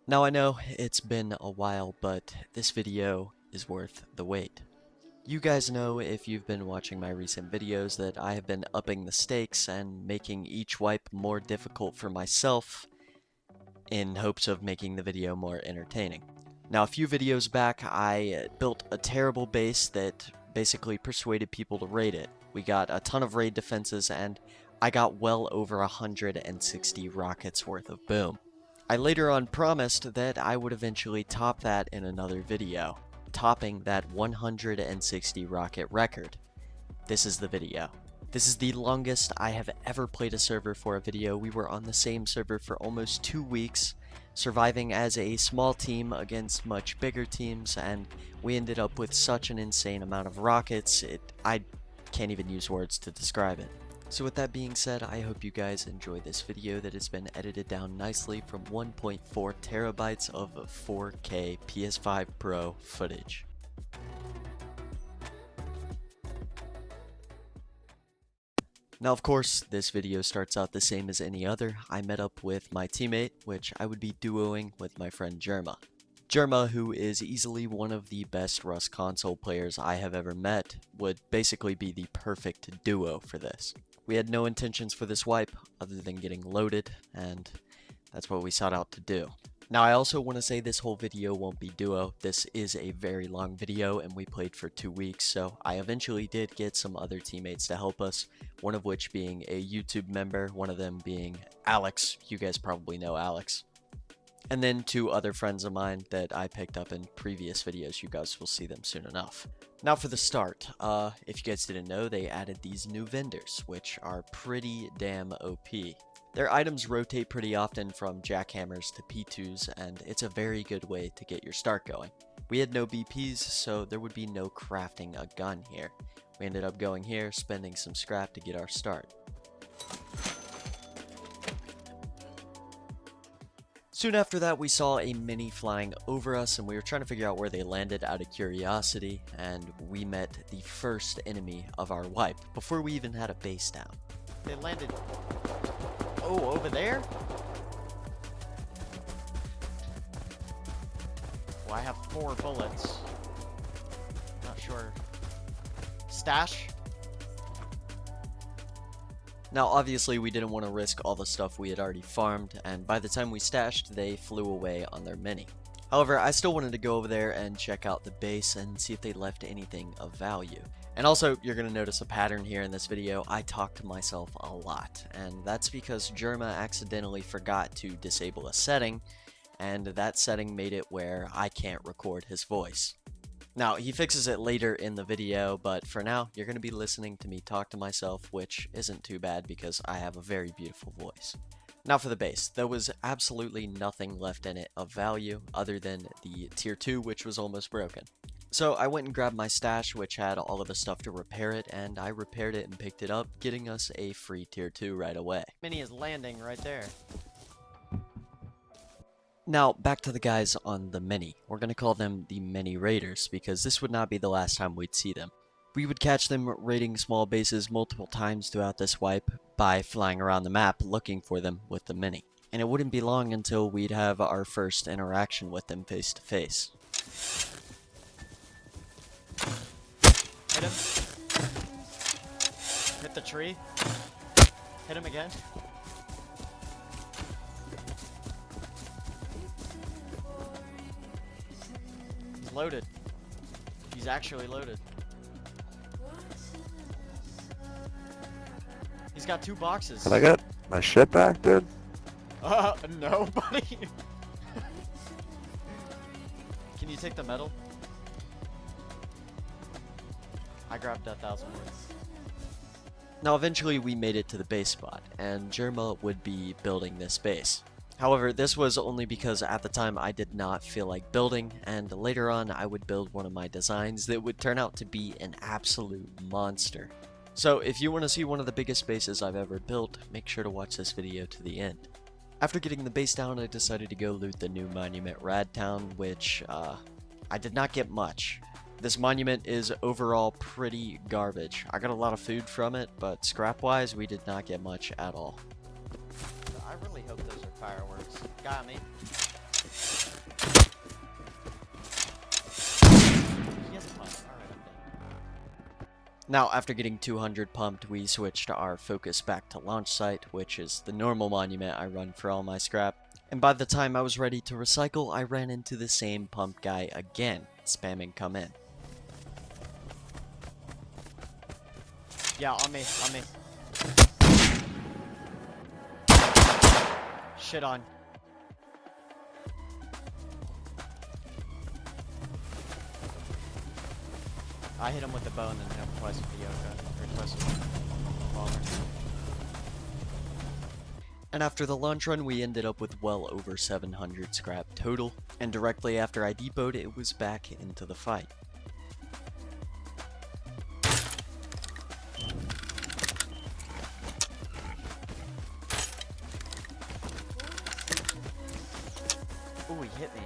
Now I know it's been a while, but this video is worth the wait. You guys know, if you've been watching my recent videos, that I have been upping the stakes and making each wipe more difficult for myself in hopes of making the video more entertaining. Now, a few videos back, I built a terrible base that basically persuaded people to raid it. We got a ton of raid defenses, and I got well over 160 rockets worth of boom. I later on promised that I would eventually top that in another video, topping that 160 rocket record. This is the video. This is the longest I have ever played a server for a video. We were on the same server for almost 2 weeks, surviving as a small team against much bigger teams, and we ended up with such an insane amount of rockets, I can't even use words to describe it. So with that being said, I hope you guys enjoy this video that has been edited down nicely from 1.4 terabytes of 4K PS5 Pro footage. Now, of course, this video starts out the same as any other. I met up with my teammate, which I would be duoing with my friend Germa. Germa, who is easily one of the best Rust console players I have ever met, would basically be the perfect duo for this. We had no intentions for this wipe other than getting loaded, and that's what we sought out to do. Now, I also want to say this whole video won't be duo. This is a very long video, and we played for 2 weeks, so I eventually did get some other teammates to help us, one of which being a YouTube member, one of them being Alex. You guys probably know Alex. And then 2 other friends of mine that I picked up in previous videos. You guys will see them soon enough. Now for the start, if you guys didn't know, they added these new vendors, which are pretty damn OP. Their items rotate pretty often from jackhammers to P2s, and it's a very good way to get your start going. We had no BPs, so there would be no crafting a gun here. We ended up going here, spending some scrap to get our start. Soon after that, we saw a mini flying over us, and we were trying to figure out where they landed out of curiosity, and we met the first enemy of our wipe before we even had a base down. They landed... Oh, over there? Well, I have 4 bullets. Not sure. Stash? Now, obviously, we didn't want to risk all the stuff we had already farmed, and by the time we stashed, they flew away on their mini. However, I still wanted to go over there and check out the base and see if they left anything of value. And also, you're going to notice a pattern here in this video. I talk to myself a lot, and that's because Germa accidentally forgot to disable a setting, and that setting made it where I can't record his voice. Now, he fixes it later in the video, but for now, you're going to be listening to me talk to myself, which isn't too bad because I have a very beautiful voice. Now for the base, there was absolutely nothing left in it of value other than the tier 2, which was almost broken. So I went and grabbed my stash, which had all of the stuff to repair it, and I repaired it and picked it up, getting us a free tier 2 right away. Mini is landing right there. Now, back to the guys on the mini. We're going to call them the mini raiders, because this would not be the last time we'd see them. We would catch them raiding small bases multiple times throughout this wipe by flying around the map looking for them with the mini. And it wouldn't be long until we'd have our first interaction with them face to face. Hit him. Hit the tree. Hit him again. He's loaded. He's actually loaded. He's got 2 boxes. Can I get my shit back, dude? No, buddy. Can you take the metal? I grabbed 1,000 worth. Now eventually we made it to the base spot, and Germa would be building this base. However, this was only because at the time I did not feel like building, and later on I would build one of my designs that would turn out to be an absolute monster. So if you want to see one of the biggest bases I've ever built, make sure to watch this video to the end. After getting the base down, I decided to go loot the new monument Radtown, which I did not get much. This monument is overall pretty garbage. I got a lot of food from it, but scrap-wise, we did not get much at all. I really hope those are fireworks. Got me. Now, after getting 200 pumped, we switched our focus back to launch site, which is the normal monument I run for all my scrap. And by the time I was ready to recycle, I ran into the same pump guy again, spamming come in. Yeah, on me, on me. Shit on. I hit him with the bow and then hit him twice with the yoga, or twice with the bomber. And after the launch run, we ended up with well over 700 scrap total, and directly after I depoted, it was back into the fight. Ooh, he hit me.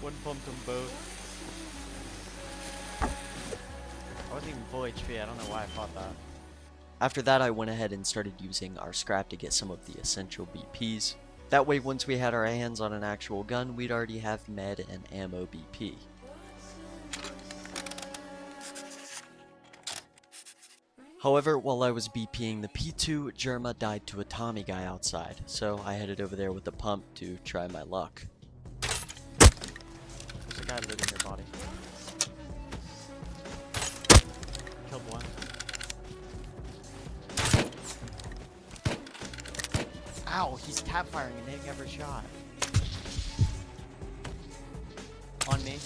One pumped them both. I wasn't even full HP, I don't know why I fought that. After that, I went ahead and started using our scrap to get some of the essential BPs. That way, once we had our hands on an actual gun, we'd already have med and ammo BP. However, while I was BPing the P2, Germa died to a Tommy guy outside, so I headed over there with the pump to try my luck. There's a guy looting your body. Killed one. Ow, he's tap firing and hitting every shot. On me.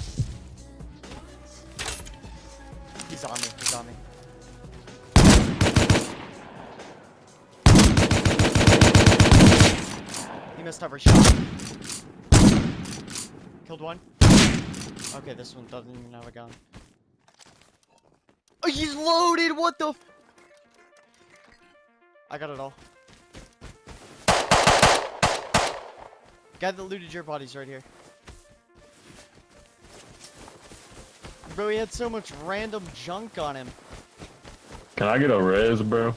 He's on me, he's on me. He missed every shot. Killed one. Okay, this one doesn't even have a gun. Oh, he's loaded! What the f— I got it all. Guy that looted your body's right here. Bro, he had so much random junk on him. Can I get a res, bro?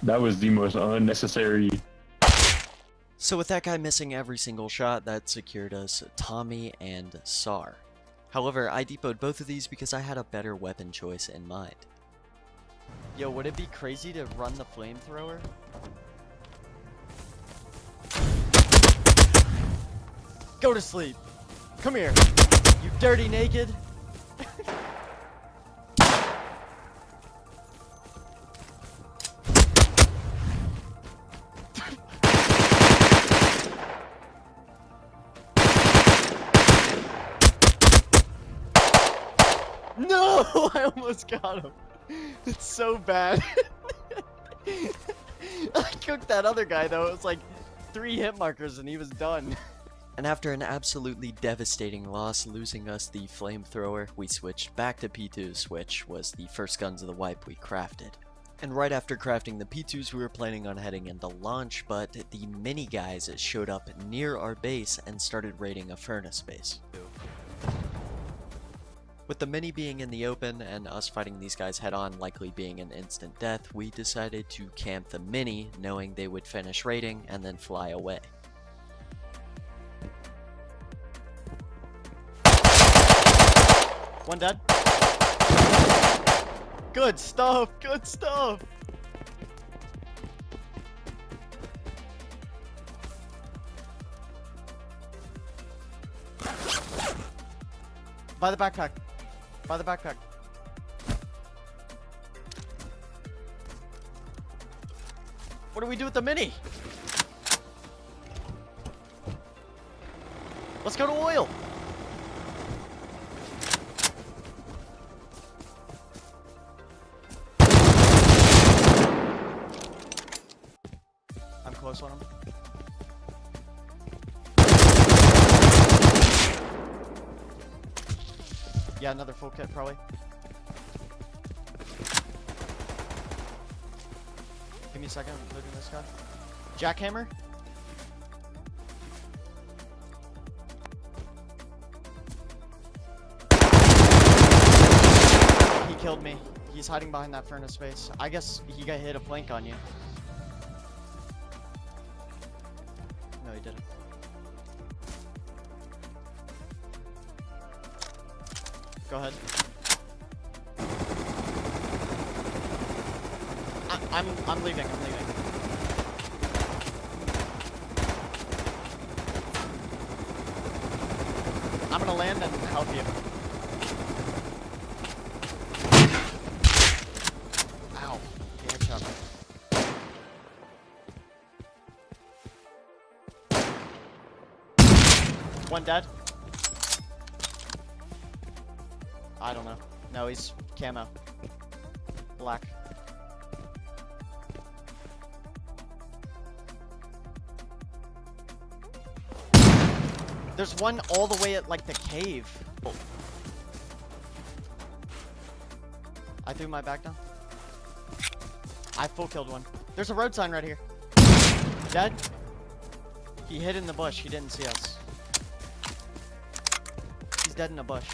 That was the most unnecessary. So with that guy missing every single shot, that secured us Tommy and SAR. However, I depoted both of these because I had a better weapon choice in mind. Yo, would it be crazy to run the flamethrower? Go to sleep. Come here. You dirty naked. No! I almost got him. It's so bad. I cooked that other guy though. It was like 3 hit markers and he was done. And after an absolutely devastating loss, losing us the flamethrower, we switched back to P2s, which was the first guns of the wipe we crafted. And right after crafting the P2s, we were planning on heading into launch, but the mini guys showed up near our base and started raiding a furnace base. With the mini being in the open and us fighting these guys head on likely being an instant death, we decided to camp the mini, knowing they would finish raiding and then fly away. One dead. Good stuff, good stuff. By the backpack. By the backpack. What do we do with the mini? Let's go to oil. I'm close on him. Yeah, another full kit probably. Give me a second, I'm looting this guy. Jackhammer? He killed me. He's hiding behind that furnace space. I guess he got hit a flank on you. did it. Go ahead. I'm leaving. I'm leaving. I'm gonna land and help you. Ow. He headshot me. One dead. I don't know. No, he's camo. Black. There's one all the way at like the cave. Oh. I threw my back down. I full killed one. There's a road sign right here. Dead. He hid in the bush. He didn't see us. He's dead in a bush.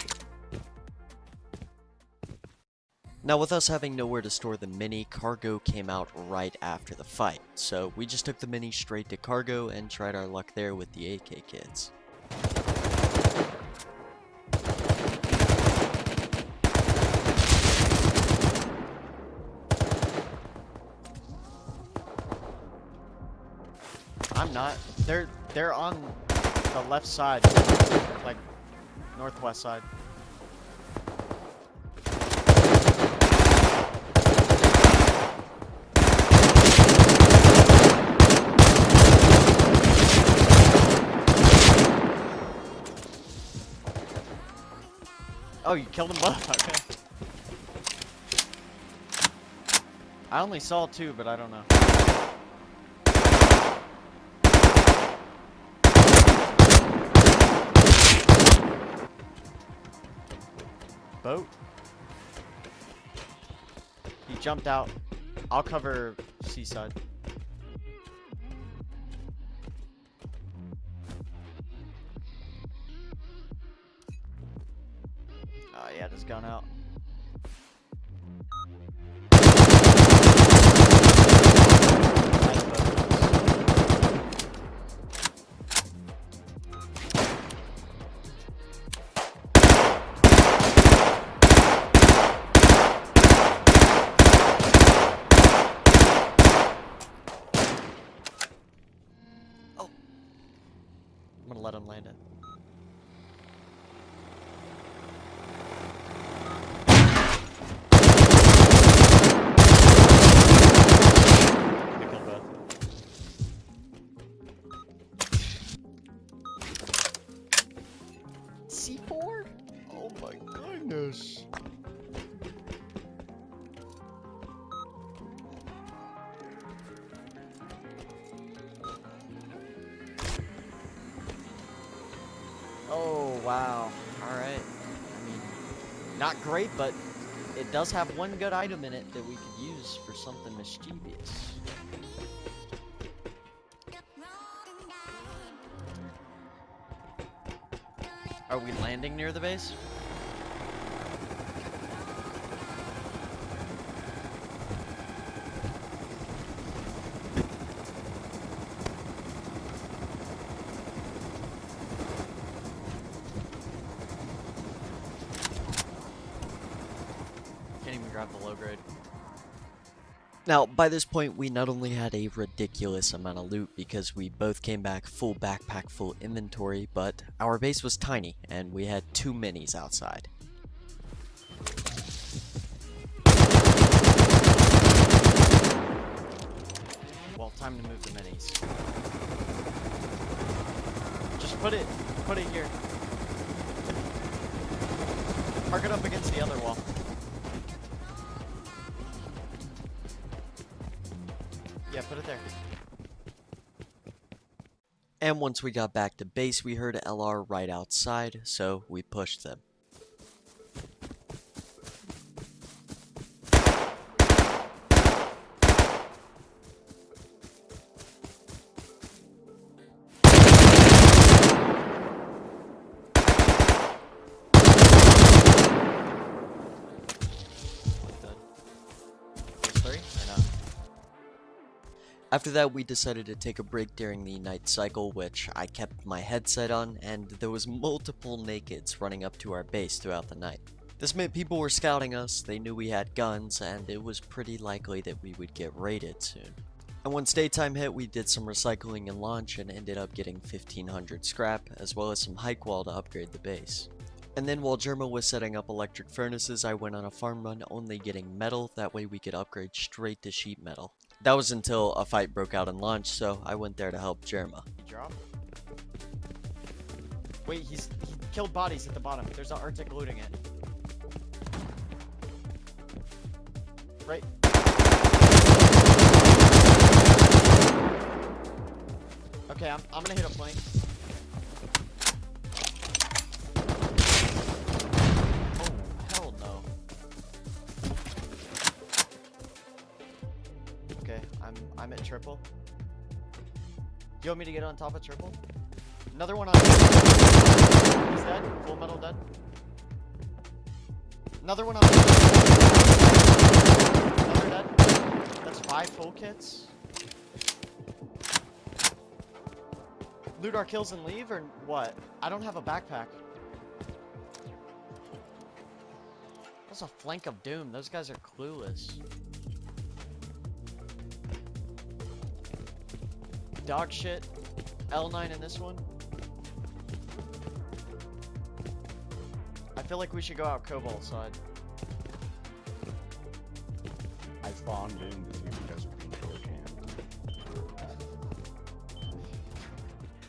Now with us having nowhere to store the mini, cargo came out right after the fight, so we just took the mini straight to cargo and tried our luck there with the AK kids. I'm not. They're on the left side, like northwest side. Oh, you killed them both? Okay. I only saw two, but I don't know. Boat? He jumped out. I'll cover seaside. Oh yeah, just gone out. I'm gonna let him land it. I killed both. C4? Oh my goodness. Oh, wow. Alright. I mean, not great, but it does have one good item in it that we could use for something mischievous. Are we landing near the base? Can't even grab the low grade. Now, by this point, we not only had a ridiculous amount of loot because we both came back full backpack, full inventory, but our base was tiny, and we had 2 minis outside. Well, time to move the minis. Just put it here. Park it up against the other wall. Yeah, put it there. And once we got back to base, we heard LR right outside, so we pushed them. After that, we decided to take a break during the night cycle, which I kept my headset on, and there was multiple nakeds running up to our base throughout the night. This meant people were scouting us, they knew we had guns, and it was pretty likely that we would get raided soon. And once daytime hit, we did some recycling and launch and ended up getting 1500 scrap, as well as some hike wall to upgrade the base. And then while Germa was setting up electric furnaces, I went on a farm run only getting metal, that way we could upgrade straight to sheet metal. That was until a fight broke out in launch, so I went there to help Germa. He dropped? Wait, he killed bodies at the bottom. There's an Arctic looting it. Right. Okay, I'm gonna hit a flank. Oh, hell no. Okay, I'm at triple. Do you want me to get on top of triple? Another one on. He's dead. Full metal dead. Another one on. Another dead. That's 5 full kits. Loot our kills and leave, or what? I don't have a backpack. That's a flank of doom. Those guys are clueless. Dog shit. L9 in this one. I feel like we should go out Cobalt side. I spawned in to see if you guys were being door camped.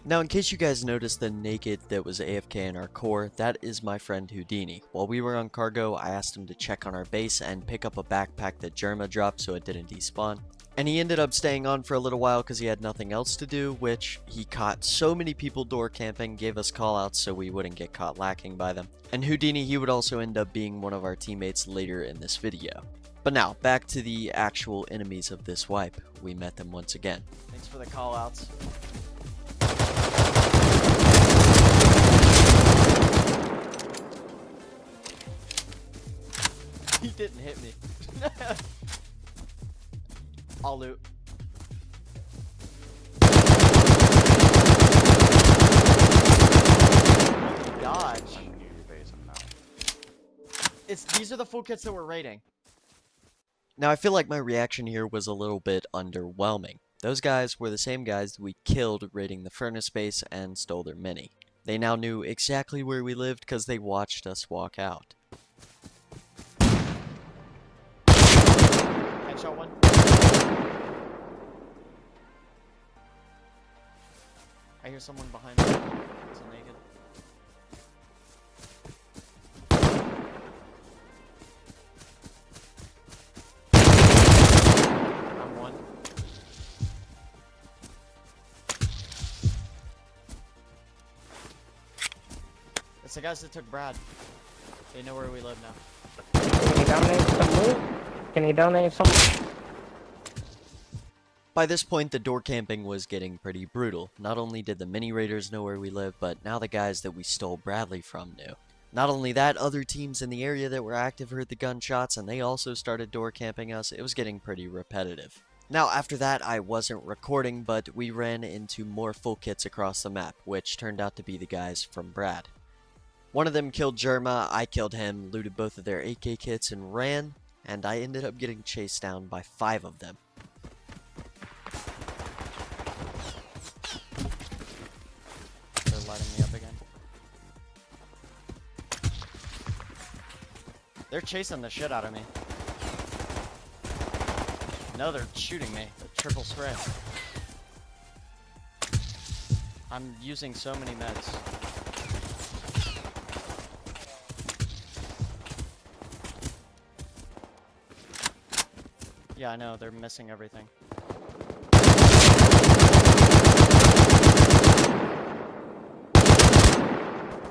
Now, in case you guys noticed the naked that was AFK in our core, that is my friend Houdini. While we were on cargo, I asked him to check on our base and pick up a backpack that Germa dropped so it didn't despawn. And he ended up staying on for a little while because he had nothing else to do, which he caught so many people door camping, gave us callouts so we wouldn't get caught lacking by them. And Houdini, he would also end up being one of our teammates later in this video. But now, back to the actual enemies of this wipe. We met them once again. Thanks for the callouts. He didn't hit me. I'll loot. Dodge. I'm near your base, I'm out. These are the full kits that we're raiding. Now, I feel like my reaction here was a little bit underwhelming. Those guys were the same guys that we killed raiding the furnace base and stole their mini. They now knew exactly where we lived because they watched us walk out. Headshot one. I hear someone behind me. It's a naked. I'm one. It's the guys that took Brad. They know where we live now. Can you donate some loot? Can you donate some? By this point, the door camping was getting pretty brutal. Not only did the mini raiders know where we lived, but now the guys that we stole Bradley from knew. Not only that, other teams in the area that were active heard the gunshots and they also started door camping us. It was getting pretty repetitive. Now after that, I wasn't recording, but we ran into more full kits across the map, which turned out to be the guys from Brad. One of them killed Germa, I killed him, looted both of their AK kits and ran, and I ended up getting chased down by 5 of them. They're lighting me up again. They're chasing the shit out of me. No, they're shooting me. The triple spray. I'm using so many meds. Yeah, I know. They're missing everything.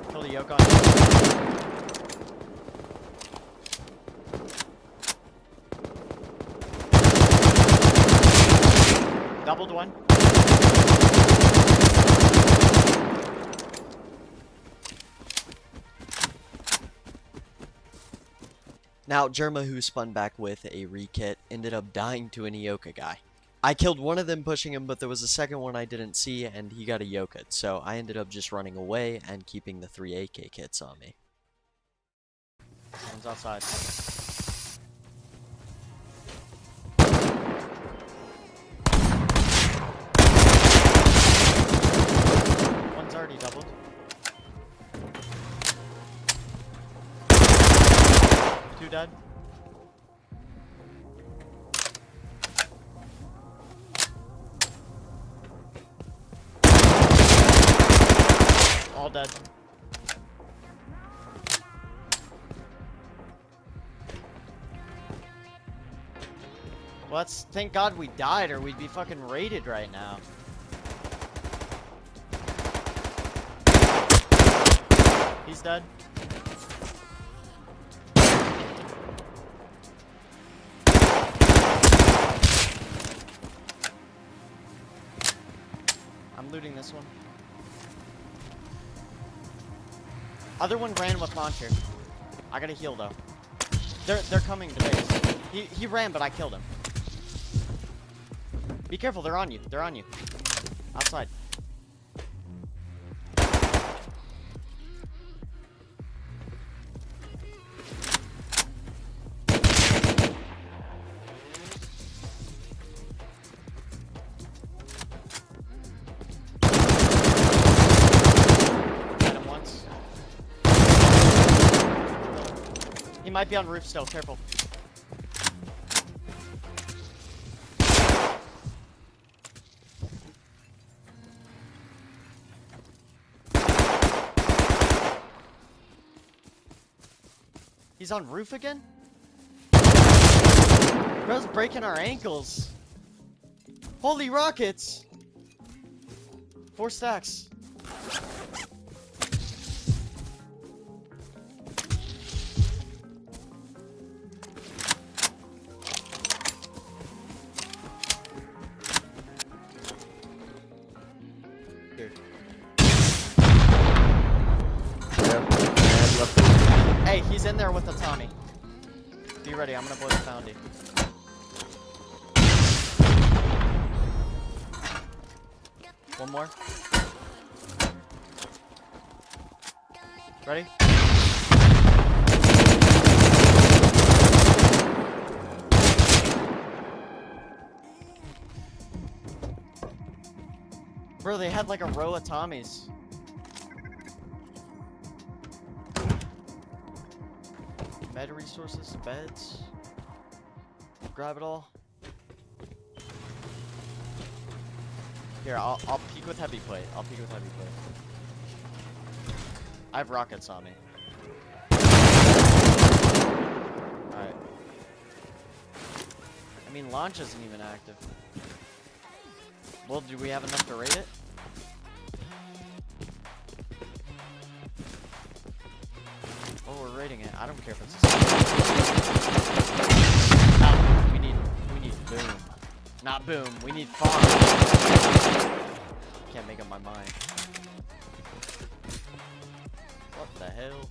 Kill the yoke on you. Doubled one. Now, Germa, who spun back with a re-kit, ended up dying to an Ioka guy. I killed one of them pushing him, but there was a second one I didn't see, and he got a Yokut, so I ended up just running away and keeping the 3 AK kits on me. One's outside. One's already doubled. Two dead. All dead. Let's thank God we died, or we'd be fucking raided right now. He's dead. I'm looting this one. Other one ran with launcher. I gotta heal though. They're coming to base. He ran, but I killed him. Be careful, they're on you. They're on you. Outside. Got him once. He might be on roof still, careful. He's on roof again? Bro's breaking our ankles. Holy rockets! 4 stacks. Here. Hey, he's in there with the Tommy. Be ready, I'm gonna blow the foundy. One more. Ready? Bro, they had like a row of Tommies. Med resources, beds. Grab it all. Here, I'll peek with heavy plate. I'll peek with heavy plate. I have rockets on me. Alright. I mean, launch isn't even active. Well, do we have enough to raid it? Oh, we're raiding it. I don't care if it's a we need boom. Not boom, we need farm. Can't make up my mind. What the hell?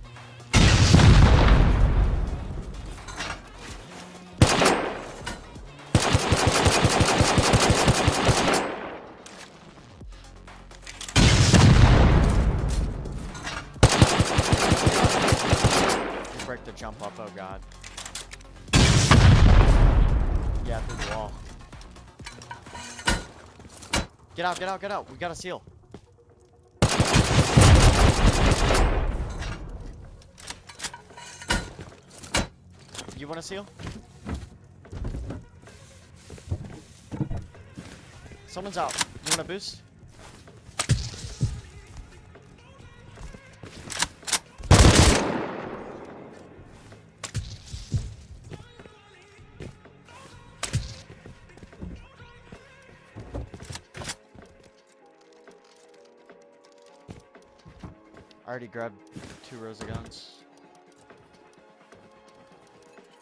Break the jump up, oh god. Yeah, through the wall. Get out, get out, get out. We got a seal. You want a seal? Someone's out. You want a boost? I already grabbed 2 rows of guns.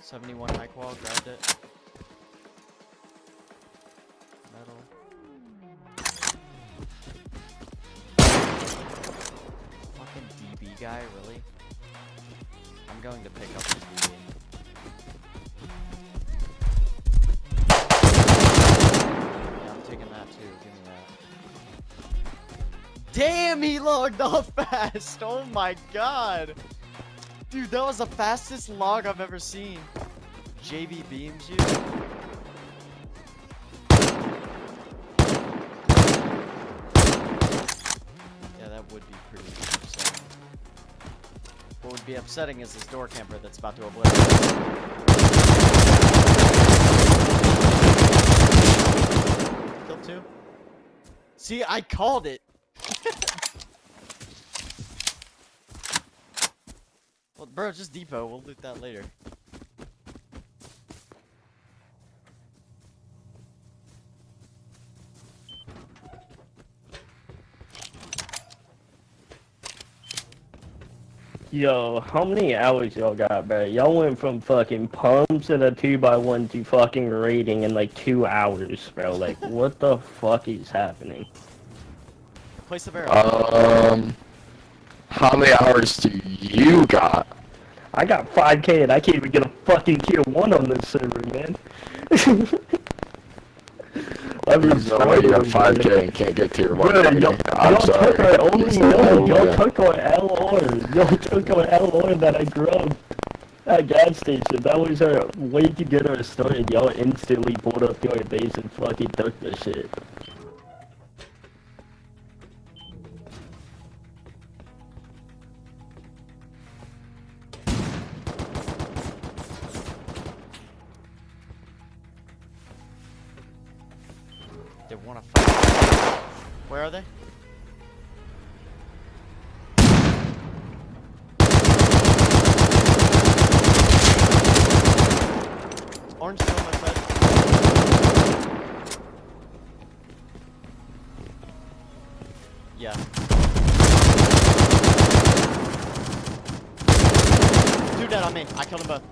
71 high qual, grabbed it. Metal. Fucking DB guy, really? I'm going to pick up the DB. too. Give me that. Damn, he logged off fast. Oh my god. Dude, that was the fastest log I've ever seen. JV beams you. Yeah, that would be pretty upsetting. What would be upsetting is this door camper that's about to obliterate. Kill 2. See, I called it. Well, bro, just depot. We'll loot that later. Yo, how many hours y'all got, bro? Y'all went from fucking pumps and a 2x1 to fucking raiding in like 2 hours, bro. Like, what the fuck is happening? Place the barrel. How many hours do you got? I got 5K and I can't even get a fucking tier 1 on this server, man. There's no way you got 5K and can't get tier 1. Bro, I'm y'all sorry. took our only There's no y'all way. took our LR. Y'all took our LR that I grubbed at gas station. That was our way to get our started. Y'all instantly pulled up to our base and fucking took the shit. They want to fight. Where are they? Orange still on my side. Yeah. Two dead on me. I killed them both.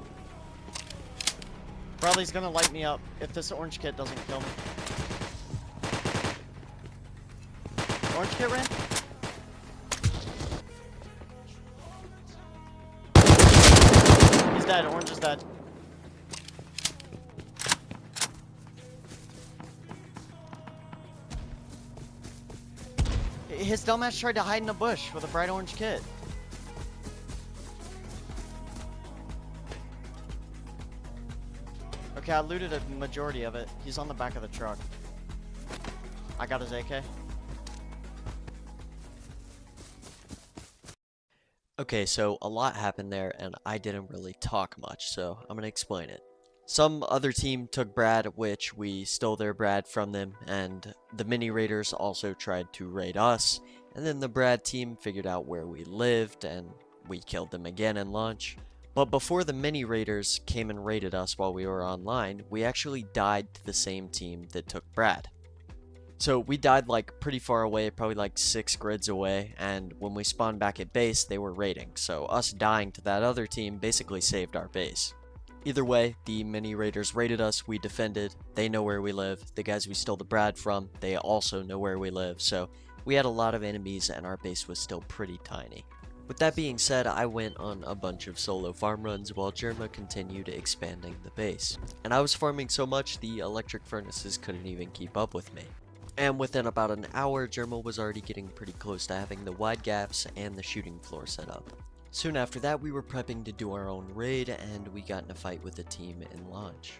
Bradley's gonna light me up if this orange kid doesn't kill me. Orange kid ran? He's dead. Orange is dead. His dumbass tried to hide in a bush with a bright orange kit. Okay, I looted a majority of it. He's on the back of the truck. I got his AK. Okay, so a lot happened there, and I didn't really talk much, so I'm gonna explain it. Some other team took Brad, which we stole their Brad from them, and the mini raiders also tried to raid us, and then the Brad team figured out where we lived, and we killed them again in launch. But before the mini raiders came and raided us while we were online, we actually died to the same team that took Brad. So we died like pretty far away, probably like 6 grids away, and when we spawned back at base, they were raiding. So us dying to that other team basically saved our base. Either way, the mini raiders raided us, we defended, they know where we live, the guys we stole the Brad from, they also know where we live, so we had a lot of enemies and our base was still pretty tiny. With that being said, I went on a bunch of solo farm runs while Germa continued expanding the base. And I was farming so much, the electric furnaces couldn't even keep up with me. And within about an hour, Germa was already getting pretty close to having the wide gaps and the shooting floor set up. Soon after that, we were prepping to do our own raid, and we got in a fight with a team in launch.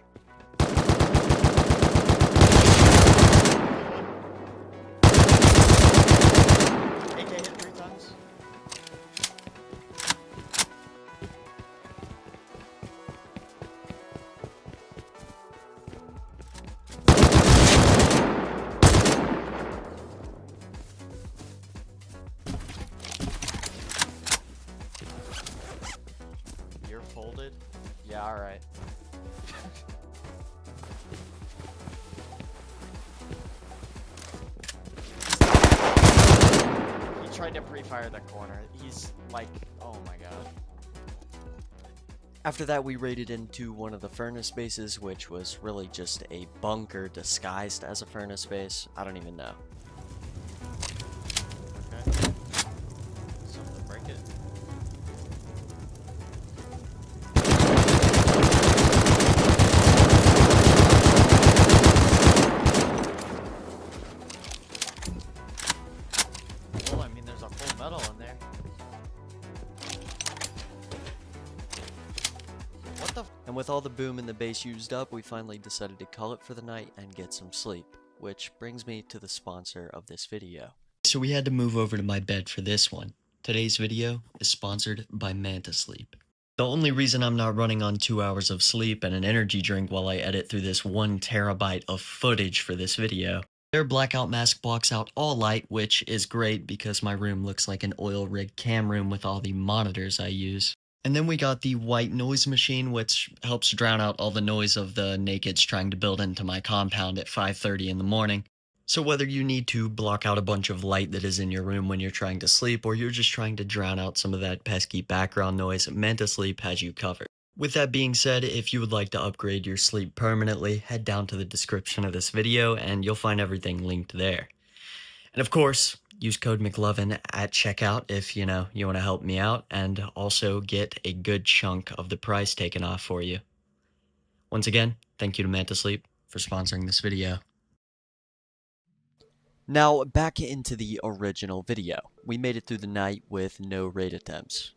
AK hit 3 times. You're folded? Yeah, alright. He tried to pre-fire the corner. He's like, oh my god. After that, we raided into one of the furnace bases, which was really just a bunker disguised as a furnace base. I don't even know. Okay. Something to break it. the And with all the boom in the base used up, we finally decided to call it for the night and get some sleep. Which brings me to the sponsor of this video. So we had to move over to my bed for this one. Today's video is sponsored by Manta Sleep. The only reason I'm not running on 2 hours of sleep and an energy drink while I edit through this 1 terabyte of footage for this video. Their blackout mask blocks out all light, which is great because my room looks like an oil rig cam room with all the monitors I use. And then we got the white noise machine, which helps drown out all the noise of the nakeds trying to build into my compound at 5:30 in the morning. So whether you need to block out a bunch of light that is in your room when you're trying to sleep, or you're just trying to drown out some of that pesky background noise, Manta Sleep has you covered. With that being said, if you would like to upgrade your sleep permanently, head down to the description of this video and you'll find everything linked there. And of course, use code McLovin at checkout if, you want to help me out, and also get a good chunk of the price taken off for you. Once again, thank you to Manta Sleep for sponsoring this video. Now, back into the original video. We made it through the night with no raid attempts.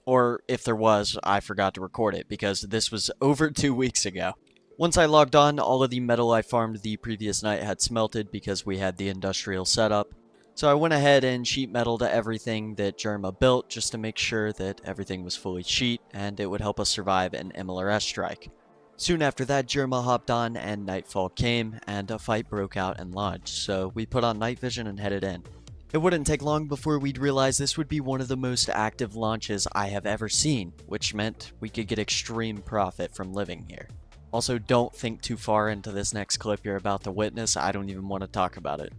Or, if there was, I forgot to record it, because this was over 2 weeks ago. Once I logged on, all of the metal I farmed the previous night had smelted because we had the industrial setup. So I went ahead and sheet metaled everything that Germa built just to make sure that everything was fully sheet and it would help us survive an MLRS strike. Soon after that, Germa hopped on and nightfall came and a fight broke out in Lodge, so we put on night vision and headed in. It wouldn't take long before we'd realize this would be one of the most active launches I have ever seen, which meant we could get extreme profit from living here. Also, don't think too far into this next clip you're about to witness. I don't even want to talk about it.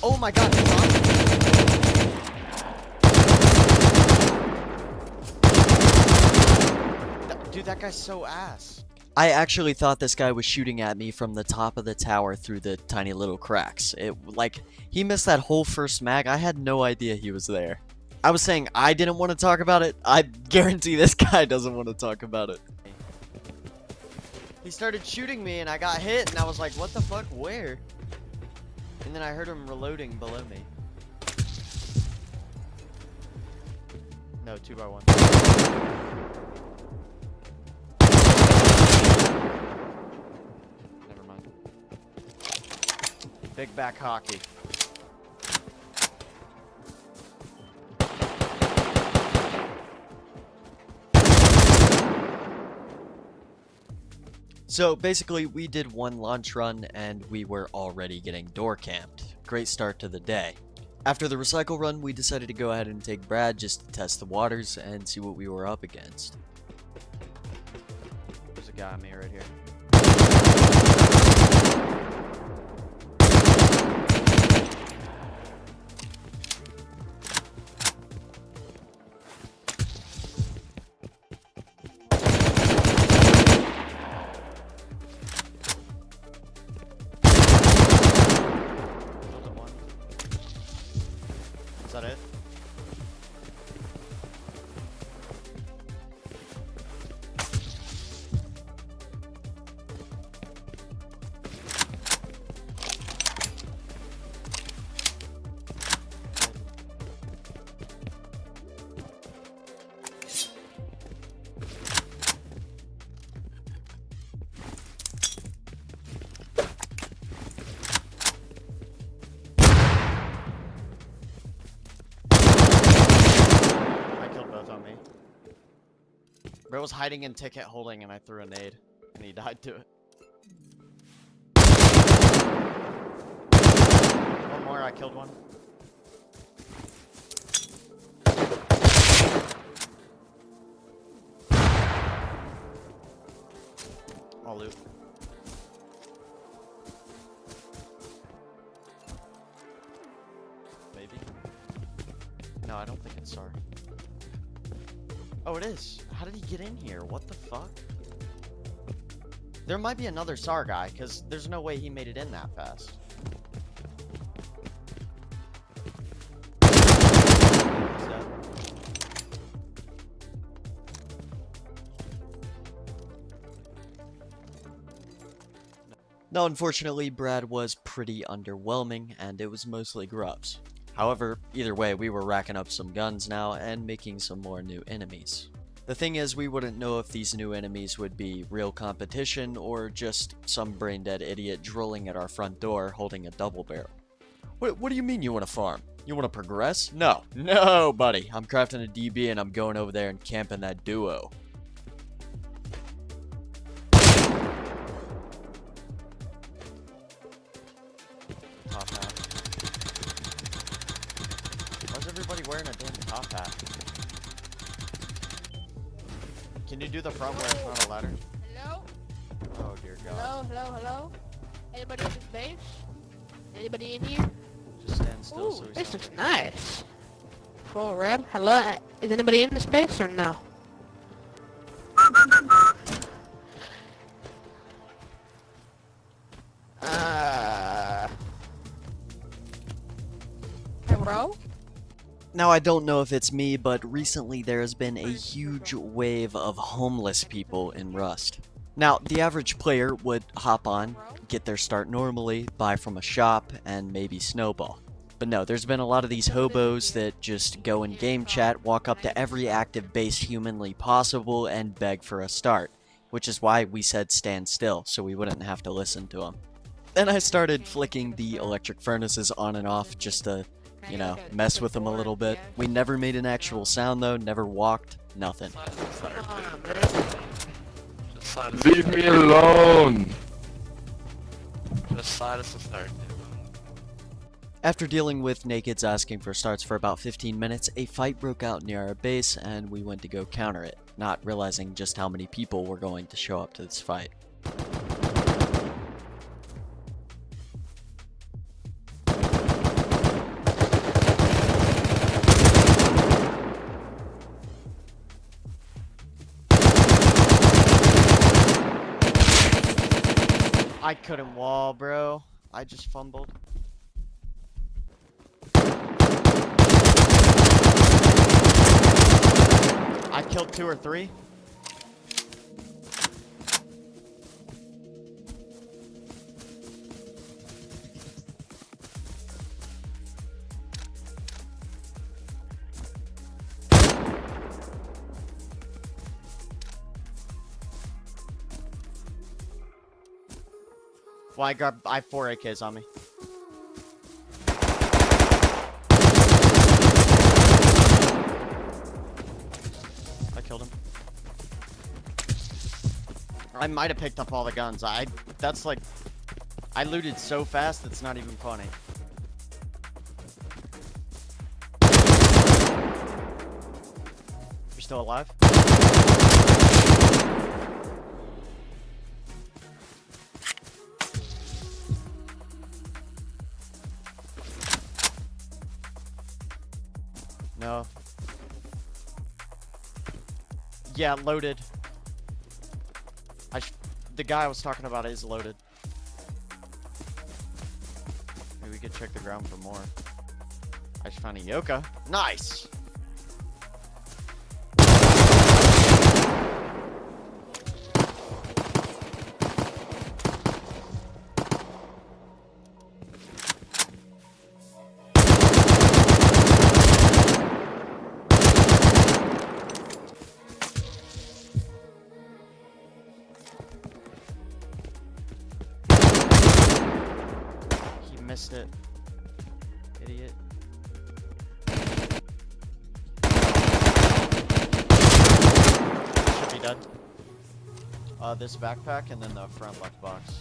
Oh my god, he's on me. Dude, that guy's so ass. I actually thought this guy was shooting at me from the top of the tower through the tiny little cracks. He missed that whole first mag. I had no idea he was there. I was saying I didn't want to talk about it. I guarantee this guy doesn't want to talk about it. He started shooting me and I got hit and I was like, what the fuck, where? And then I heard him reloading below me. No, 2x1. Never mind. Big back hockey. So basically, we did one launch run and we were already getting door camped. Great start to the day. After the recycle run, we decided to go ahead and take Brad just to test the waters and see what we were up against. There's a guy on me right here. Is that it? Bro was hiding in ticket holding and I threw a nade and he died to it. One more, I killed one. I'll loot. Maybe. No, I don't think it's SAR. Oh, it is. How did he get in here? What the fuck? There might be another SAR guy, because there's no way he made it in that fast. He's dead. Now, unfortunately, Brad was pretty underwhelming, and it was mostly grubs. However, either way, we were racking up some guns now and making some more new enemies. The thing is, we wouldn't know if these new enemies would be real competition or just some brain-dead idiot drooling at our front door holding a double barrel. What do you mean you want to farm? You want to progress? No. No, buddy. I'm crafting a DB and I'm going over there and camping that duo. Top hat. Why's everybody wearing a damn top hat? Can you do the front where it's not a ladder? Hello? Oh dear god. Hello? Anybody in this base? Anybody in here? Just stand still Ooh, so we this sound is like- nice. Cool, Reb. Hello? Is anybody in this base or no? Hello? Now, I don't know if it's me, but recently there has been a huge wave of homeless people in Rust. Now, the average player would hop on, get their start normally, buy from a shop, and maybe snowball. But no, there's been a lot of these hobos that just go in game chat, walk up to every active base humanly possible, and beg for a start. Which is why we said stand still, so we wouldn't have to listen to them. Then I started flicking the electric furnaces on and off just to, you know, mess with them a little bit. We never made an actual sound though, never walked, nothing. Leave me alone! Just slide us to start. After dealing with nakeds asking for starts for about 15 minutes, a fight broke out near our base and we went to go counter it, not realizing just how many people were going to show up to this fight. I couldn't wall, bro. I just fumbled. I killed 2 or 3. Well, I have 4 AKs on me. I killed him. I might have picked up all the guns. That's like, I looted so fast it's not even funny. You're still alive? No. Yeah, loaded. The guy I was talking about is loaded. Maybe we could check the ground for more. I just found a Yoka. Nice! Missed it. Idiot. Should be dead. This backpack and then the front left box.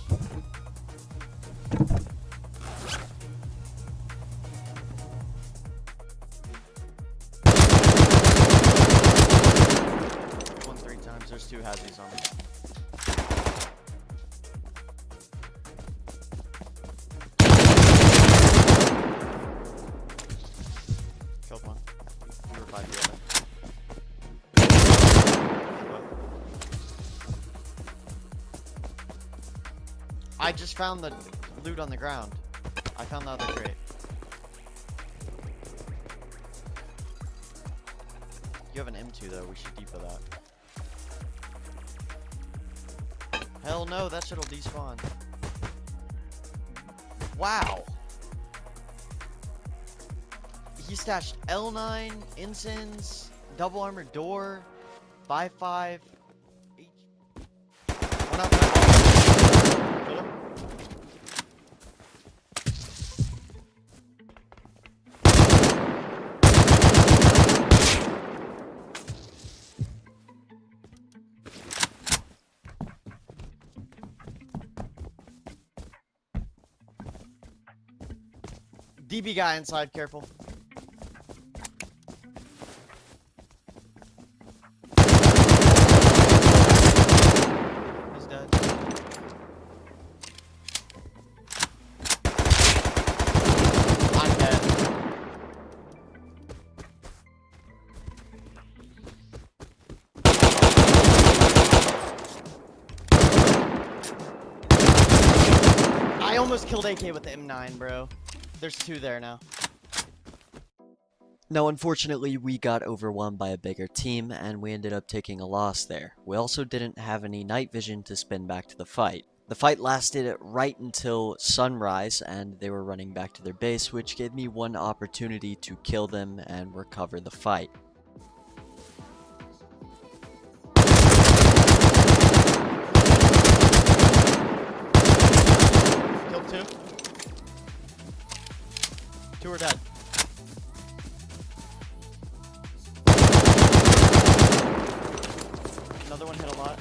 One 3 times. There's 2 hazzies on me. Killed one. You revived the other. I just found the loot on the ground. I found the other crate. You have an M2 though, we should depot that. Hell no, that shit'll despawn. Wow. He stashed L9, ensigns, double armored door, 5.5. One out there. Kill him. DB guy inside, careful. He's dead. I'm dead. I almost killed AK with the M9, bro. There's two there now. Now, unfortunately, we got overwhelmed by a bigger team, and we ended up taking a loss there. We also didn't have any night vision to spin back to the fight. The fight lasted right until sunrise, and they were running back to their base, which gave me one opportunity to kill them and recover the fight. Killed two. Two are dead. Another one hit a lot.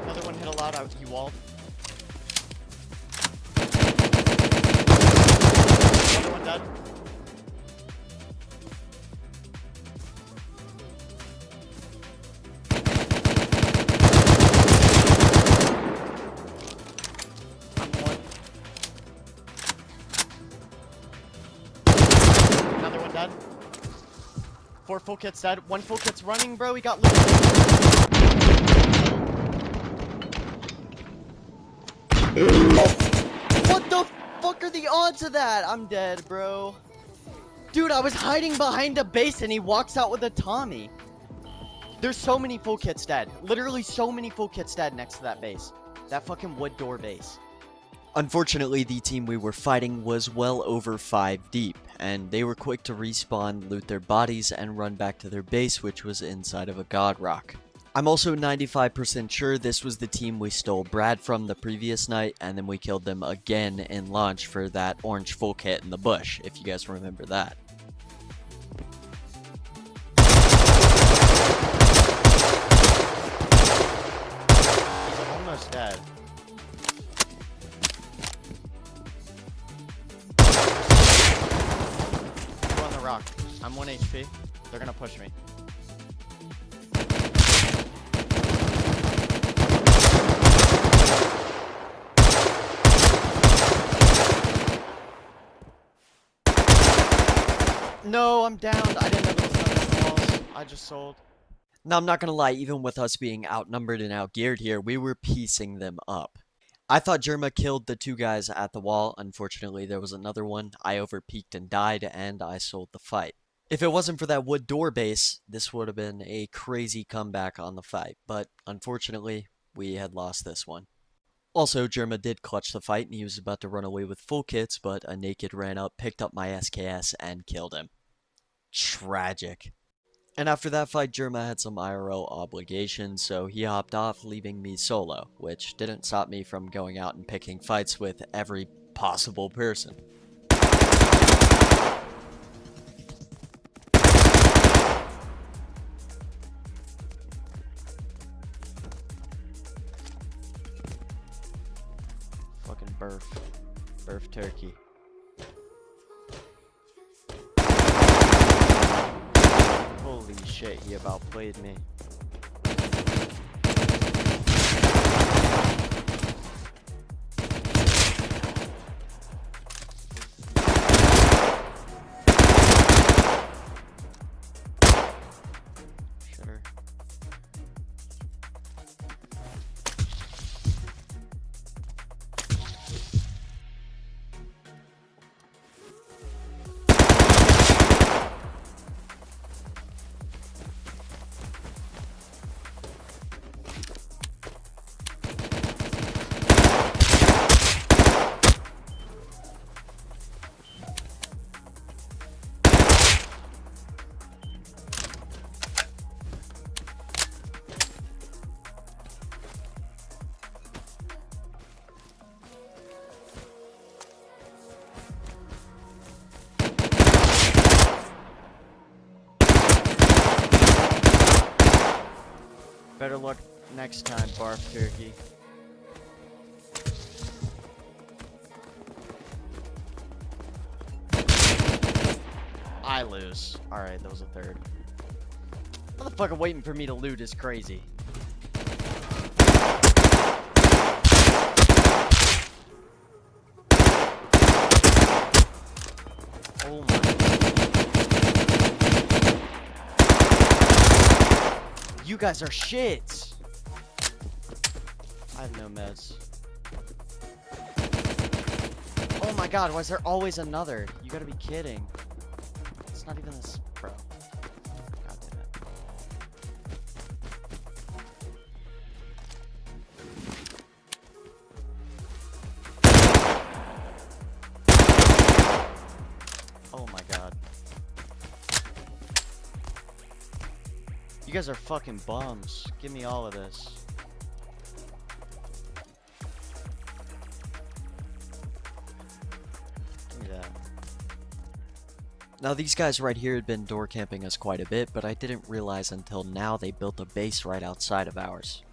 Another one hit a lot. He walled. Another one dead. I'm one. Another one dead. 4 full kits dead. 1 full kit's running, bro. He got lit. What the fuck are the odds of that? I'm dead, bro. Dude, I was hiding behind a base and he walks out with a Tommy. There's so many full kits dead. Literally so many full kits dead next to that base. That fucking wood door base. Unfortunately, the team we were fighting was well over 5 deep, and they were quick to respawn, loot their bodies, and run back to their base, which was inside of a god rock. I'm also 95% sure this was the team we stole Brad from the previous night, and then we killed them again in launch for that orange full kit in the bush, if you guys remember that. He's almost dead. We're on the rock. I'm 1 HP. They're gonna push me. No, I'm downed. I didn't know there was nothing walls. I just sold. Now, I'm not gonna lie, even with us being outnumbered and outgeared here, we were piecing them up. I thought Germa killed the 2 guys at the wall. Unfortunately, there was another one. I overpeaked and died, and I sold the fight. If it wasn't for that wood door base, this would have been a crazy comeback on the fight, but unfortunately, we had lost this one. Also, Germa did clutch the fight, and he was about to run away with full kits, but a naked ran up, picked up my SKS, and killed him. Tragic. And after that fight, Germa had some IRL obligations, so he hopped off, leaving me solo, which didn't stop me from going out and picking fights with every possible person. Fucking Burf turkey. Holy shit, he about played me. Sure. Better luck next time, barf turkey. I lose. Alright, that was a third. Motherfucker waiting for me to loot is crazy. Oh my. You guys are shit. I have no meds. Oh my god, why is there always another? You gotta be kidding. It's not even this pro. God damn it. Oh my god. You guys are fucking bums. Give me all of this. Give me that. Now these guys right here had been door camping us quite a bit, but I didn't realize until now they built a base right outside of ours.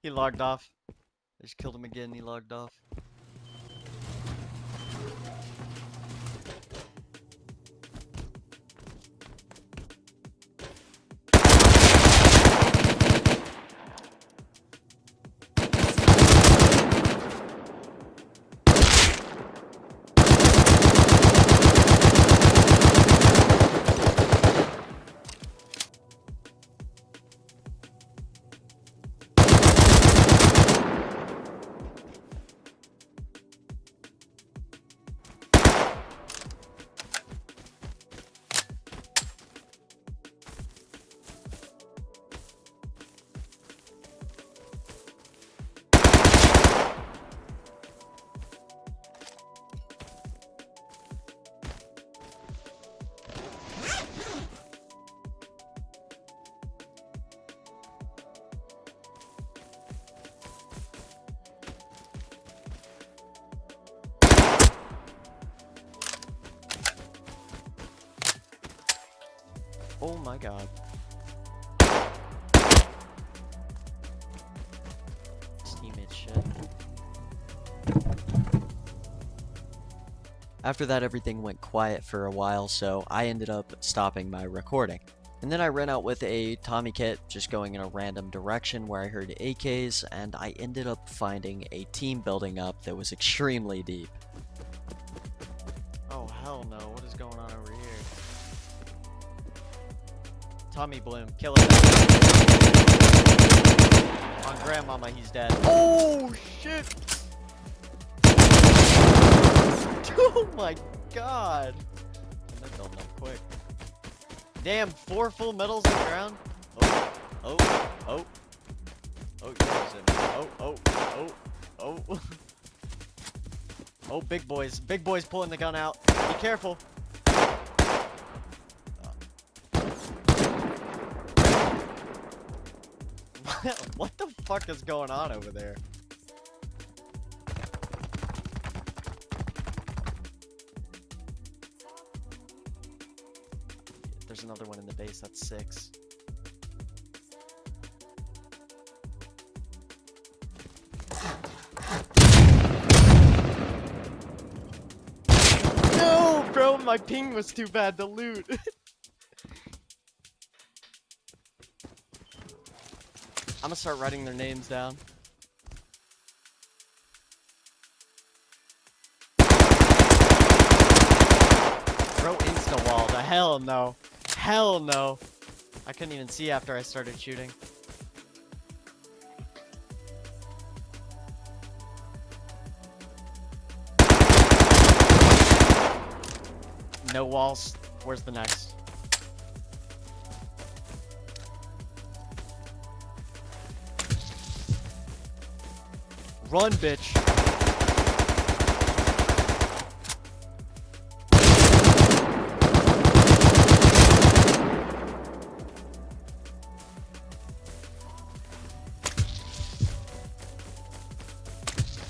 He logged off. I just killed him again, he logged off. Oh my god. This teammate's shit. After that, everything went quiet for a while, so I ended up stopping my recording. And then I ran out with a Tommy kit, just going in a random direction where I heard AKs, and I ended up finding a team building up that was extremely deep. Oh hell no, what is going on over here? Tommy Bloom, kill him. On grandmama, he's dead. Oh shit! Oh my god! I'm building up quick. Damn, 4 full medals on the ground. Oh, oh, oh. Oh, oh. Oh, big boys. Big boys pulling the gun out. Be careful. What the fuck is going on over there? There's another one in the base, that's 6. No, bro, my ping was too bad to loot. I'm gonna start writing their names down. Bro, insta-walled. Hell no. Hell no. I couldn't even see after I started shooting. No walls. Where's the next? Run, bitch.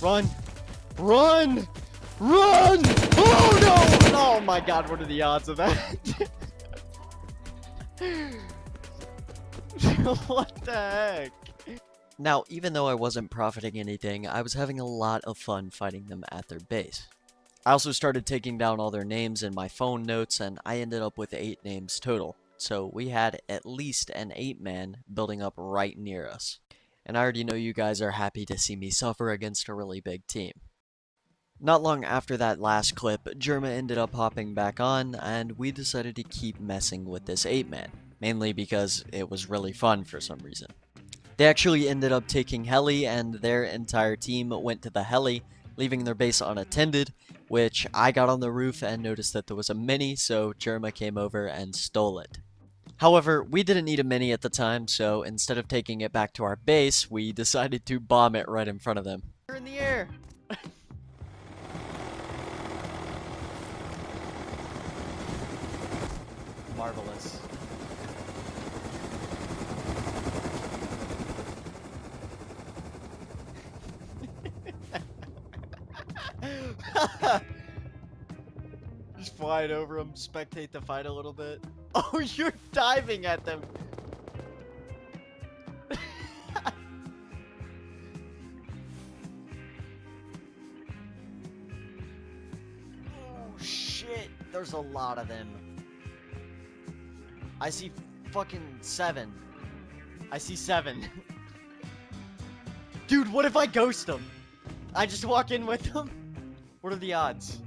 Run! Run! Run! Oh no! Oh my god, what are the odds of that? What the heck? Now, even though I wasn't profiting anything, I was having a lot of fun fighting them at their base. I also started taking down all their names in my phone notes, and I ended up with 8 names total. So we had at least an 8-man building up right near us. And I already know you guys are happy to see me suffer against a really big team. Not long after that last clip, Germa ended up hopping back on, and we decided to keep messing with this 8-man, mainly because it was really fun for some reason. They actually ended up taking heli, and their entire team went to the heli, leaving their base unattended, which I got on the roof and noticed that there was a mini, so Germa came over and stole it. However, we didn't need a mini at the time, so instead of taking it back to our base, we decided to bomb it right in front of them. You're in the air! Marvelous. Just fly it over them, spectate the fight a little bit. Oh, you're diving at them! Oh shit, there's a lot of them. I see fucking 7. I see 7. Dude, what if I ghost them? I just walk in with them? What are the odds?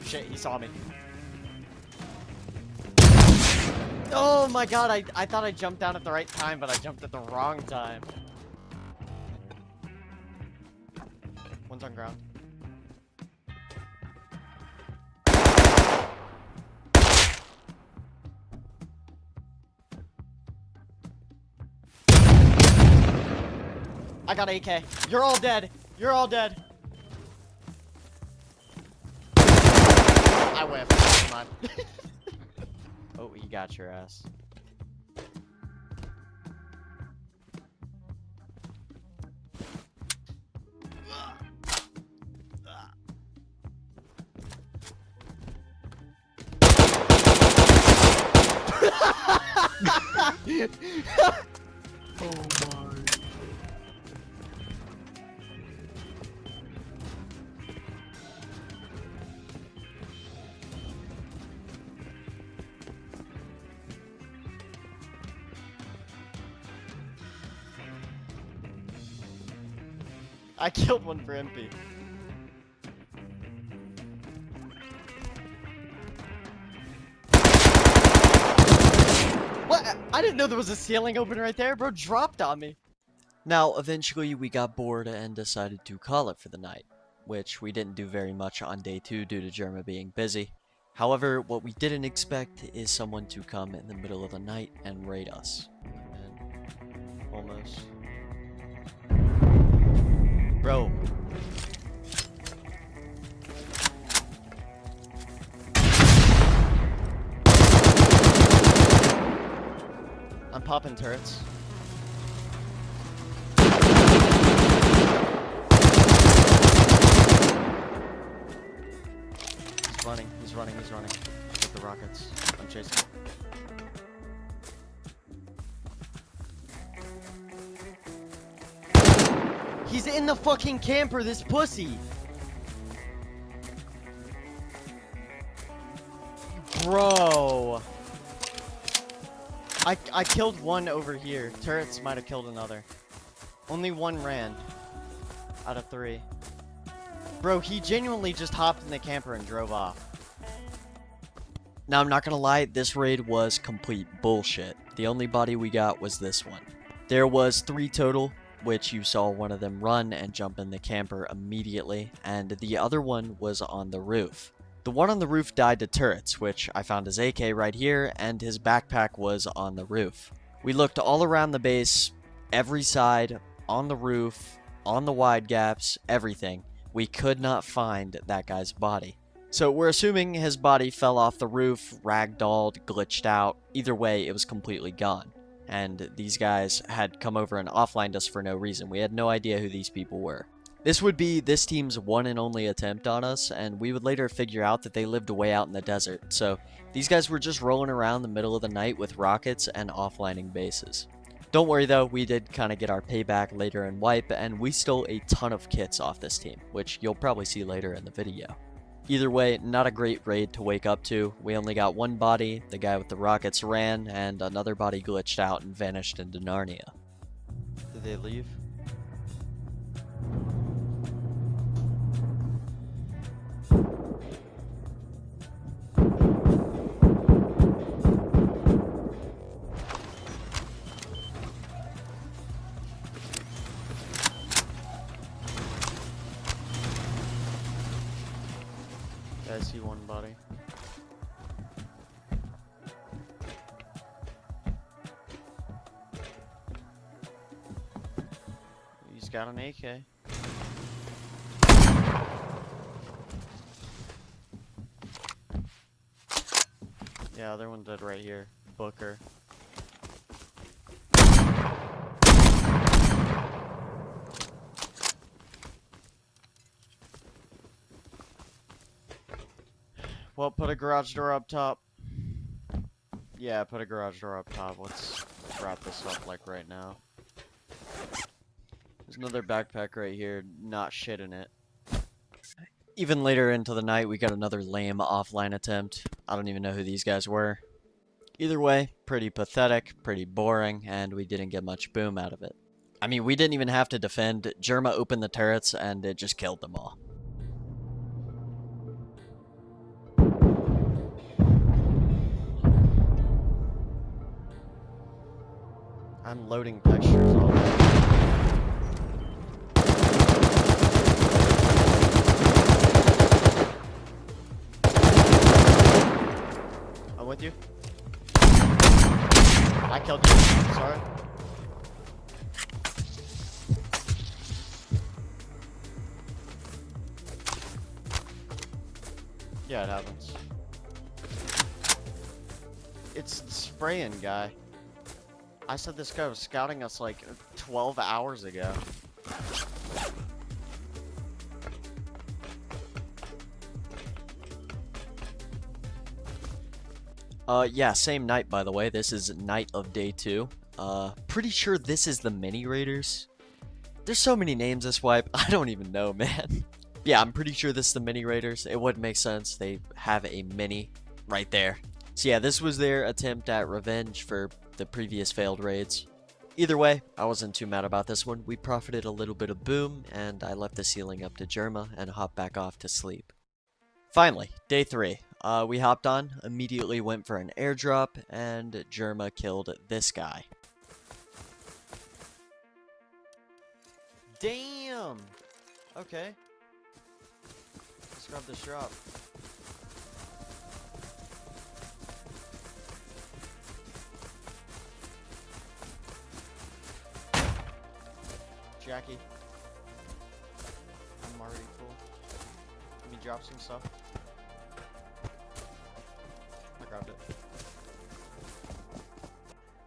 Shit, he saw me. Oh my god, I thought I jumped down at the right time, but I jumped at the wrong time. One's on ground. I got AK. You're all dead. You're all dead. I whiffed. Come on. Oh, he got your ass. Oh my. I killed one for MP. What? I didn't know there was a ceiling open right there. Bro dropped on me. Now, eventually we got bored and decided to call it for the night, which we didn't do very much on day 2 due to Germa being busy. However, what we didn't expect is someone to come in the middle of the night and raid us. And almost. Bro. I'm popping turrets. He's running, he's running, he's running. With the rockets. I'm chasing him. He's in the fucking camper, this pussy! Bro! I killed one over here. Turrets might have killed another. Only one ran. Out of 3. Bro, he genuinely just hopped in the camper and drove off. Now, I'm not gonna lie, this raid was complete bullshit. The only body we got was this one. There was 3 total, which you saw one of them run and jump in the camper immediately, and the other one was on the roof. The one on the roof died to turrets, which I found his AK right here, and his backpack was on the roof. We looked all around the base, every side, on the roof, on the wide gaps, everything. We could not find that guy's body. So we're assuming his body fell off the roof, ragdolled, glitched out. Either way, it was completely gone. And these guys had come over and offlined us for no reason. We had no idea who these people were. This would be this team's one and only attempt on us, and we would later figure out that they lived way out in the desert. So these guys were just rolling around the middle of the night with rockets and offlining bases. Don't worry though, we did kind of get our payback later in Wipe, and we stole a ton of kits off this team, which you'll probably see later in the video. Either way, not a great raid to wake up to. We only got one body, the guy with the rockets ran, and another body glitched out and vanished into Narnia. Did they leave? Yeah, I see one body. He's got an AK. Yeah, other one dead right here. Booker. Well, put a garage door up top. Yeah, put a garage door up top. Let's wrap this up like right now. There's another backpack right here, not shit in it. Even later into the night, we got another lame offline attempt. I don't even know who these guys were. Either way, pretty pathetic, pretty boring, and we didn't get much boom out of it. I mean, we didn't even have to defend. Germa opened the turrets, and it just killed them all. I'm loading textures all day. I'm with you. I killed you. Sorry. Yeah, it happens. It's the spraying guy. I said this guy was scouting us like 12 hours ago. Yeah, same night, by the way. This is night of day 2. Pretty sure this is the mini raiders. There's so many names this wipe, I don't even know, man. Yeah, I'm pretty sure this is the mini raiders. It wouldn't make sense. They have a mini right there. So yeah, this was their attempt at revenge for the previous failed raids. Either way, I wasn't too mad about this one. We profited a little bit of boom, and I left the ceiling up to Germa and hopped back off to sleep. Finally, day 3. We hopped on, immediately went for an airdrop, and Germa killed this guy. Damn! Okay. Let's grab this drop. Jackie. I'm already full. Let me drop some stuff. I grabbed it.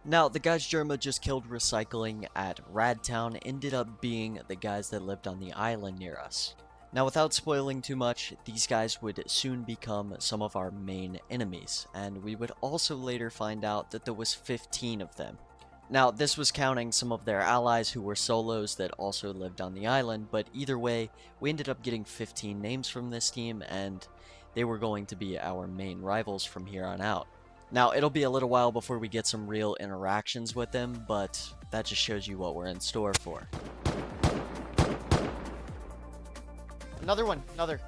Now, the guys Germa just killed recycling at Radtown ended up being the guys that lived on the island near us. Now, without spoiling too much, these guys would soon become some of our main enemies, and we would also later find out that there was 15 of them. Now, this was counting some of their allies who were solos that also lived on the island, but either way, we ended up getting 15 names from this team, and they were going to be our main rivals from here on out. Now, it'll be a little while before we get some real interactions with them, but that just shows you what we're in store for. Another one, another.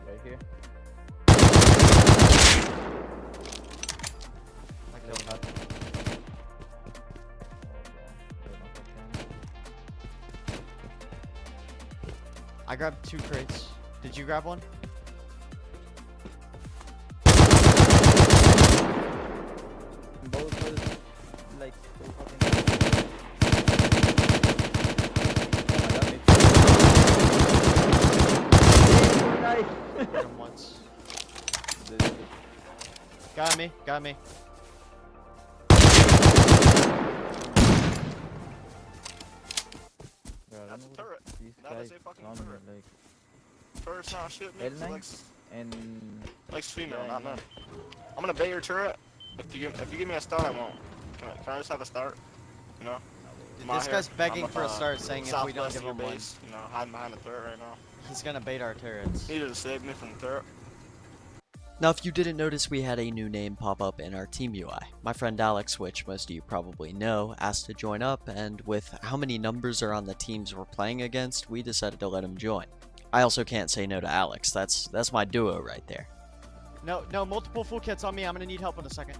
Right here. I killed him. I grabbed 2 crates. Did you grab one? Both was like so fucking. Oh my god, Hit him once. Got me. Got me. bro, I That's don't a know turret. what these That is guys a fucking on me, turret. like Turret's not shooting me. L9 Lex, and Lex female, yeah, not yeah. none. I'm gonna bait your turret. If you give me a start, I won't. Can I just have a start? You know? Dude, I'm out this here. guy's begging I'm, for a start, saying if we don't southwest give of your him one, base, you know, hiding behind the turret right now. he's gonna bait our turrets. Needed to save me from the turret. Now, if you didn't notice, we had a new name pop up in our team UI. My friend Alex, which most of you probably know, asked to join up, and with how many numbers are on the teams we're playing against, we decided to let him join. I also can't say no to Alex. That's my duo right there. No, multiple full kits on me. I'm gonna need help in a second.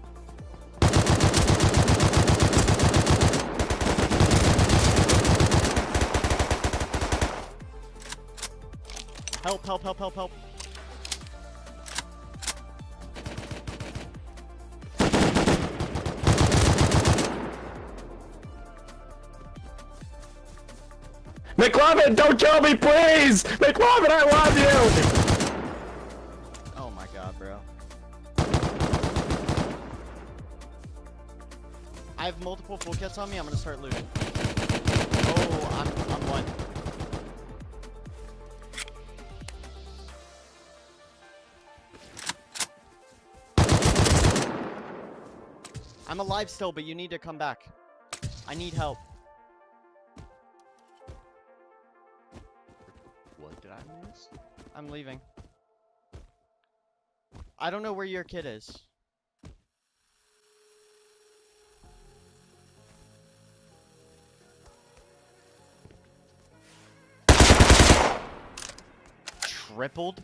Help. McLovin, don't kill me, please! McLovin, I love you! Oh my god, bro. I have multiple full kits on me. I'm gonna start looting. Oh, I'm one. I'm alive still, but you need to come back. I need help. What did I miss? I'm leaving. I don't know where your kid is. Tripled?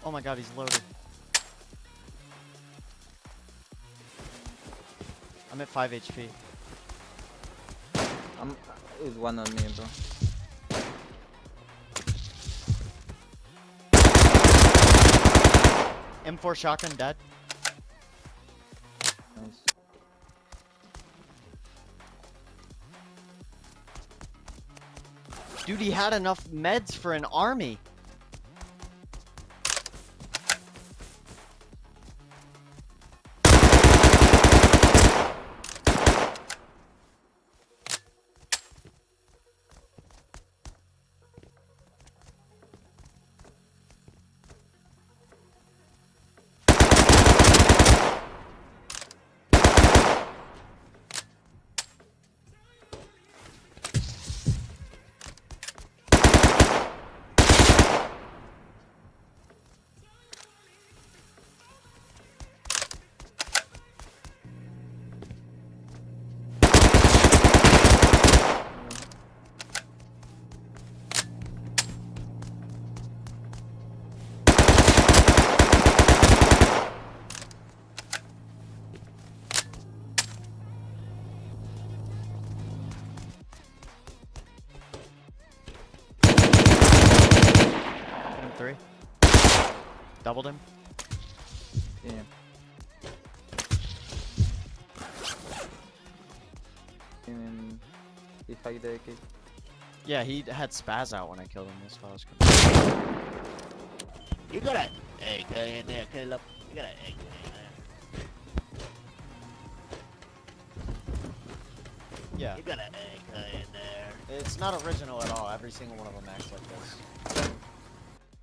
Oh my god, he's loaded. I'm at 5 HP. I'm with one on me, bro. M4 shotgun dead. Nice. Dude, he had enough meds for an army. Hit him 3. Doubled him. Yeah. And if I the kid. Yeah, he had spaz out when I killed him. That's why I was confused. You got an egg in there, Caleb. You got an egg in there. Yeah, You got an egg in there. it's not original at all. Every single one of them acts like this.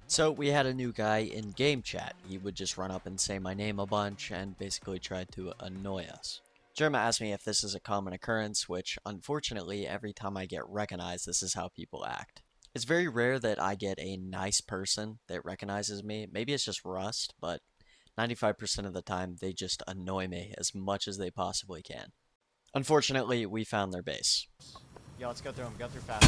So we had a new guy in game chat. He would just run up and say my name a bunch and basically try to annoy us. Jerma asked me if this is a common occurrence, which unfortunately every time I get recognized this is how people act. It's very rare that I get a nice person that recognizes me. Maybe it's just rust, but 95% of the time they just annoy me as much as they possibly can. Unfortunately, we found their base. Yo, let's go through them. Go through fast.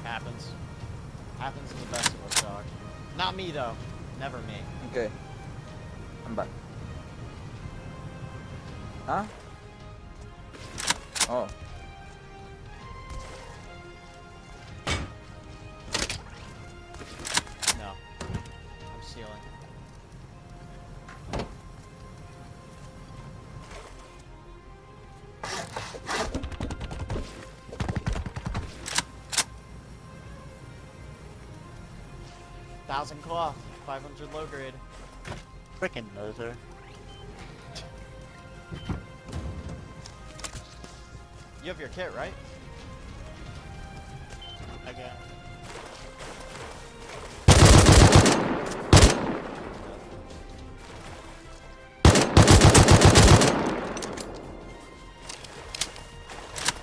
Happens. Happens to the best of us, dog. Not me, though. Never me. Okay. I'm back. Huh? Oh. No. I'm stealing. $1,000 cloth, 500 low grade. Frickin' loser. You have your kit, right? I got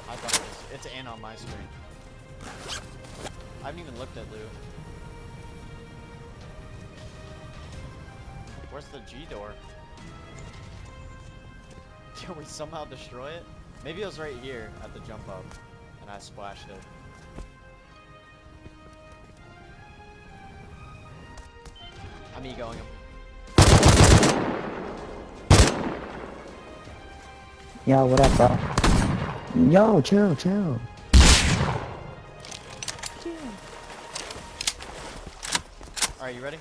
I thought it was. It's in on my screen. I haven't even looked at loot. Where's the G door? Did we somehow destroy it? Maybe it was right here at the jump up, and I splashed it. I'm egoing him. Yo, what up, bro? Yo, chill. Alright, you ready?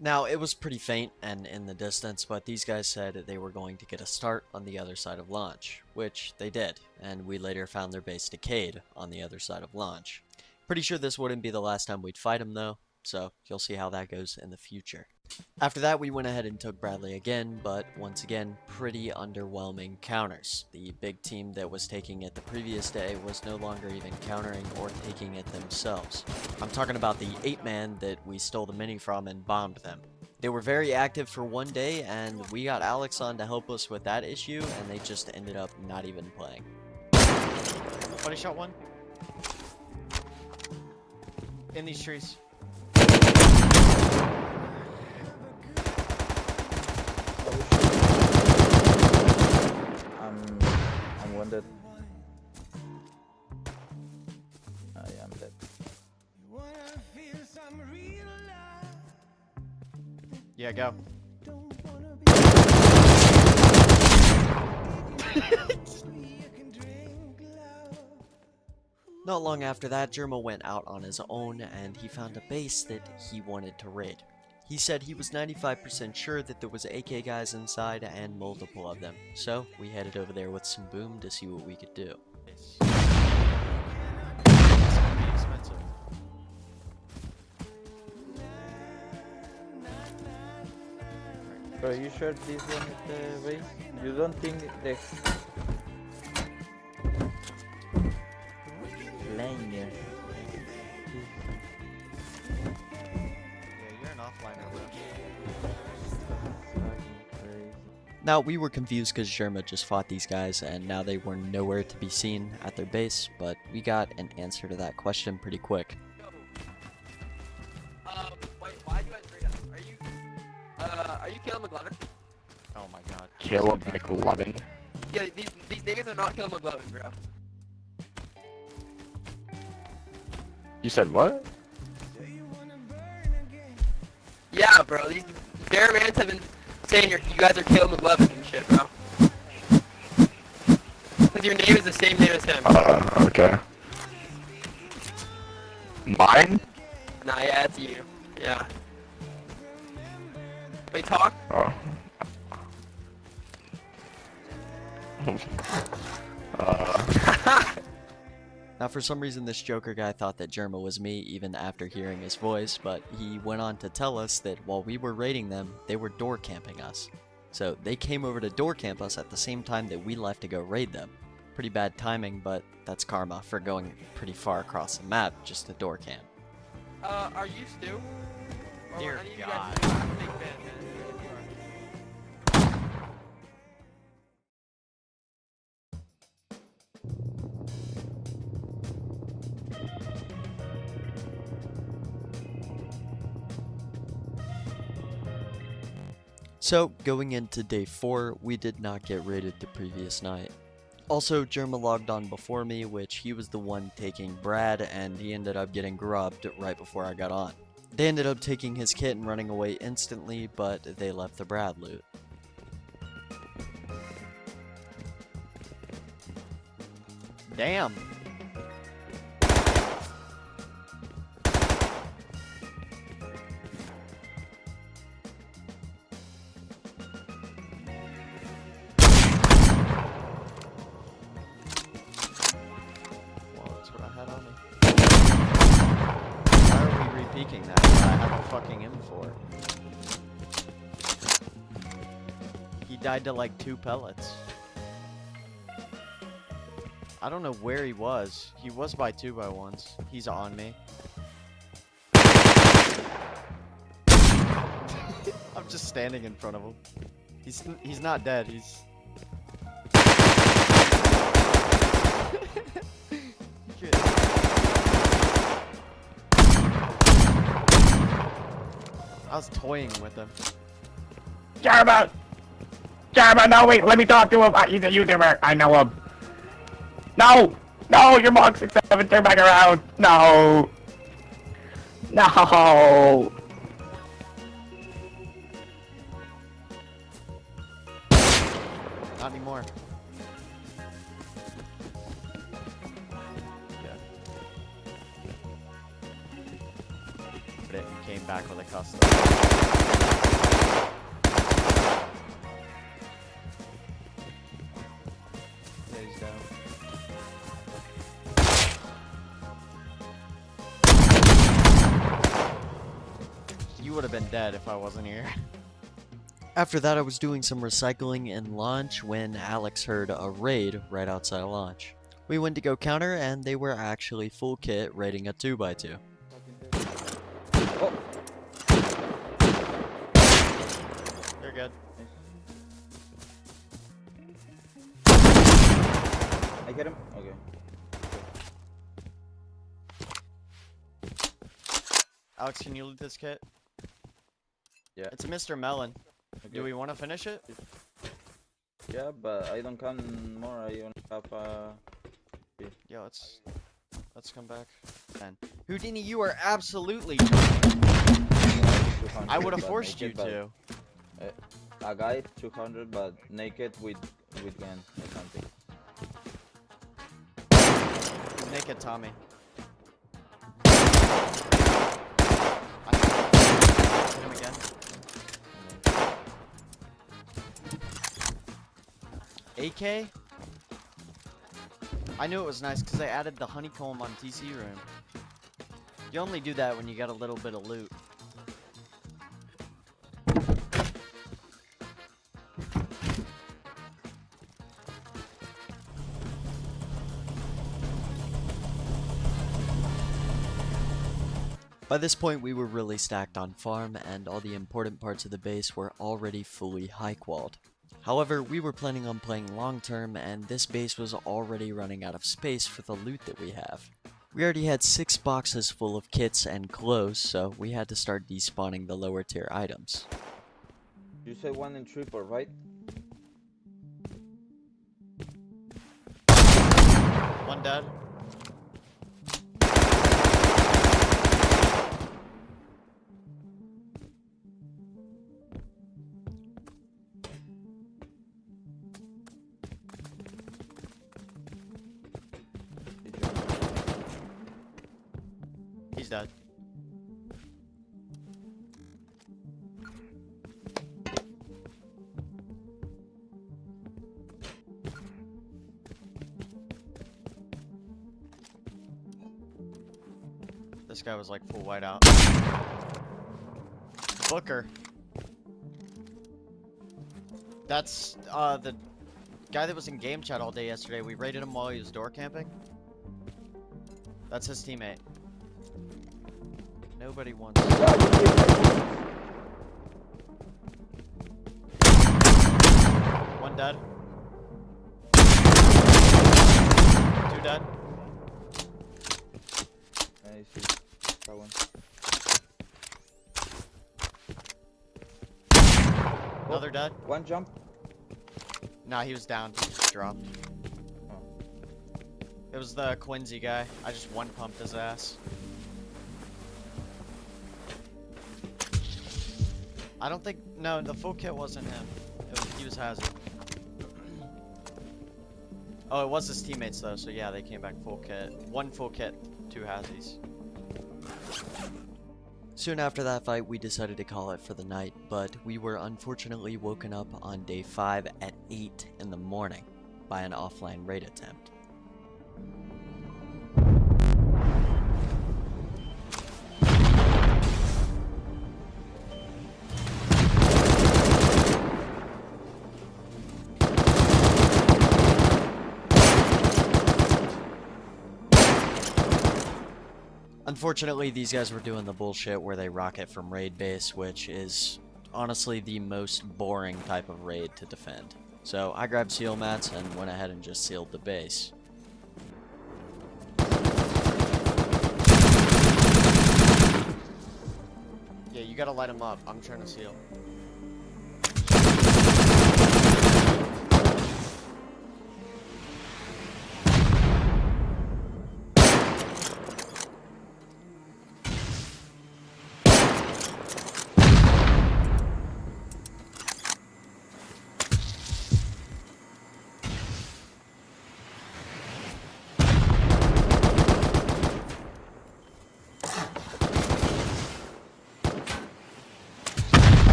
Now, it was pretty faint and in the distance, but these guys said they were going to get a start on the other side of launch, which they did, and we later found their base decayed on the other side of launch. Pretty sure this wouldn't be the last time we'd fight them though, so you'll see how that goes in the future. After that, we went ahead and took Bradley again, but once again, pretty underwhelming counters. The big team that was taking it the previous day was no longer even countering or taking it themselves. I'm talking about the 8-man that we stole the mini from and bombed them. They were very active for one day, and we got Alex on to help us with that issue, and they just ended up not even playing. Buddy shot one. In these trees. I'm wounded. Yeah, I'm dead. Yeah, go. Not long after that, Germa went out on his own and he found a base that he wanted to raid. He said he was 95% sure that there was AK guys inside and multiple of them, so we headed over there with some boom to see what we could do. It's gonna be expensive. Bro, you sure this one is the base? You don't think the lane here? Yeah, you're an offliner, bro. Now, we were confused because Germa just fought these guys, and now they were nowhere to be seen at their base, but we got an answer to that question pretty quick. Wait, why do you guys raid us? Are you Caleb McLovin? Oh my god. Caleb McLovin. Yeah, these niggas are not Caleb McLovin, bro. You said what? Yeah, bro, these Bearmans have been saying you guys are Caleb McLovin and shit, bro. Because your name is the same name as him. Okay. Mine? Nah, yeah, it's you. Yeah. Wait, talk? Oh. Now, for some reason, this Joker guy thought that Germa was me even after hearing his voice, but he went on to tell us that while we were raiding them, they were door camping us. So they came over to door camp us at the same time that we left to go raid them. Pretty bad timing, but that's karma for going pretty far across the map just to door camp. Are you Stu? Or Dear any of you God. guys big fan, man? So, going into day 4, we did not get raided the previous night. Also, Germa logged on before me, which he was the one taking Brad, and he ended up getting grubbed right before I got on. They ended up taking his kit and running away instantly, but they left the Brad loot. Damn. Well, that's what I had on me. Why are we re-peeking that? I have a fucking M4. He died to like 2 pellets. I don't know where he was. He was by 2x1s. He's on me. I'm just standing in front of him. He's not dead. He's I was toying with him. Jarma! Jarma, no, wait, let me talk to him. He's a YouTuber. I know him. No! No, you're Mark 67, turn back around. No! No! Not anymore. Yeah. But it came back with a custom. Yeah, he's down. You would have been dead if I wasn't here. After that, I was doing some recycling in launch when Alex heard a raid right outside of launch. We went to go counter, and they were actually full kit raiding a 2x2. Oh, You're good. I get him. Okay. Alex, can you loot this kit? Yeah. It's a Mr. Melon. Okay. Do we want to finish it? Yeah, but I don't count more. I only have Yeah, let's come back. 10. Houdini, you are absolutely. 200. I would have but forced you naked, to. but, a guy 200, but naked with gun or something. He's naked, Tommy. Hit him again. AK? I knew it was nice because I added the honeycomb on TC room. You only do that when you got a little bit of loot. By this point, we were really stacked on farm, and all the important parts of the base were already fully high-qualled. However, we were planning on playing long-term, and this base was already running out of space for the loot that we have. We already had 6 boxes full of kits and clothes, so we had to start despawning the lower tier items. You said one in triple, right? One dead. He's dead. This guy was like full whiteout. Booker. That's the guy that was in game chat all day yesterday. We raided him while he was door camping. That's his teammate. Nobody wants. One dead. 2 dead. I see. That one. No, Another dead? One jump. Nah, he was down. He just dropped. It was the Quincy guy. I just one pumped his ass. I don't think. No, the full kit wasn't him. He was Hazard. Oh, it was his teammates though. So yeah, they came back full kit. One full kit, 2 Hazzies. Soon after that fight, we decided to call it for the night, but we were unfortunately woken up on day 5 at 8 in the morning by an offline raid attempt. Unfortunately, these guys were doing the bullshit where they rocket from raid base, which is honestly the most boring type of raid to defend. So I grabbed seal mats and went ahead and just sealed the base. Yeah, you gotta light him up. I'm trying to seal.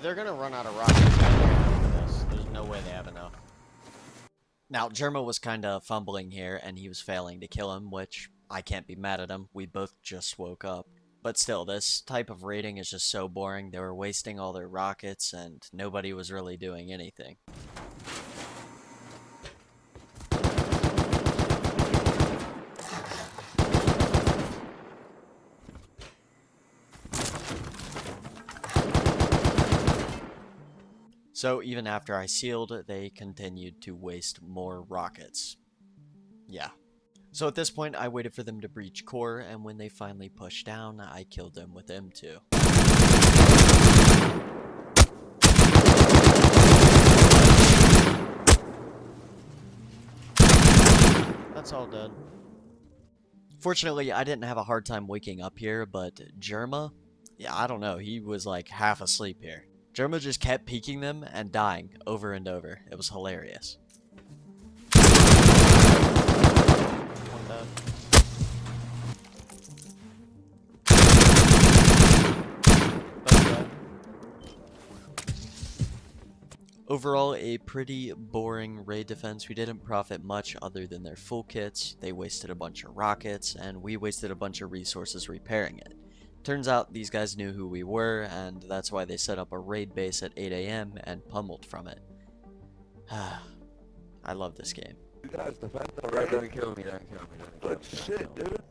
They're gonna run out of rockets after this. There's no way they have enough. Now, Germa was kinda fumbling here, and he was failing to kill him, which I can't be mad at him. We both just woke up. But still, this type of raiding is just so boring. They were wasting all their rockets, and nobody was really doing anything. So even after I sealed, they continued to waste more rockets. Yeah. So at this point, I waited for them to breach core, and when they finally pushed down, I killed them with M2. That's all dead. Fortunately, I didn't have a hard time waking up here, but Germa, yeah, I don't know, he was like half asleep here. Germa just kept peeking them and dying over and over. It was hilarious. One dead. Both dead. Overall, a pretty boring raid defense. We didn't profit much other than their full kits. They wasted a bunch of rockets, and we wasted a bunch of resources repairing it. Turns out these guys knew who we were, and that's why they set up a raid base at 8 AM and pummeled from it. I love this game. You guys defend the right, don't kill me, don't kill me, don't kill me. Good shit, dude.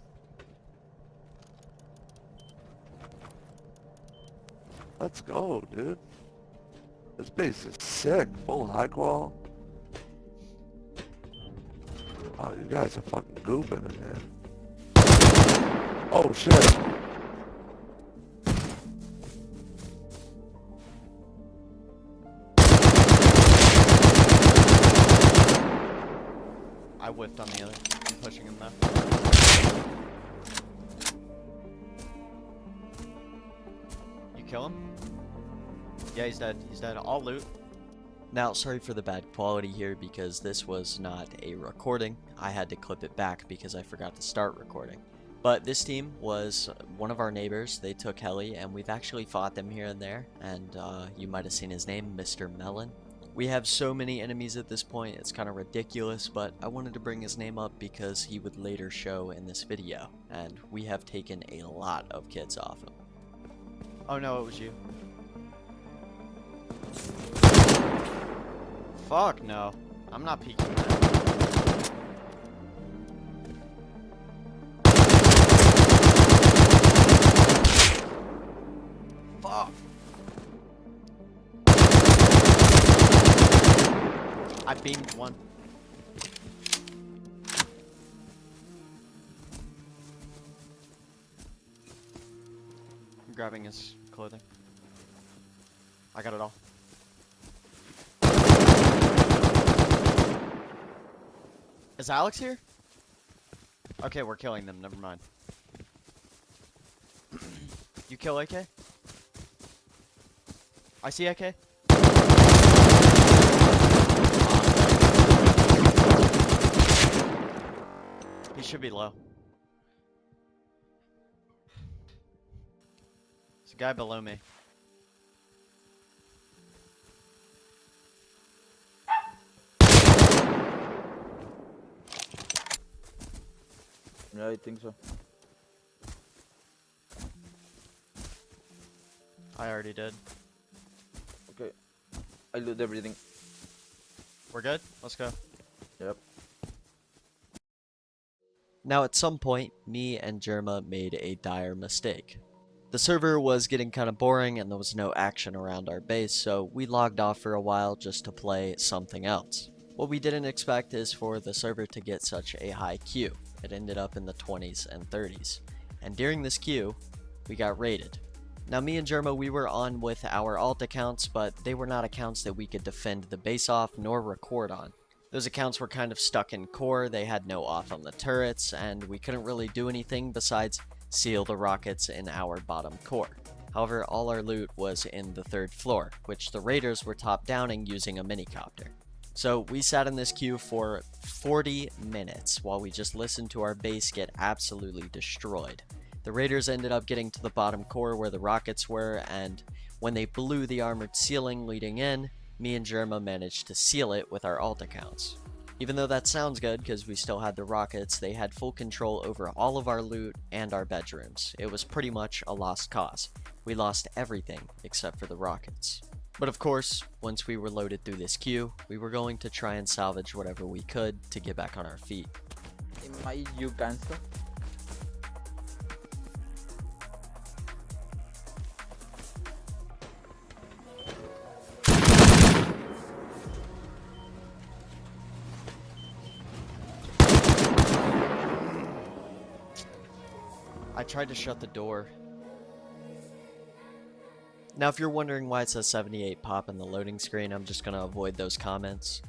Let's go, dude. This base is sick, full high qual. Oh, you guys are fucking gooping in here. Oh shit. I whiffed on the other. I'm pushing him though. You kill him? Yeah, he's dead. He's dead. All loot. Now, sorry for the bad quality here because this was not a recording. I had to clip it back because I forgot to start recording. But this team was one of our neighbors. They took heli, and we've actually fought them here and there. And you might have seen his name, Mr. Melon. We have so many enemies at this point, it's kind of ridiculous, but I wanted to bring his name up because he would later show in this video, and we have taken a lot of kits off him. Oh no, it was you. Fuck no. I'm not peeking that. I beamed one. I'm grabbing his clothing. I got it all. Is Alex here? Okay, we're killing them. Never mind. You kill AK? I see AK. He should be low. There's a guy below me. Yeah, I think so. I already did. Okay. I loot everything. We're good? Let's go. Yep. Now at some point, me and Jerma made a dire mistake. The server was getting kind of boring and there was no action around our base, so we logged off for a while just to play something else. What we didn't expect is for the server to get such a high queue. It ended up in the 20s and 30s. And during this queue, we got raided. Now me and Jerma, we were on with our alt accounts, but they were not accounts that we could defend the base off nor record on. Those accounts were kind of stuck in core, they had no off on the turrets, and we couldn't really do anything besides seal the rockets in our bottom core. However, all our loot was in the 3rd floor, which the raiders were top downing using a minicopter. So we sat in this queue for 40 minutes while we just listened to our base get absolutely destroyed. The raiders ended up getting to the bottom core where the rockets were, and when they blew the armored ceiling leading in, me and Jerma managed to seal it with our alt accounts. Even though that sounds good because we still had the rockets, they had full control over all of our loot and our bedrooms. It was pretty much a lost cause. We lost everything except for the rockets. But of course, once we were loaded through this queue, we were going to try and salvage whatever we could to get back on our feet. Am I you gangster? I tried to shut the door. Now if you're wondering why it says 78 pop in the loading screen, I'm just going to avoid those comments.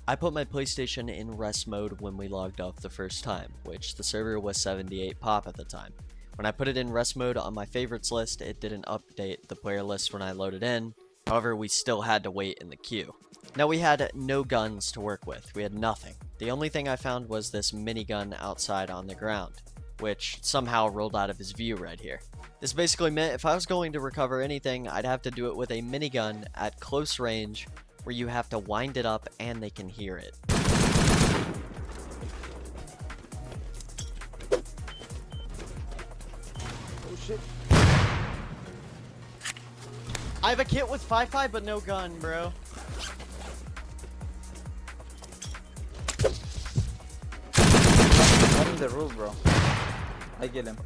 I put my PlayStation in rest mode when we logged off the first time, which the server was 78 pop at the time. When I put it in rest mode on my favorites list, it didn't update the player list when I loaded in. However, we still had to wait in the queue. Now we had no guns to work with. We had nothing. The only thing I found was this minigun outside on the ground, which somehow rolled out of his view right here. This basically meant if I was going to recover anything, I'd have to do it with a minigun at close range where you have to wind it up and they can hear it. Oh shit. I have a kit with 5.5 but no gun, bro. One in the roof, bro. I kill him.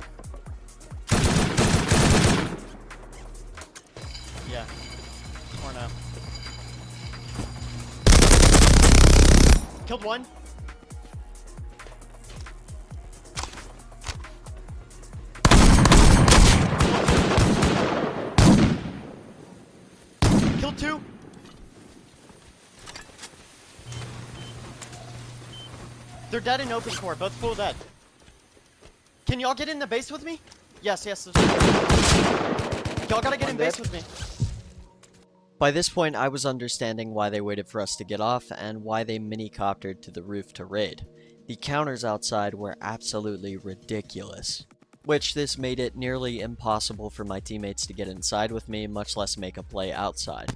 Yeah. Or no. Killed one. Killed two. They're dead in open core, both full dead. Can y'all get in the base with me? Yes, yes. Y'all gotta get in base with me. By this point, I was understanding why they waited for us to get off and why they mini-coptered to the roof to raid. The counters outside were absolutely ridiculous, which this made it nearly impossible for my teammates to get inside with me, much less make a play outside.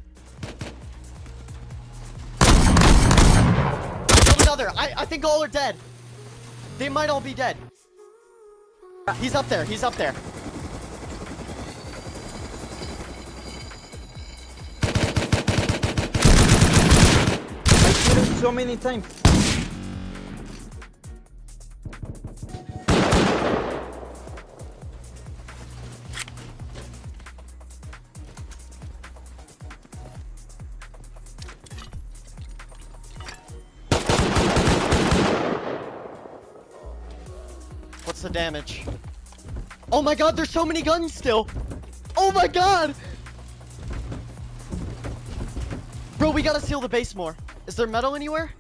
Another. I think all are dead. They might all be dead. He's up there. He's up there. I killed him so many times. What's the damage? Oh my god, there's so many guns still! Oh my god! Bro, we gotta seal the base more. Is there metal anywhere?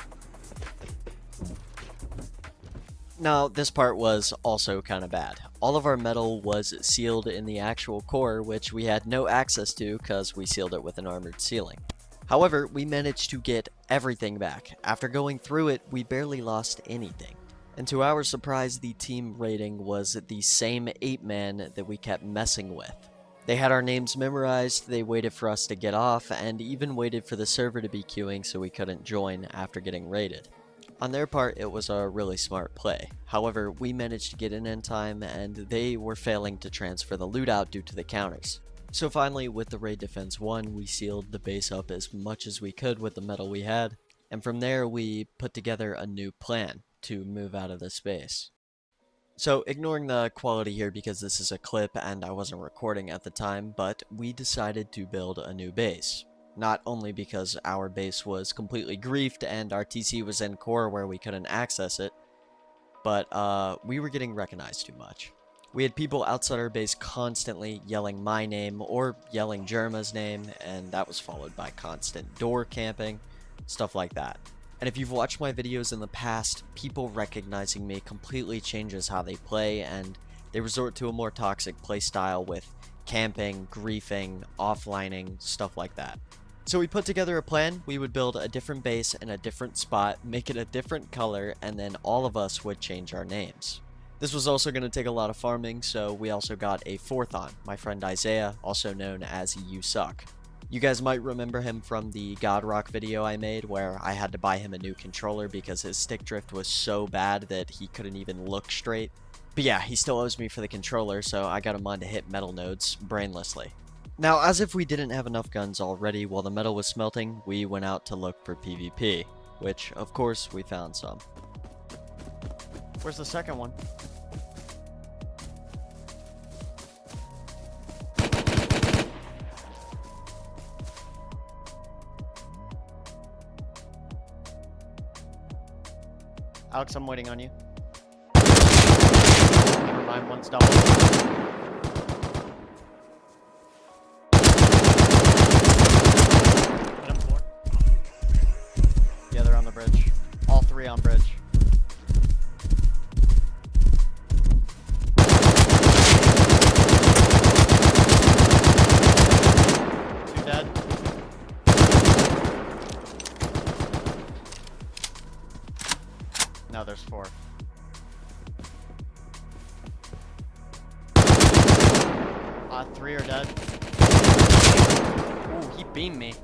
Now, this part was also kind of bad. All of our metal was sealed in the actual core, which we had no access to because we sealed it with an armored ceiling. However, we managed to get everything back. After going through it, we barely lost anything. And to our surprise, the team rating was the same 8-man that we kept messing with. They had our names memorized, they waited for us to get off, and even waited for the server to be queuing so we couldn't join after getting raided. On their part, it was a really smart play. However, we managed to get in time, and they were failing to transfer the loot out due to the counters. So finally, with the raid defense 1, we sealed the base up as much as we could with the metal we had, and from there we put together a new plan to move out of this base. So, ignoring the quality here because this is a clip and I wasn't recording at the time, but we decided to build a new base. Not only because our base was completely griefed and our TC was in core where we couldn't access it, but we were getting recognized too much. We had people outside our base constantly yelling my name or yelling Jerma's name, and that was followed by constant door camping, stuff like that. And if you've watched my videos in the past, people recognizing me completely changes how they play, and they resort to a more toxic playstyle with camping, griefing, offlining, stuff like that. So we put together a plan. We would build a different base in a different spot, make it a different color, and then all of us would change our names. This was also going to take a lot of farming, so we also got a 4th on, my friend Isaiah, also known as You Suck. You guys might remember him from the God Rock video I made where I had to buy him a new controller because his stick drift was so bad that he couldn't even look straight. But yeah, he still owes me for the controller, so I got him on to hit metal nodes brainlessly. Now, as if we didn't have enough guns already, while the metal was smelting, we went out to look for PvP, which, of course, we found some. Where's the second one? Alex, I'm waiting on you. Never mind, one's double. Hit him 4. Yeah, they're on the bridge. All 3 on bridge. 2 dead. Now there's 4. 3 are dead. Ooh, he beamed me.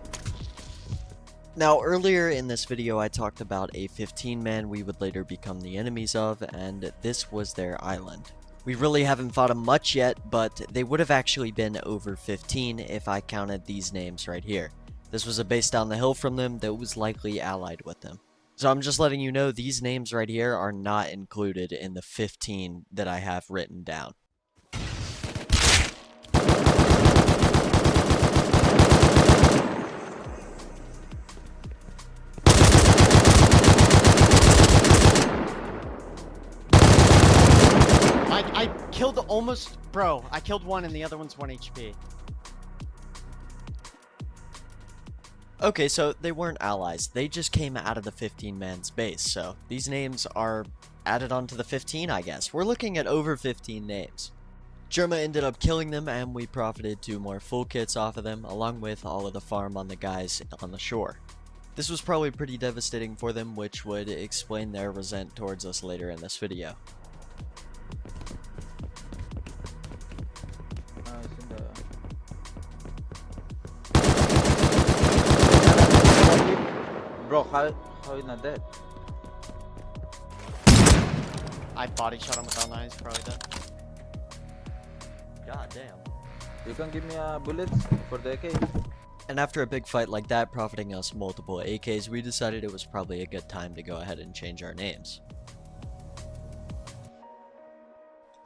Now, earlier in this video I talked about a 15-man we would later become the enemies of, and this was their island. We really haven't fought them much yet, but they would have actually been over 15 if I counted these names right here. This was a base down the hill from them that was likely allied with them. So I'm just letting you know these names right here are not included in the 15 that I have written down. I killed almost... Bro, I killed one and the other one's 1 HP. Okay, so they weren't allies. They just came out of the 15-man's base, so these names are added onto the 15, I guess. We're looking at over 15 names. Germa ended up killing them, and we profited 2 more full kits off of them, along with all of the farm on the guys on the shore. This was probably pretty devastating for them, which would explain their resent towards us later in this video. Bro, how is not dead? I body shot him with all 9, he's probably dead. God damn. You can give me bullets for the AK? And after a big fight like that, profiting us multiple AKs, we decided it was probably a good time to go ahead and change our names.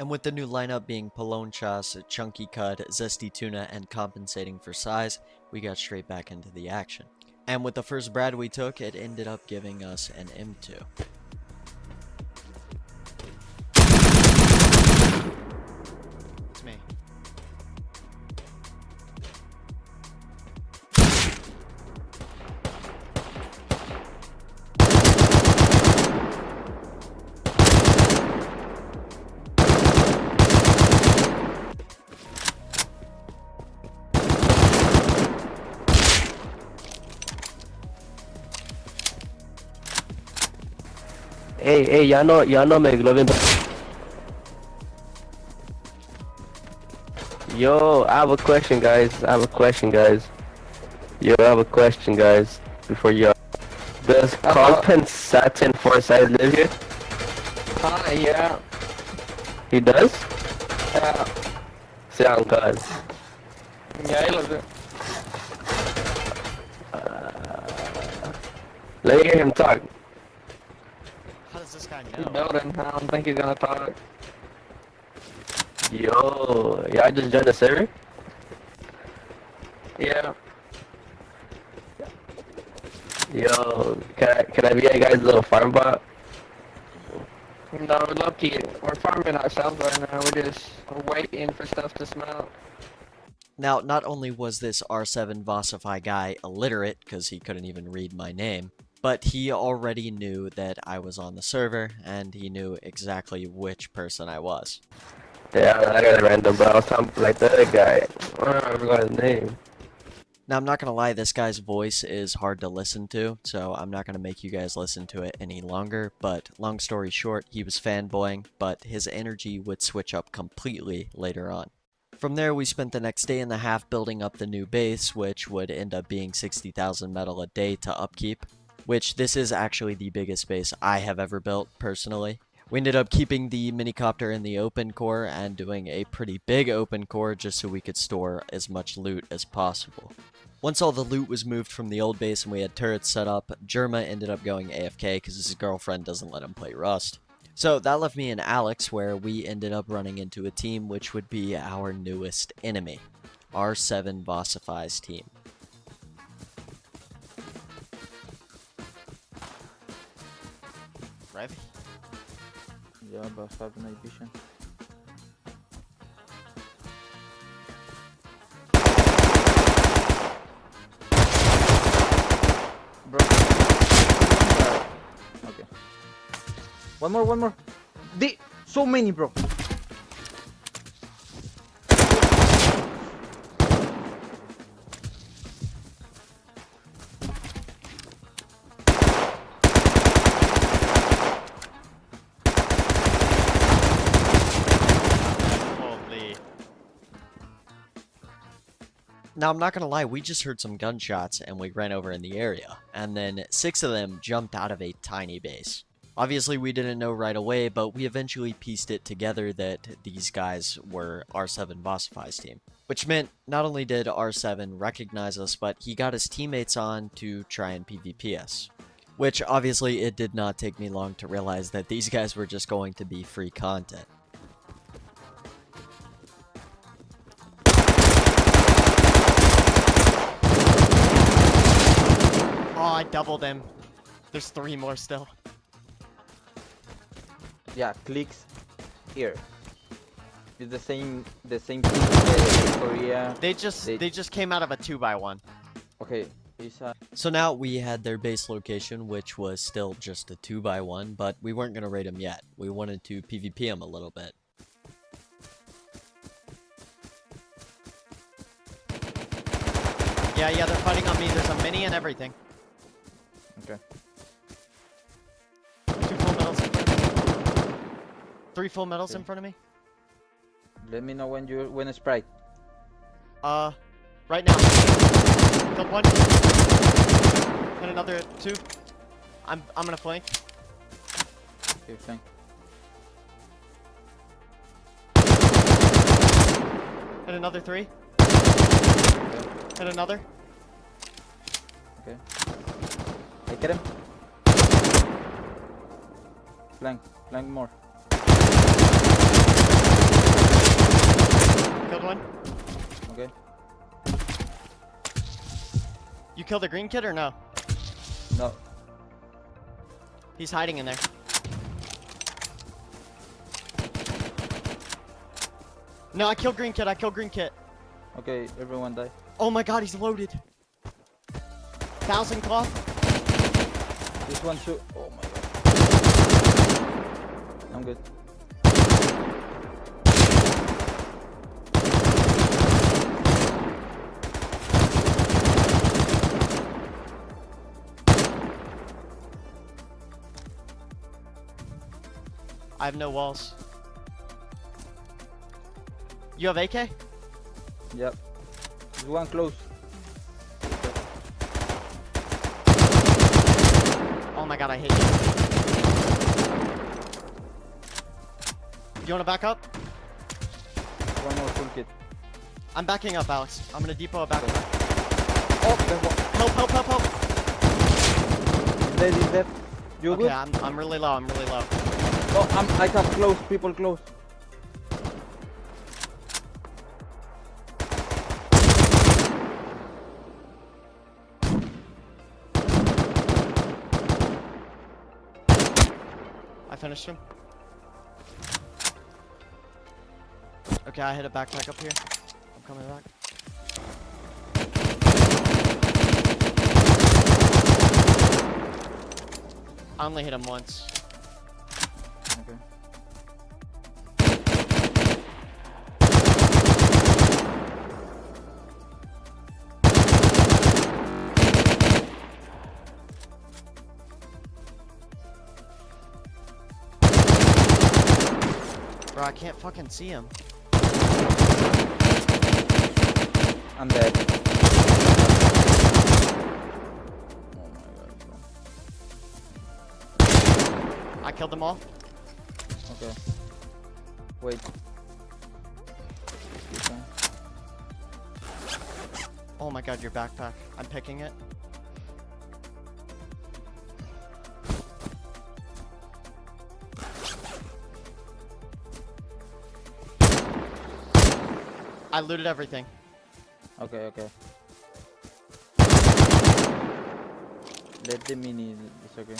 And with the new lineup being Polonchas, Chunky Cut, Zesty Tuna, and compensating for size, we got straight back into the action. And with the first Brad we took, it ended up giving us an M2. Hey, y'all know McLovin. Yo, I have a question, guys. Yo, I have a question, guys. Before you, does Carlton Satin Forsyth live here? Yeah. He does? Yeah. Sound God. Yeah, he lives it. Let me hear him talk. How does this guy He's know? building. I don't think he's gonna talk. Yo, y'all just joined the server? Yeah. Yo, can I be a guy's little farm bot? No, we're lucky. We're farming ourselves right now. We're just waiting for stuff to smell. Now, not only was this R7 Vossify guy illiterate, because he couldn't even read my name, but he already knew that I was on the server, and he knew exactly which person I was. Yeah, I got a random, but I was talking like the other guy. I forgot his name. Now, I'm not gonna lie, this guy's voice is hard to listen to, so I'm not gonna make you guys listen to it any longer, but long story short, he was fanboying, but his energy would switch up completely later on. From there, we spent the next day and a half building up the new base, which would end up being 60,000 metal a day to upkeep, which this is actually the biggest base I have ever built, personally. We ended up keeping the minicopter in the open core and doing a pretty big open core just so we could store as much loot as possible. Once all the loot was moved from the old base and we had turrets set up, Jerma ended up going AFK because his girlfriend doesn't let him play Rust. So that left me and Alex, where we ended up running into a team which would be our newest enemy, R7 Vossify's team. Rev? Yeah, but have night vision. Bro. Okay. One more. So many, bro. Holy. Now, I'm not gonna lie, we just heard some gunshots and we ran over in the area, and then 6 of them jumped out of a tiny base. Obviously, we didn't know right away, but we eventually pieced it together that these guys were R7 Vossify's team. Which meant, not only did R7 recognize us, but he got his teammates on to try and PvP us. Which, obviously, it did not take me long to realize that these guys were just going to be free content. Oh, I doubled him. There's 3 more still. Yeah, clicks here. It's the same thing in Korea. They just came out of a 2x1. Okay, it's So now we had their base location, which was still just a 2x1, but we weren't going to raid them yet. We wanted to PvP them a little bit. Yeah, they're fighting on me. There's a mini and everything. okay. 2 full medals in front of me. 3 full medals in front of me. Let me know when it's Sprite. Right now. Killed 1. And another 2. I'm gonna flank. Okay, thank. And another 3. And another. Okay. I get him. Flank more. Killed 1. Okay. You killed the green kid or no? No. He's hiding in there. No, I killed green kid. Okay, everyone die. Oh my god, he's loaded. 1000 cloth. This one too. Oh my god. I'm good. I have no walls. You have AK? Yep. There's one close. Oh my god, I hate you. You wanna back up? One more full kit. I'm backing up, Alex. I'm gonna depot a back. Oh, there's one. Help, help, help, help! He's dead, he's dead. You Okay, good? I'm really low, I'm really low. Oh, I have close, people close. I finished him. Okay, I hit a backpack up here. I'm coming back. I only hit him once. Okay. Bro, I can't fucking see him. I'm dead. Oh my god, bro. I killed them all. Okay. Wait. Okay. Oh my god, your backpack. I'm picking it. I looted everything. Okay, okay. Let the mini, it's okay.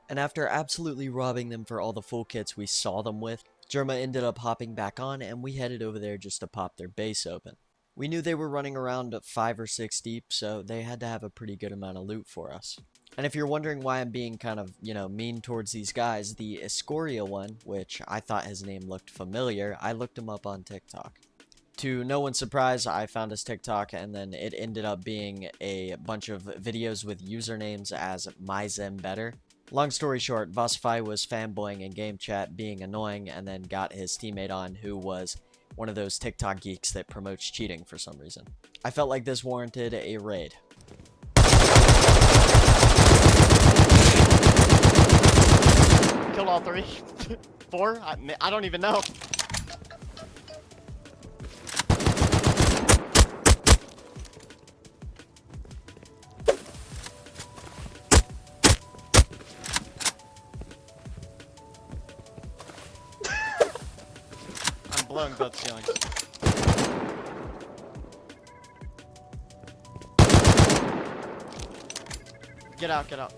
And after absolutely robbing them for all the full kits we saw them with, Germa ended up hopping back on and we headed over there just to pop their base open. We knew they were running around 5 or 6 deep, so they had to have a pretty good amount of loot for us. And if you're wondering why I'm being kind of, mean towards these guys, the Escoria one, which I thought his name looked familiar, I looked him up on TikTok. To no one's surprise, I found his TikTok and then it ended up being a bunch of videos with usernames as MyZemBetter. Long story short, Bossify was fanboying in game chat, being annoying, and then got his teammate on who was one of those TikTok geeks that promotes cheating for some reason. I felt like this warranted a raid. Killed all 3. 4? I don't even know. I'm blowing both ceilings. Get out, get out.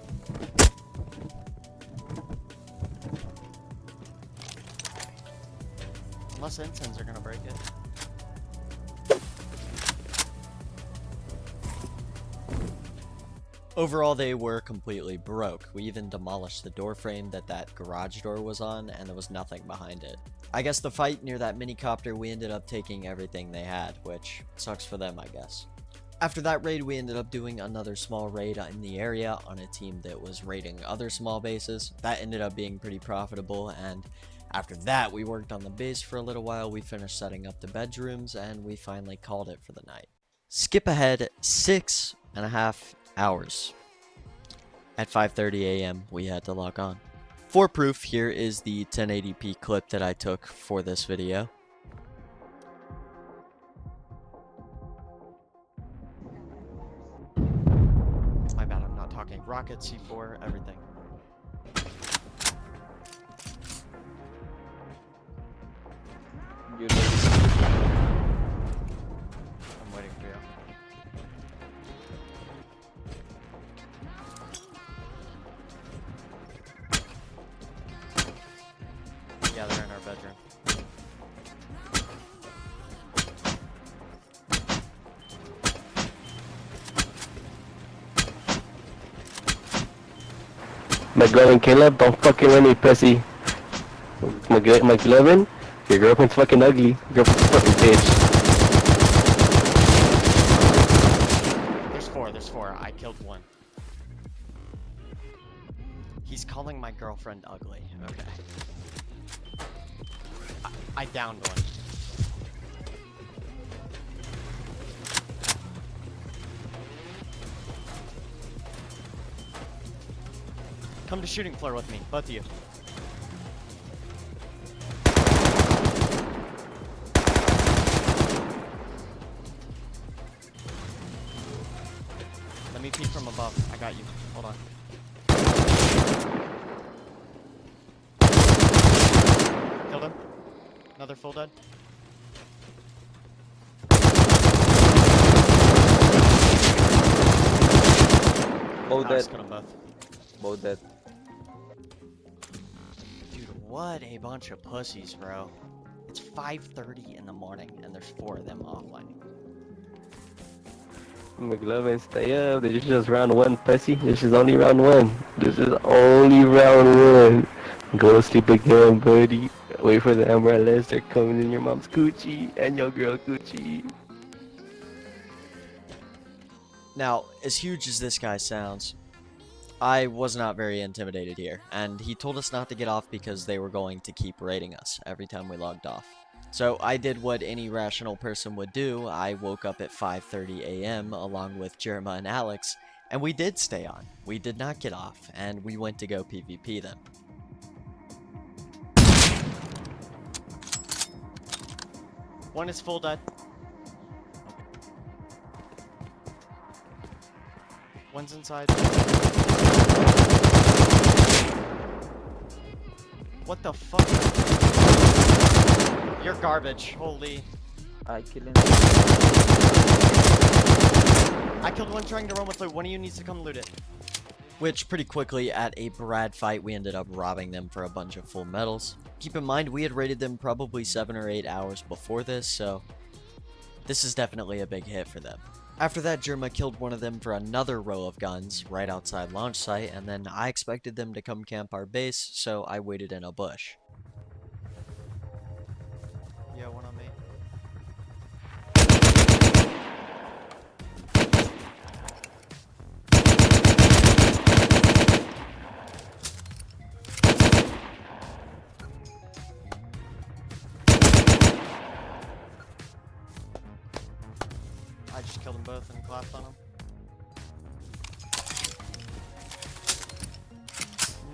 Unless incense are gonna break it. Overall, they were completely broke. We even demolished the door frame that garage door was on, and there was nothing behind it. I guess the fight near that minicopter, we ended up taking everything they had, which sucks for them, I guess. After that raid, we ended up doing another small raid in the area on a team that was raiding other small bases. That ended up being pretty profitable, and after that, we worked on the base for a little while, we finished setting up the bedrooms, and we finally called it for the night. Skip ahead 6.5 hours. At 5:30 a.m., we had to log on. For proof, here is the 1080p clip that I took for this video. My bad, I'm not talking. Rocket, C4, everything. You I'm waiting for you. Yeah, they're in our bedroom. McLovin Caleb, don't fucking let me, pussy. McLovin, your girlfriend's fucking ugly. Girlfriend's a fucking bitch. There's four. I killed one. He's calling my girlfriend ugly. Okay. I downed one. Come to shooting floor with me, both of you. Let me peek from above. I got you. Hold on. Killed him. Another full dead. Both dead. Killed them both. Both dead. Dude, what a bunch of pussies, bro. It's 5:30 in the morning and there's 4 of them offline. McLovin, stay up. This is just round 1, pussy. This is only round 1. This is only round 1. Go to sleep again, buddy. Wait for the umbrellas. They're coming in your mom's coochie and your girl coochie. Now, as huge as this guy sounds, I was not very intimidated here, and he told us not to get off because they were going to keep raiding us every time we logged off. So I did what any rational person would do. I woke up at 5:30 a.m. along with Jerma and Alex, and we did stay on. We did not get off, and we went to go PvP them. One is full dead. One's inside. What the fuck? You're garbage. Holy. I killed him. I killed one trying to run with loot. One of you needs to come loot it. Which, pretty quickly, at a Brad fight, we ended up robbing them for a bunch of full medals. Keep in mind, we had raided them probably 7 or 8 hours before this, so this is definitely a big hit for them. After that, Jerma killed one of them for another row of guns right outside launch site, and then I expected them to come camp our base, so I waited in a bush. Yeah, one on me. I just killed them both and clapped on them.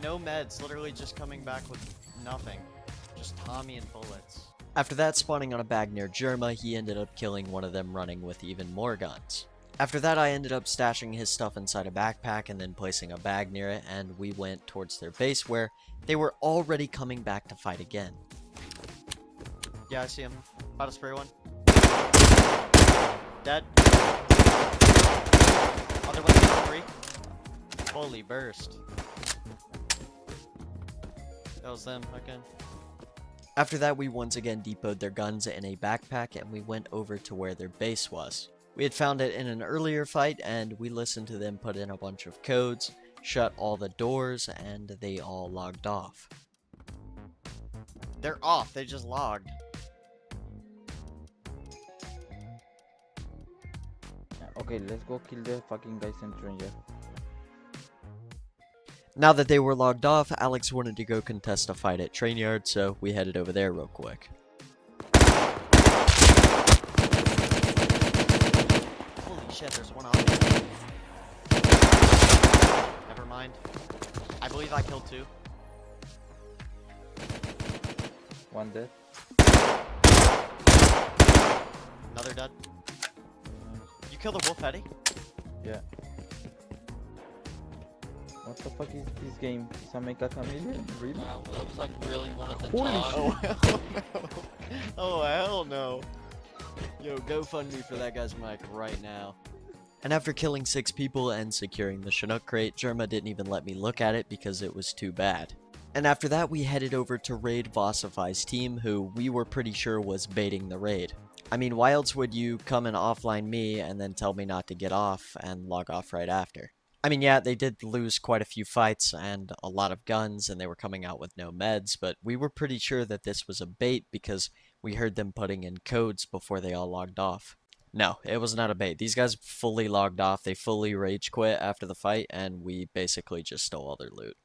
No meds, literally just coming back with nothing. Just Tommy and bullets. After that, spawning on a bag near Jerma, he ended up killing one of them running with even more guns. After that, I ended up stashing his stuff inside a backpack and then placing a bag near it, and we went towards their base where they were already coming back to fight again. Yeah, I see him. About to spray one. Dead. Other one, 3. Holy burst. That was them, okay. After that, we once again depoted their guns in a backpack and we went over to where their base was. We had found it in an earlier fight and we listened to them put in a bunch of codes, shut all the doors, and they all logged off. They're off, they just logged. Okay, let's go kill the fucking guys entering here. Now that they were logged off, Alex wanted to go contest a fight at Train Yard, so we headed over there real quick. Holy shit, there's one on me. Never mind. I believe I killed 2. One dead. Another dead. You killed the wolf, Eddie? Yeah. What the fuck is this game? Is a Mecha Chameleon? Really? Wow, that was like really one of the Holy top. Oh hell no. Oh hell no. Yo, GoFundMe for that guy's mic right now. And after killing 6 people and securing the Chinook crate, Jerma didn't even let me look at it because it was too bad. And after that, we headed over to raid Vossify's team, who we were pretty sure was baiting the raid. I mean, why else would you come and offline me and then tell me not to get off and log off right after? I mean, yeah, they did lose quite a few fights and a lot of guns, and they were coming out with no meds, but we were pretty sure that this was a bait because we heard them putting in codes before they all logged off. No, it was not a bait. These guys fully logged off, they fully rage quit after the fight, and we basically just stole all their loot.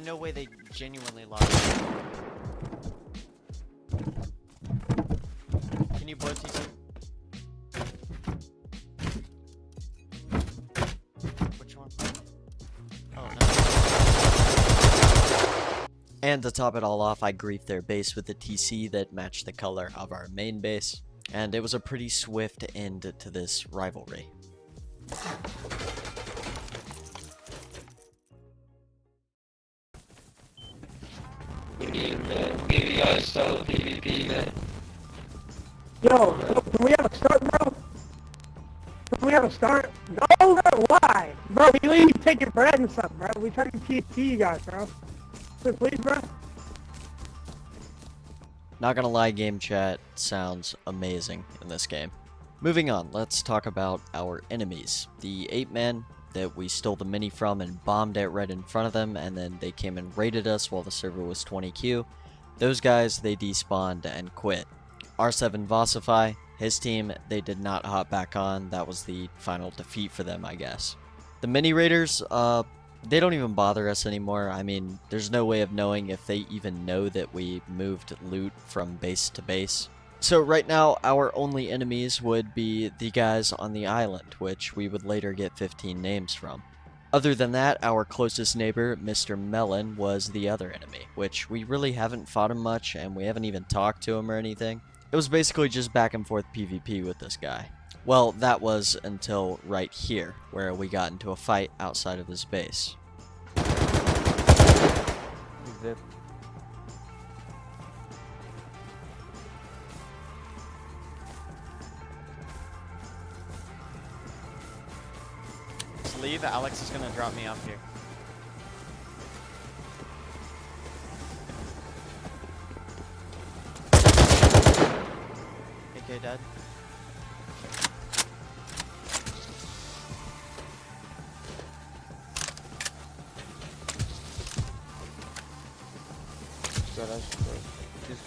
No way they genuinely lost. Can you blow TC? Which one? Oh no. And to top it all off, I griefed their base with the TC that matched the color of our main base, and it was a pretty swift end to this rivalry. Maybe I saw PvP, man. Yo, can we have a start, bro? Can we have a start? No, no, why? Bro, we leave you take your bread and stuff, bro. We try to teach you guys, bro. So please, bro. Not gonna lie, game chat sounds amazing in this game. Moving on, let's talk about our enemies. The 8 men that we stole the mini from and bombed it right in front of them, and then they came and raided us while the server was 20Q. Those guys, they despawned and quit. R7 Vossify, his team, they did not hop back on. That was the final defeat for them, I guess. The mini raiders, they don't even bother us anymore. I mean, there's no way of knowing if they even know that we moved loot from base to base. So right now, our only enemies would be the guys on the island, which we would later get 15 names from. Other than that, our closest neighbor, Mr. Melon, was the other enemy, which we really haven't fought him much, and we haven't even talked to him or anything. It was basically just back and forth PvP with this guy. Well, that was until right here, where we got into a fight outside of his base. Just leave. Alex is gonna drop me off here. AK dead.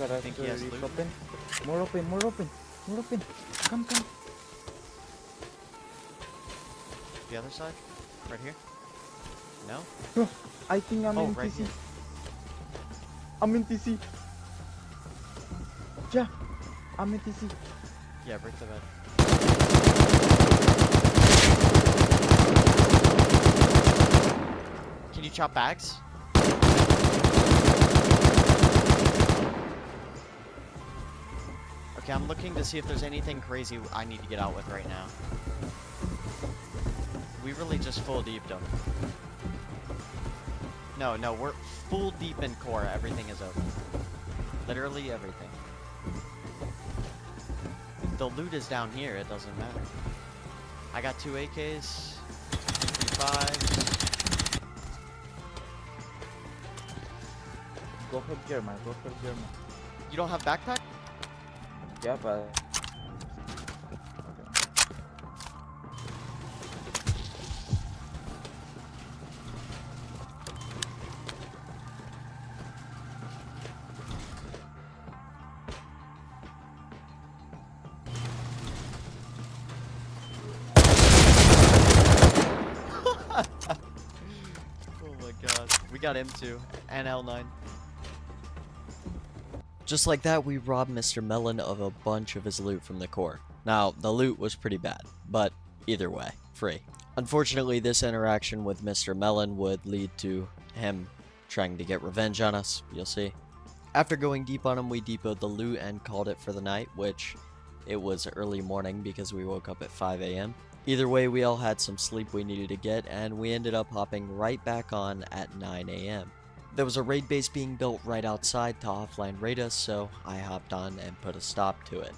I think he has loot. open. More open. Come. The other side? Right here? No? No, I think I'm in right TC. here. I'm in TC. Yeah, I'm in TC. Yeah, break the bed. Can you chop bags? Okay, I'm looking to see if there's anything crazy I need to get out with right now. We really just full deeped them. No, we're full deep in core. Everything is open. Literally everything. The loot is down here. It doesn't matter. I got 2 AKs, 3 5s. Go help German. You don't have backpack? Yeah, but Oh my god. We got M2 and L9. Just like that, we robbed Mr. Melon of a bunch of his loot from the core. Now, the loot was pretty bad, but either way, free. Unfortunately, this interaction with Mr. Melon would lead to him trying to get revenge on us, you'll see. After going deep on him, we depoted the loot and called it for the night, which it was early morning because we woke up at 5 AM. Either way, we all had some sleep we needed to get, and we ended up hopping right back on at 9 AM. There was a raid base being built right outside to offline raid us, so I hopped on and put a stop to it.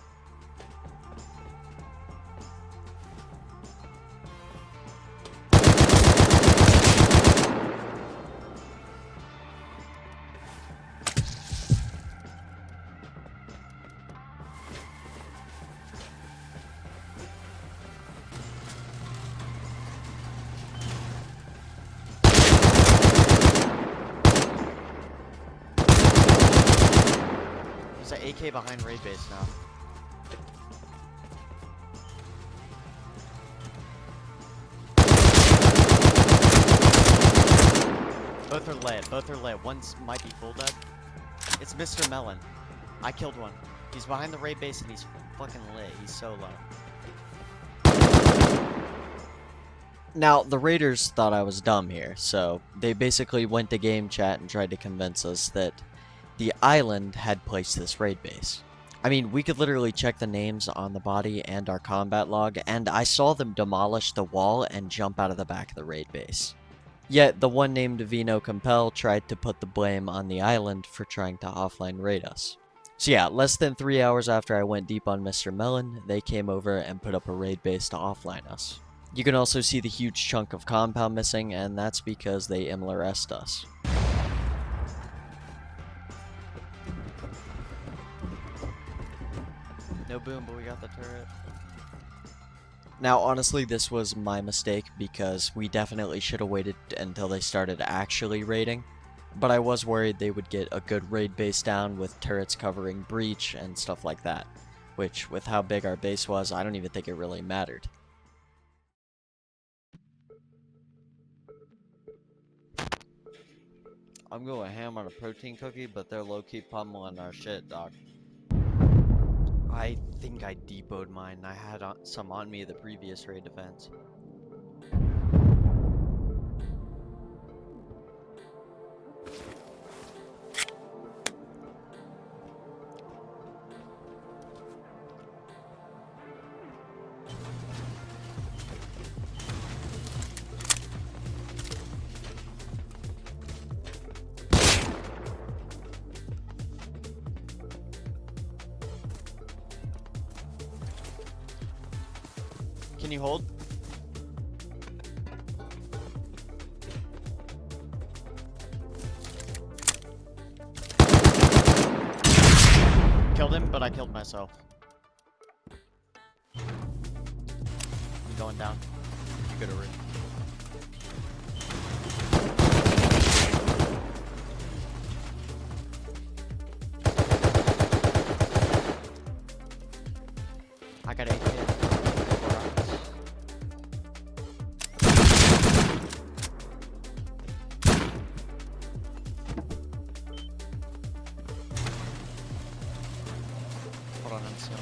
There's an AK behind raid base now. Both are lit. Both are lit. One's might be full dead. It's Mr. Melon. I killed one. He's behind the raid base and he's fucking lit. He's so low. Now, the raiders thought I was dumb here, so they basically went to game chat and tried to convince us that the island had placed this raid base. I mean, we could literally check the names on the body and our combat log, and I saw them demolish the wall and jump out of the back of the raid base. Yet, the one named Vino Compel tried to put the blame on the island for trying to offline raid us. So yeah, less than 3 hours after I went deep on Mr. Melon, they came over and put up a raid base to offline us. You can also see the huge chunk of compound missing, and that's because they MLRS'd us. No boom, but we got the turret. Now, honestly, this was my mistake because we definitely should have waited until they started actually raiding. But I was worried they would get a good raid base down with turrets covering breach and stuff like that. Which, with how big our base was, I don't even think it really mattered. I'm going ham on a protein cookie, but they're low-key pummeling our shit, dog. I think I depoted mine. I had some on me the previous raid defense. Can you hold? Killed him, but I killed myself. I'm going down. You go to room. I got 8 hit. Hold on, I'm still.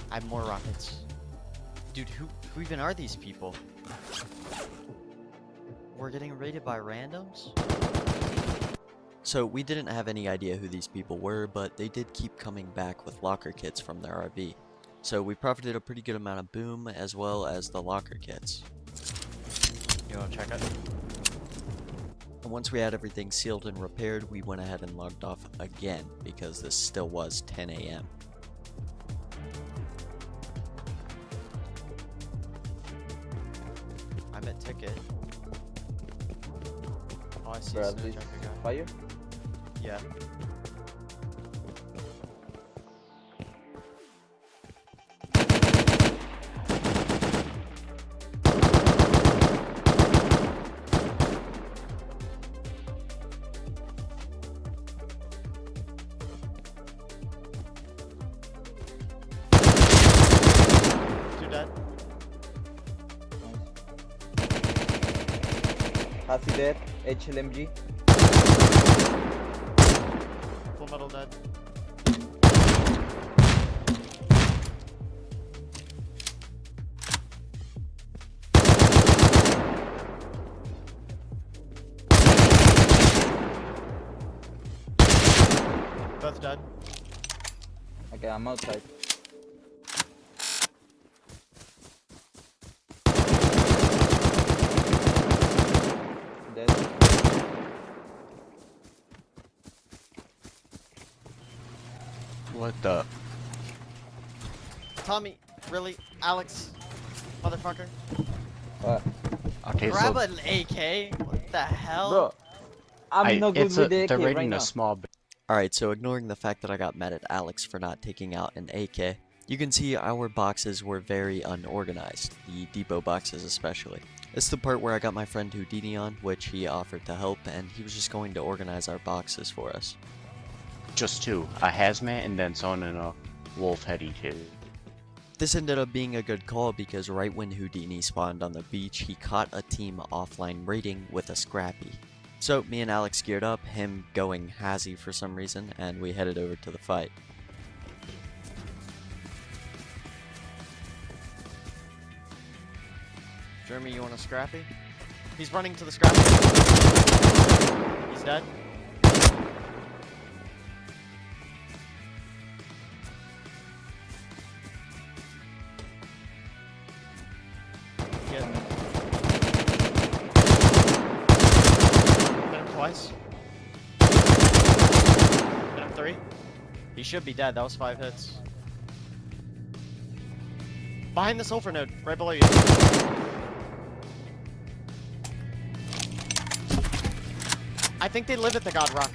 I have more rockets. Dude, who even are these people? We're getting raided by randoms? So we didn't have any idea who these people were, but they did keep coming back with locker kits from their RV. So we profited a pretty good amount of boom as well as the locker kits. You wanna check it? And once we had everything sealed and repaired, we went ahead and logged off again because this still was 10 a.m. I'm at ticket. Oh, I see Grab Snow this Checker guy. fire. Yeah. Two dead. Happy there. HLMG. Full metal dead. Both dead. Okay, I'm outside. Dead. What the? Tommy, really? Alex? Motherfucker? What? Okay, Grab so an AK? What the hell? Bro, I'm no good it's with the they're AK raiding right a now. small bit. Alright, so ignoring the fact that I got mad at Alex for not taking out an AK, you can see our boxes were very unorganized, the depot boxes especially. It's the part where I got my friend Houdini on, which he offered to help, and he was just going to organize our boxes for us. Just two. A hazmat and then someone in a wolf heady kit. This ended up being a good call because right when Houdini spawned on the beach, he caught a team offline raiding with a scrappy. So me and Alex geared up, him going hazy for some reason, and we headed over to the fight. Jeremy, you want a scrappy? He's running to the scrappy. He's dead. Get him. Hit him twice. Hit him 3. He should be dead. That was 5 hits. Behind the sulfur node, right below you. I think they live at the God Rock.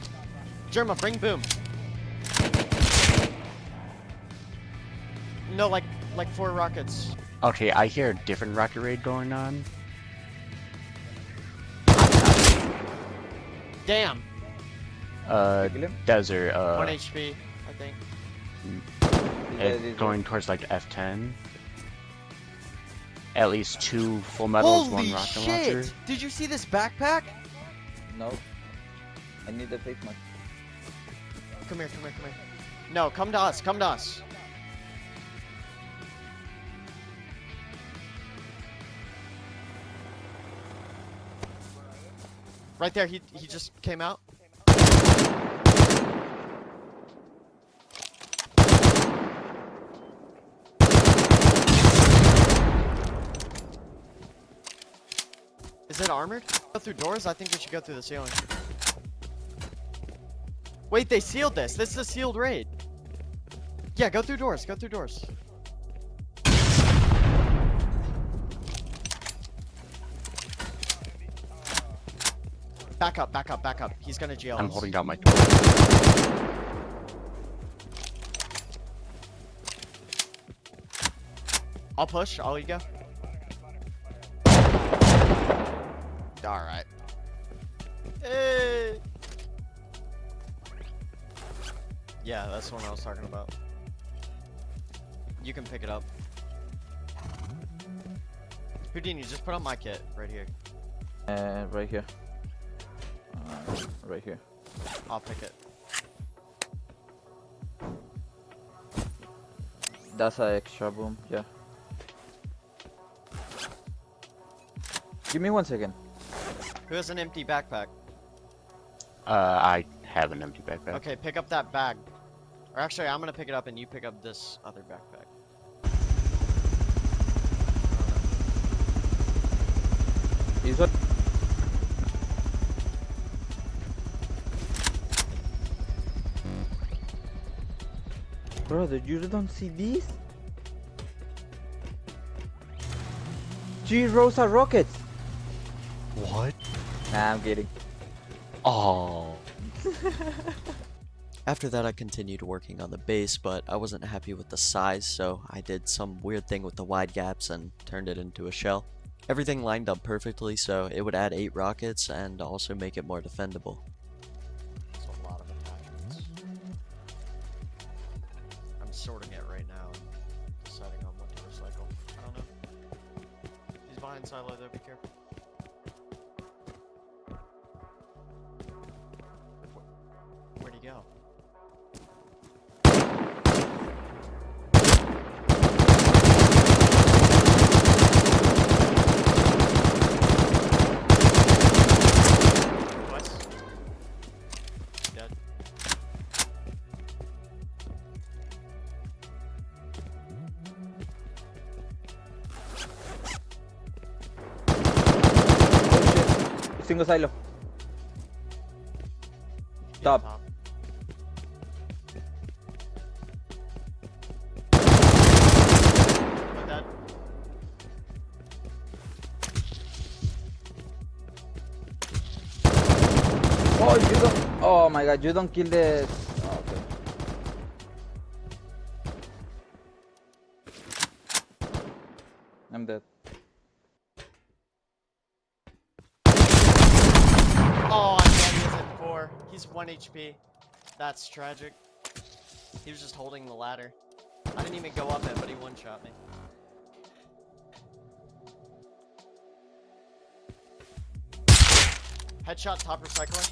Germa, bring boom. No, like 4 rockets. Okay, I hear a different rocket raid going on. Damn. Desert. 1 HP, I think. Going towards like F10. At least 2 full medals, Holy 1 rocket shit! launcher. Did you see this backpack? No. I need the face mask. Come here. No, come to us. Right there, he just came out. Is it armored? Go through doors? I think we should go through the ceiling. Wait, they sealed this. This is a sealed raid. Yeah, go through doors. Back up. He's gonna GL us. I'm holding down my door. I'll push. I'll let you go. Alright. Hey. Yeah, that's the one I was talking about. You can pick it up. Houdini, just put on my kit right here. Right here. Right here. I'll pick it. That's an extra boom, yeah. Give me 1 second. Who has an empty backpack? I have an empty backpack. Okay, pick up that bag. Or actually, I'm gonna pick it up and you pick up this other backpack. Is what? Brother, you don't see this? 3 rows of rockets. What? Nah, I'm kidding. Oh. After that I continued working on the base, but I wasn't happy with the size, so I did some weird thing with the wide gaps and turned it into a shell. Everything lined up perfectly, so it would add 8 rockets and also make it more defendable. That's a lot of attachments. I'm sorting it right now and deciding on what to recycle. I don't know. He's behind silo though, be careful. Where'd he go? Dead. Single silo. Top. Dead. Oh, you don't. Oh my god, you don't kill the. Oh, okay. I'm dead. Oh, I'm dead. He is at 4. He's 1 HP. That's tragic. He was just holding the ladder. I didn't even go up it, but he one-shot me. Headshot, top recycling.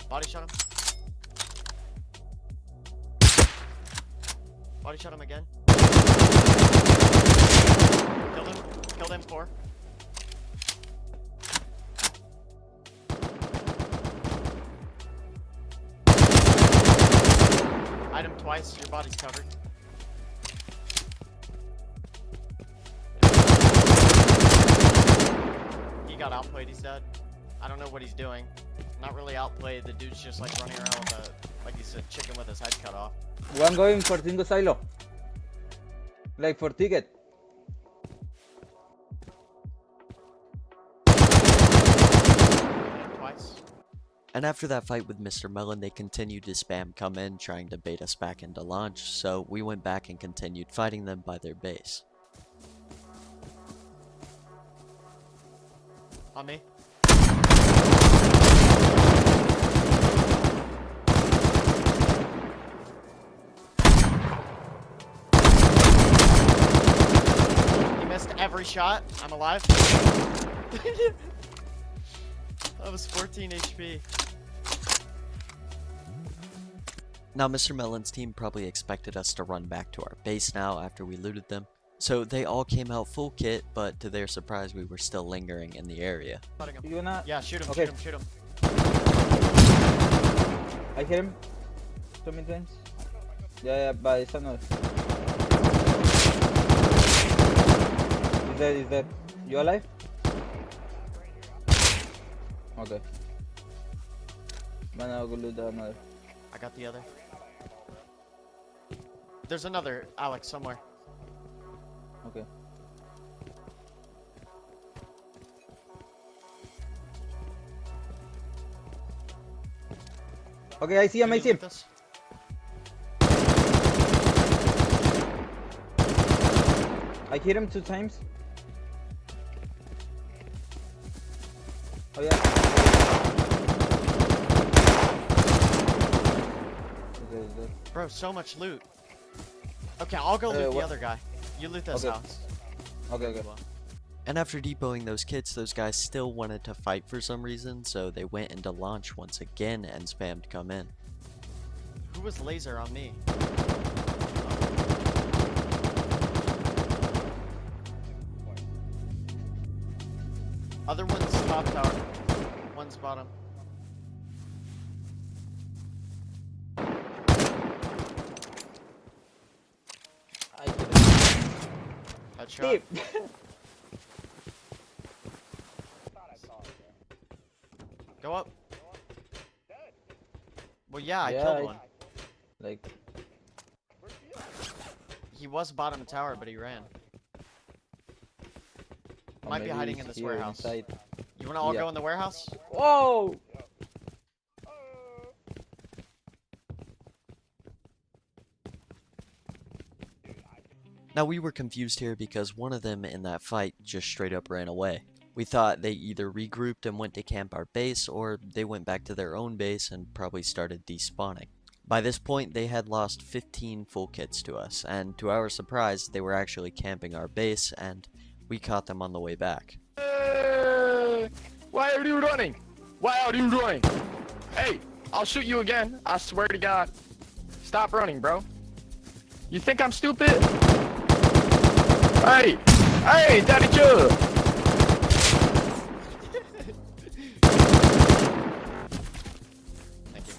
Body shot him. Body shot him again. Killed him. Killed him, 4. Item twice, your body's covered. He got outplayed, he's dead. I don't know what he's doing. Not really outplayed, the dude's just like running around with a, like he said, chicken with his head cut off. One going for single silo. Like for ticket. Twice. And after that fight with Mr. Melon, they continued to spam come in, trying to bait us back into launch, so we went back and continued fighting them by their base. On me. He missed every shot. I'm alive. That was 14 HP. Now Mr. Melon's team probably expected us to run back to our base now after we looted them, so they all came out full kit, but to their surprise we were still lingering in the area. You gonna? Yeah, shoot him, Okay. shoot him, shoot him. I hit him. So many times. Yeah, but it's another. He's dead. You alive? Okay. Man, I'll go loot the another. I got the other. There's another Alex somewhere. Okay. Okay, I see him, I see him. I hit him 2 times. Oh yeah. Bro, so much loot. Okay, I'll go loot the what? other guy. You loot this Okay. house. Okay. And after depoting those kits, those guys still wanted to fight for some reason, so they went into launch once again and spammed come in. Who was laser on me? Other one's top tower. One's bottom. I hit him. Headshot. Go up. Well, yeah, I killed one. Like, He was bottom tower, but he ran. or Might be maybe hiding he's in this here warehouse. inside. You wanna all Yeah. go in the warehouse? Whoa! Now we were confused here because one of them in that fight just straight up ran away. We thought they either regrouped and went to camp our base, or they went back to their own base and probably started despawning. By this point, they had lost 15 full kits to us, and to our surprise, they were actually camping our base, and we caught them on the way back. Why are you running? Why are you running? Hey, I'll shoot you again. I swear to God. Stop running, bro. You think I'm stupid? Hey, Daddy Joe. Thank you.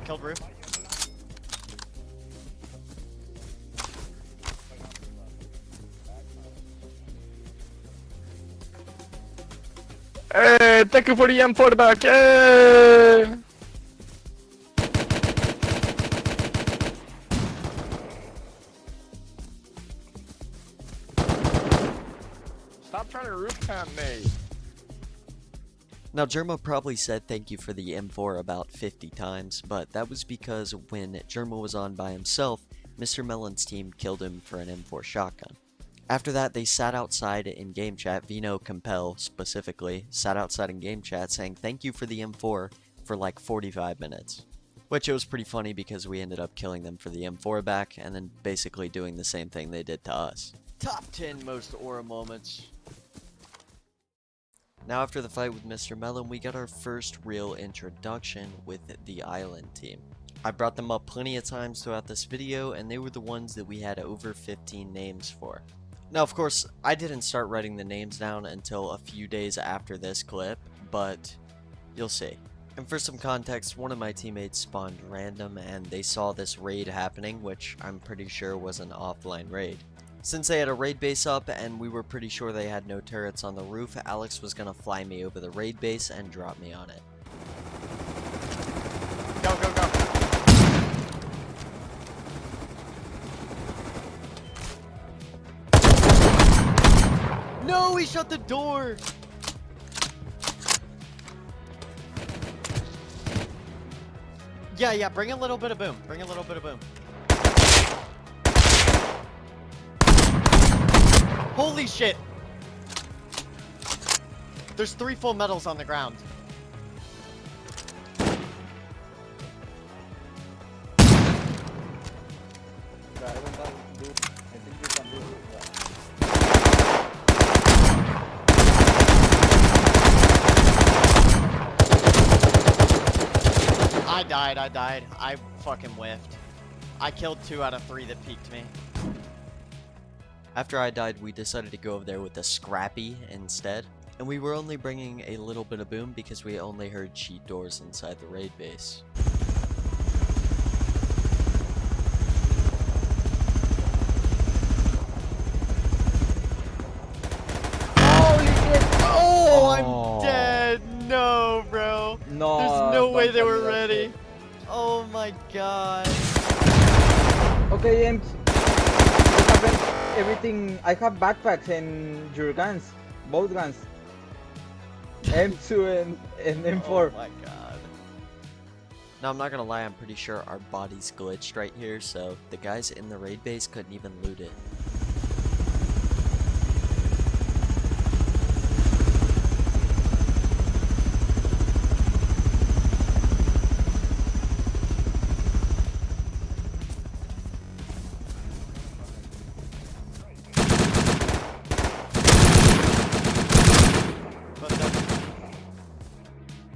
Killed roof. Hey, thank you for the M4 back. Hey. Stop trying to roof camp me. Now Germa probably said thank you for the M4 about 50 times, but that was because when Germa was on by himself, Mr. Melon's team killed him for an M4 shotgun. After that, they sat outside in game chat. Vino Compel, specifically, sat outside in game chat saying thank you for the M4 for like 45 minutes. Which it was pretty funny because we ended up killing them for the M4 back and then basically doing the same thing they did to us. Top 10 most aura moments. Now after the fight with Mr. Melon, we got our first real introduction with the island team. I brought them up plenty of times throughout this video, and they were the ones that we had over 15 names for. Now of course, I didn't start writing the names down until a few days after this clip, but you'll see. And for some context, one of my teammates spawned random and they saw this raid happening, which I'm pretty sure was an offline raid. Since they had a raid base up and we were pretty sure they had no turrets on the roof, Alex was gonna fly me over the raid base and drop me on it. Go, go, go. No, he shut the door. Yeah, bring a little bit of boom. Bring a little bit of boom. Holy shit! There's 3 full medals on the ground. I died. I fucking whiffed. I killed 2 out of 3 that peeked me. After I died, we decided to go over there with a Scrappy instead, and we were only bringing a little bit of boom because we only heard cheat doors inside the raid base. Holy shit! Oh, I'm dead! No, bro. No. There's no way they were ready. Oh my god. Okay, James. Everything. I have backpacks and your guns, both guns. M2 and M4. Oh my god. Now I'm not gonna lie, I'm pretty sure our bodies glitched right here, so the guys in the raid base couldn't even loot it.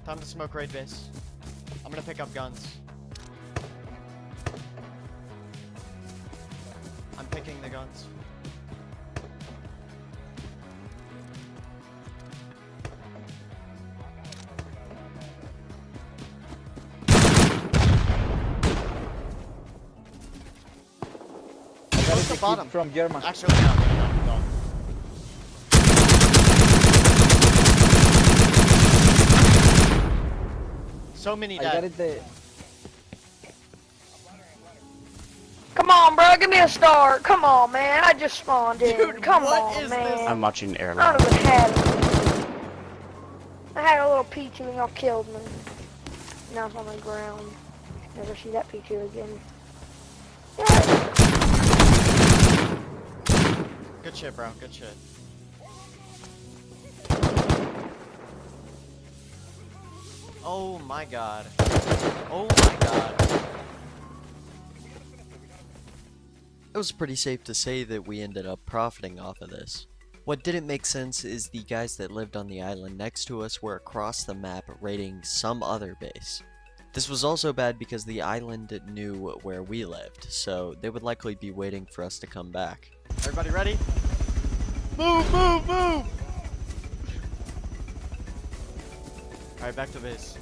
Time to smoke raid base. I'm gonna pick up guns. I'm picking the guns. What's the bottom? From German. Actually, no. So many I got dead. it there. Come on, bro, give me a start. Come on, man. I just spawned in. Dude, Come what on, is man. this? I'm watching I airline. don't even have it. I had a little P2 and y'all killed me. Now it's on the ground. Never see that P2 again. Yeah. Good shit, bro. Good shit. Oh my god. Oh my god. It was pretty safe to say that we ended up profiting off of this. What didn't make sense is the guys that lived on the island next to us were across the map raiding some other base. This was also bad because the island knew where we lived, so they would likely be waiting for us to come back. Everybody ready? Move, move, move! Alright, back to base.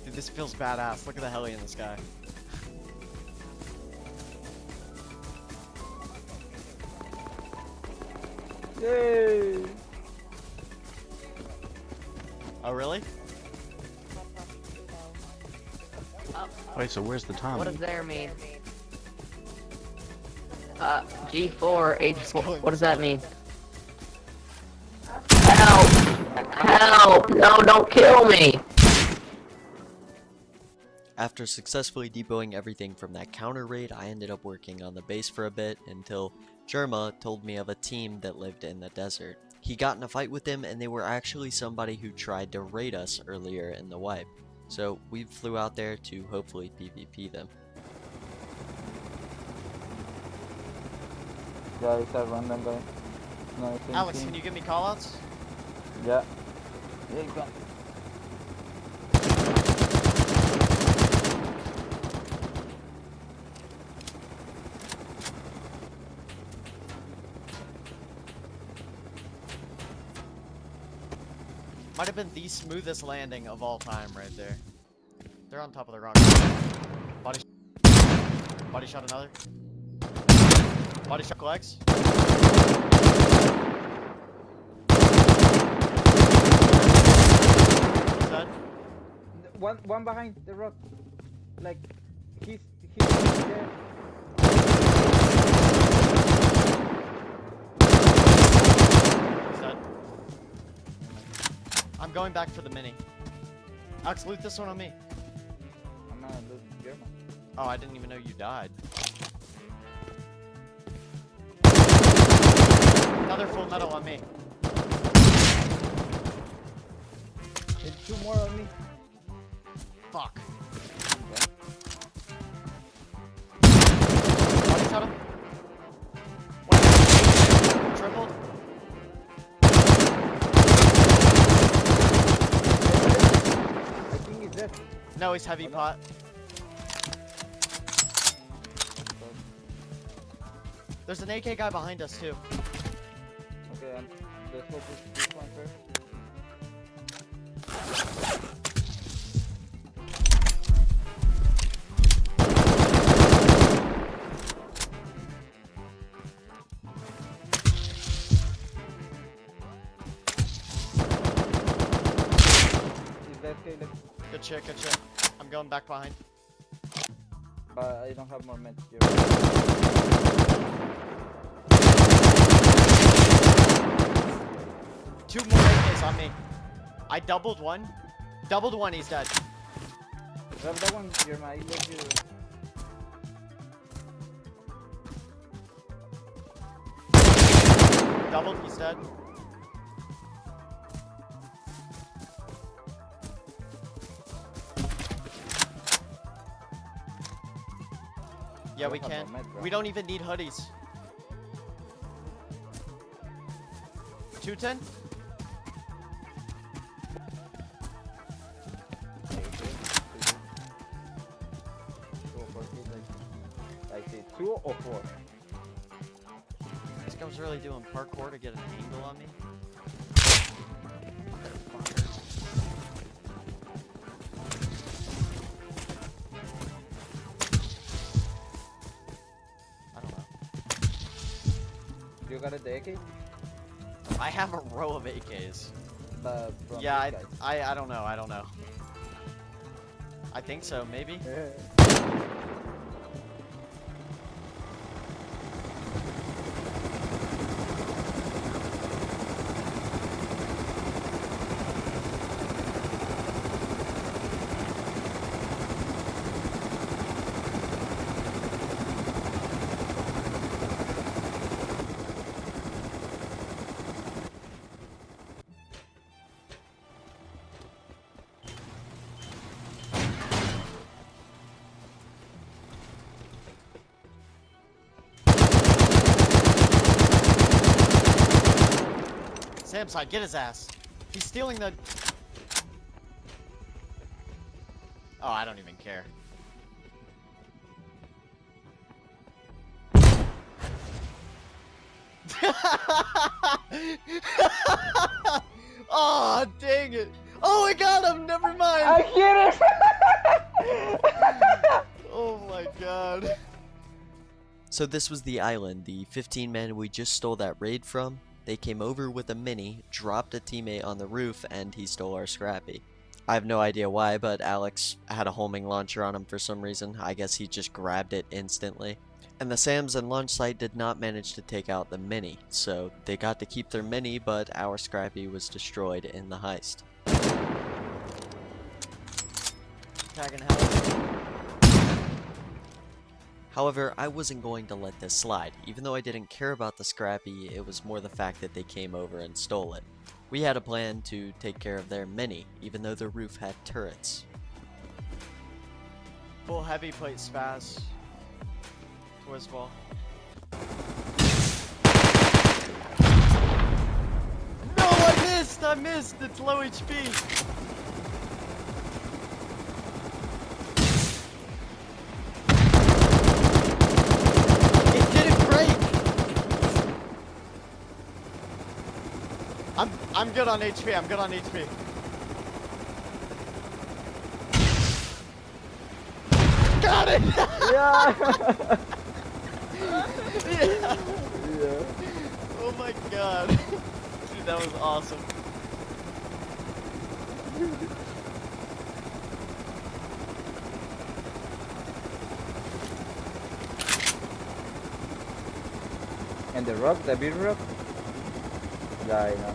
Dude, this feels badass. Look at the heli in the sky. Yay! Oh, really? Wait, so where's the Tommy? What does there mean? G4, H4, what does that mean? Help! Help! No, don't kill me! After successfully depoting everything from that counter raid, I ended up working on the base for a bit until Jerma told me of a team that lived in the desert. He got in a fight with them and they were actually somebody who tried to raid us earlier in the wipe. So we flew out there to hopefully PvP them. Guys, I run them guy. No, Alex, can you give me callouts? Yeah. Yeah, you can. Might have been the smoothest landing of all time right there. They're on top of the rock. Body shot another. Body shot legs. Dead. One behind the rock. Like he's there. Dead. I'm going back for the mini. Alex, loot this one on me. I'm gonna lose German. Oh, I didn't even know you died. Another full metal on me. There's 2 more on me. Fuck. Okay. Body shot him. One tripled. I think he's dead. No, he's heavy pot. There's an AK guy behind us too. Okay, let's go push this one first. Is that Caleb? Good shit, good shit. I'm going back behind. I don't have more meds here. 2 more AKs on me. I doubled one. Doubled one, he's dead. Grab that one, Jerma. I love you. Doubled, he's dead. Yeah, we can. We don't even need hoodies. 210? I see 2 or 4. This guy was really doing parkour to get an angle on me. I don't know. You got the AK? I have a row of AKs. From Yeah, this guy. I don't know, I don't know. I think so, maybe. Sam side, get his ass. He's stealing the... Oh, I don't even care. Oh, dang it. Oh, I got him. Never mind. I hit it. Oh my god. So this was the island, the 15 men we just stole that raid from. They came over with a mini, dropped a teammate on the roof, and he stole our Scrappy. I have no idea why, but Alex had a homing launcher on him for some reason. I guess he just grabbed it instantly. And the SAMs and launch site did not manage to take out the mini, so they got to keep their mini, but our Scrappy was destroyed in the heist. Tagging hell. However, I wasn't going to let this slide. Even though I didn't care about the Scrappy, it was more the fact that they came over and stole it. We had a plan to take care of their Mini, even though the roof had turrets. Full heavy plate spaz. Twist ball. No, I missed! I missed! It's low HP! It didn't break! I'm good on HP, I'm good on HP. Got it! Yeah. Yeah. Yeah. Oh my god. Dude, that was awesome. And the rock, the big rock? Yeah, I know.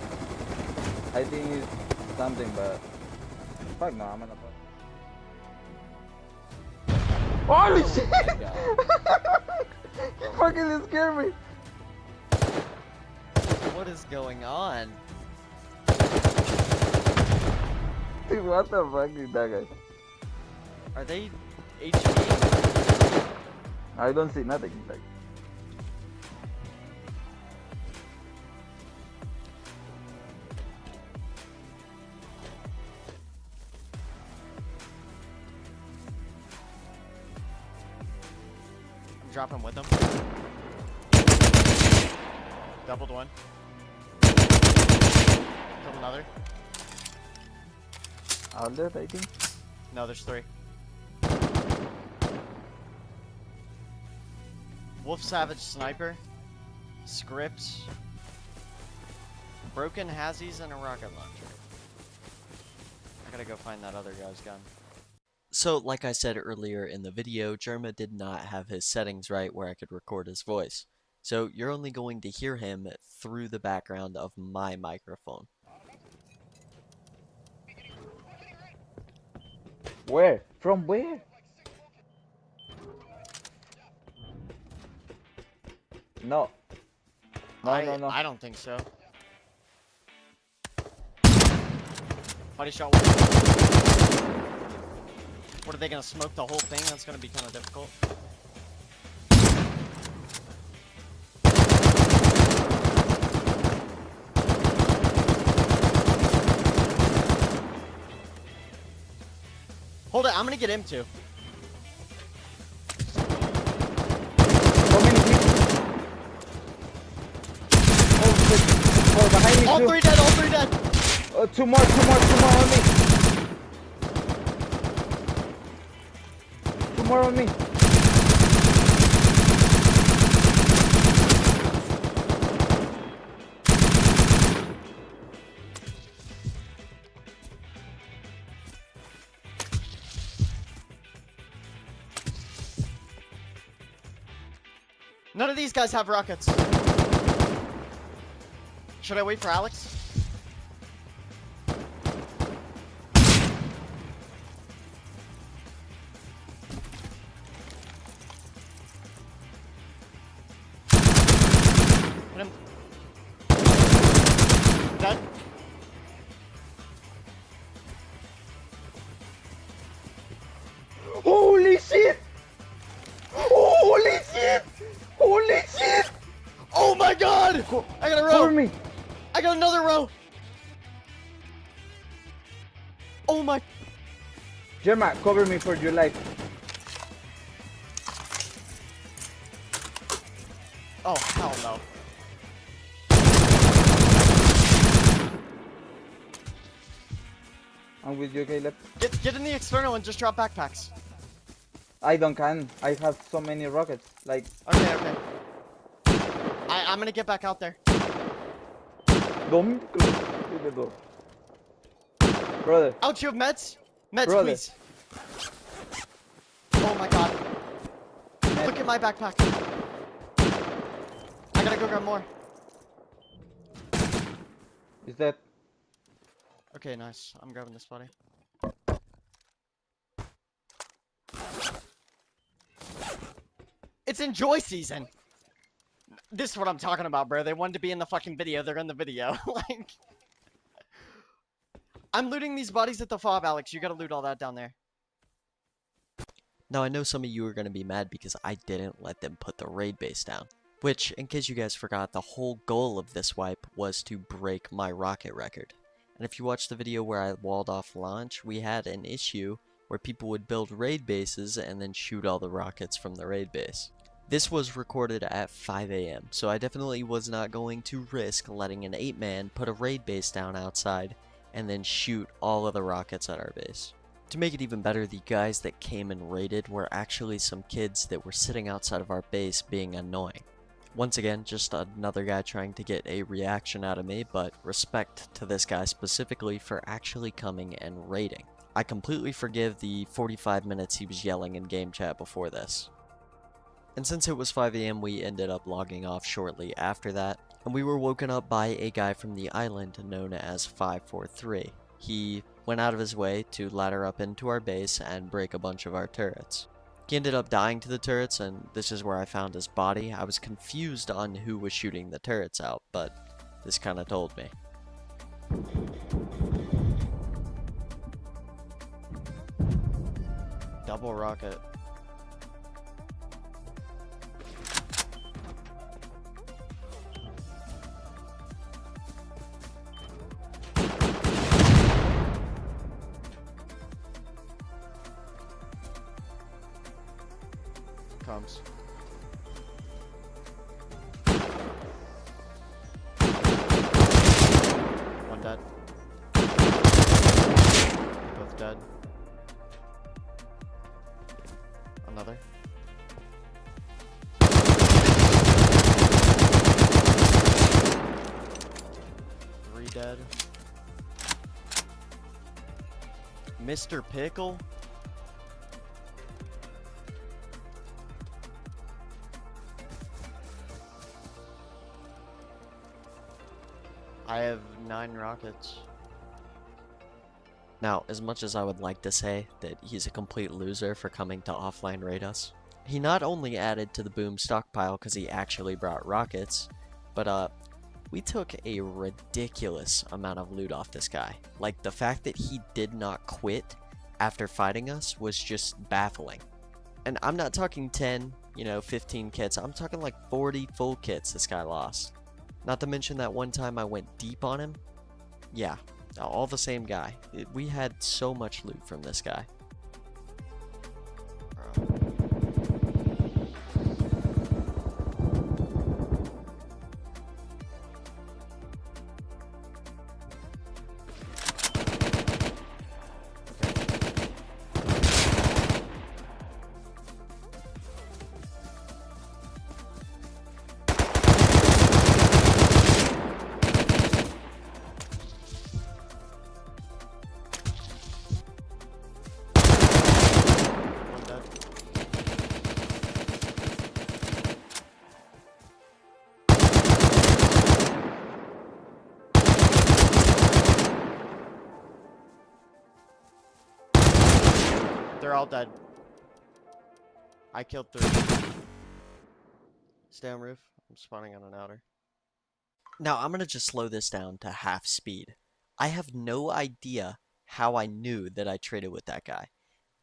I think it's something, but fuck no, I'm gonna fuck. Holy shit! You fucking scared me. What is going on? Dude, what the fuck is that guy? Are they HP? I don't see nothing. Like, I'm dropping with them. Doubled one. Killed another. all that I think. No, there's three. Wolf Savage Sniper. Scripts. Broken Hazzies and a rocket launcher. I gotta go find that other guy's gun. So, like I said earlier in the video, Jerma did not have his settings right where I could record his voice. So, you're only going to hear him through the background of my microphone. Where? From where? No. No. I don't think so. Body shot one. What, are they gonna smoke the whole thing? That's gonna be kind of difficult. Hold it, I'm gonna get him too. Behind me All too. three dead, all three dead! Two more on me. Two more on me. None of these guys have rockets. Should I wait for Alex? Hit him. Dead. Holy shit! Holy shit! Holy shit! Oh my god! I got a row! Cover me! I got another row! Oh my... Gemma, cover me for your life. Oh, hell no. I'm with you, Caleb. Get in the external and just drop backpacks. I don't can. I have so many rockets. Like, Okay. I'm gonna get back out there. brother. Out, you have meds? Meds, Brother. please. Oh my god. Look at my backpack. I gotta go grab more. Is that? Okay, nice. I'm grabbing this body. It's enjoy season. This is what I'm talking about, bro. They wanted to be in the fucking video. They're in the video. Like, I'm looting these bodies at the fob, Alex. You gotta loot all that down there. Now I know some of you are going to be mad because I didn't let them put the raid base down. Which, in case you guys forgot, the whole goal of this wipe was to break my rocket record. And if you watched the video where I walled off launch, we had an issue where people would build raid bases and then shoot all the rockets from the raid base. This was recorded at 5 AM, so I definitely was not going to risk letting an 8-man put a raid base down outside and then shoot all of the rockets at our base. To make it even better, the guys that came and raided were actually some kids that were sitting outside of our base being annoying. Once again, just another guy trying to get a reaction out of me, but respect to this guy specifically for actually coming and raiding. I completely forgive the 45 minutes he was yelling in game chat before this. And since it was 5 AM, we ended up logging off shortly after that, and we were woken up by a guy from the island known as 543. He went out of his way to ladder up into our base and break a bunch of our turrets. He ended up dying to the turrets, and this is where I found his body. I was confused on who was shooting the turrets out, but this kinda told me. Double rocket. Comes. One dead. Both dead. Another. Three dead. Mr. Pickle? I have 9 rockets. Now, as much as I would like to say that he's a complete loser for coming to offline raid us, he not only added to the boom stockpile because he actually brought rockets, but we took a ridiculous amount of loot off this guy. Like, the fact that he did not quit after fighting us was just baffling. And I'm not talking 10, 15 kits, I'm talking like 40 full kits this guy lost. Not to mention that one time I went deep on him. Yeah, all the same guy. We had so much loot from this guy. They're all dead. I killed 3. Stay on roof. I'm spawning on an outer. Now, I'm gonna just slow this down to half speed. I have no idea how I knew that I traded with that guy.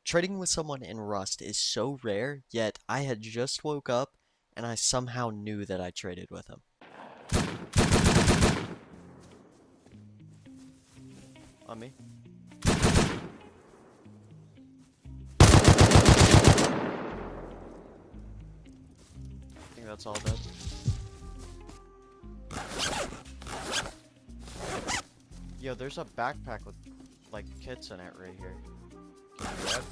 Trading with someone in Rust is so rare, yet I had just woke up and I somehow knew that I traded with him. On me. I think that's all dead. Yo, there's a backpack with like kits in it right here. Can you grab?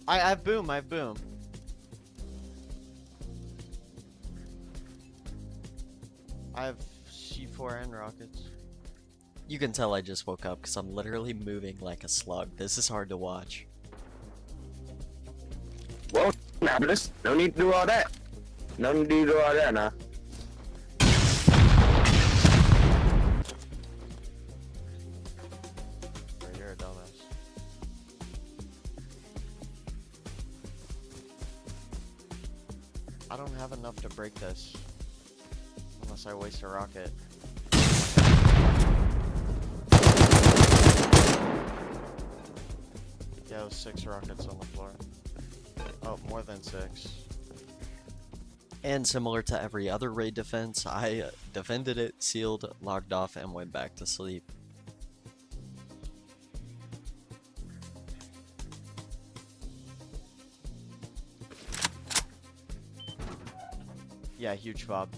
I have boom, I have boom. I have C4 and rockets. You can tell I just woke up because I'm literally moving like a slug. This is hard to watch. Well, fabulous. No need to do all that. No need to do all that now. to break this. Unless I waste a rocket. Yeah, it was 6 rockets on the floor. Oh, more than 6. And similar to every other raid defense, I defended it, sealed, logged off, and went back to sleep. Yeah, huge fob.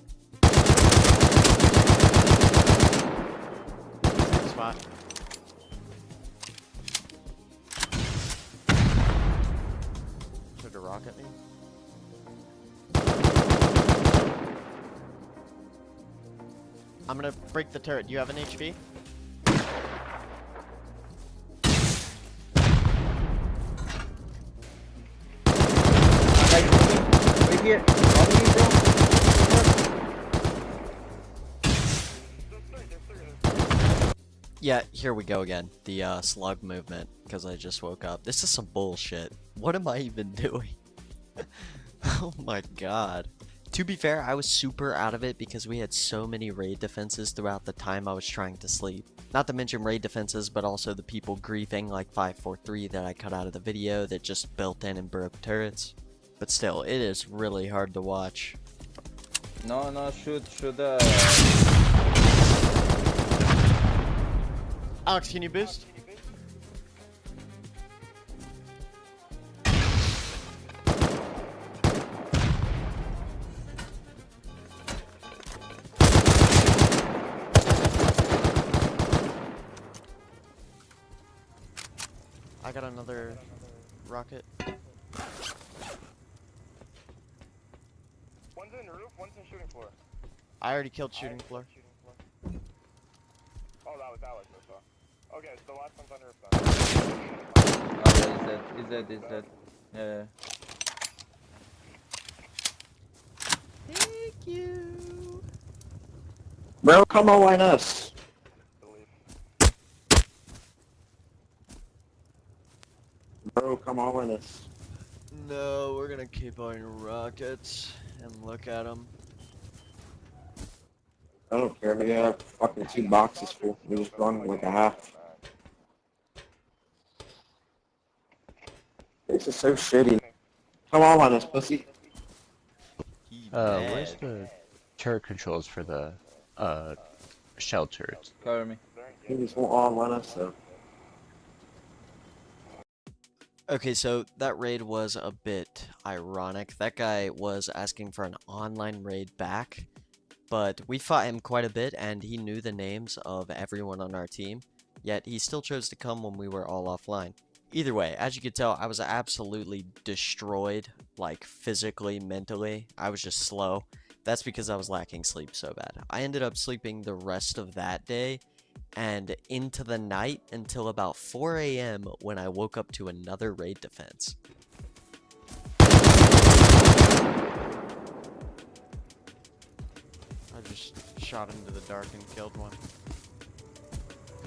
Spot. Tried to rocket me. I'm gonna break the turret. Do you have an HP? Right here. On me, bro. Yeah, here we go again. The slug movement, because I just woke up. This is some bullshit. What am I even doing? Oh my god. To be fair, I was super out of it because we had so many raid defenses throughout the time I was trying to sleep. Not to mention raid defenses, but also the people griefing like 543 that I cut out of the video that just built in and broke turrets. But still, it is really hard to watch. No, shoot. Alex, can you boost? I got another rocket. One's in the roof, one's in shooting floor. I already killed shooting floor. Oh, that was Alex. Okay, so the last one's on roof. Oh, yeah, he's dead. Yeah. Thank you. Bro, come on us. Bro, come on us. No, we're gonna keep on rockets and look at them. I don't care, we got fucking 2 boxes full. We just run like a half. This is so shitty. Come on us, pussy. Where's the turret controls for the shell turrets? Cover me. He just won't all let us, so. Okay, so that raid was a bit ironic. That guy was asking for an online raid back, but we fought him quite a bit and he knew the names of everyone on our team, yet he still chose to come when we were all offline. Either way, as you could tell, I was absolutely destroyed, like physically, mentally. I was just slow. That's because I was lacking sleep so bad. I ended up sleeping the rest of that day and into the night until about 4 AM when I woke up to another raid defense. I just shot into the dark and killed one.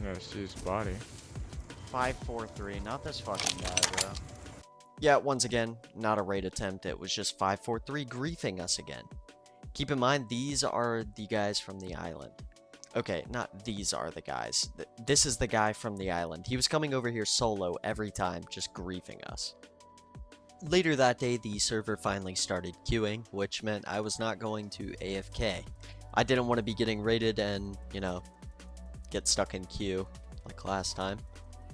Yeah, see his body. 543, not this fucking guy, bro. Yeah, once again, not a raid attempt, it was just 543 griefing us again. Keep in mind, these are the guys from the island. Okay, not these are the guys. This is the guy from the island. He was coming over here solo every time, just griefing us. Later that day, the server finally started queuing, which meant I was not going to AFK. I didn't want to be getting raided and, you know, get stuck in queue like last time.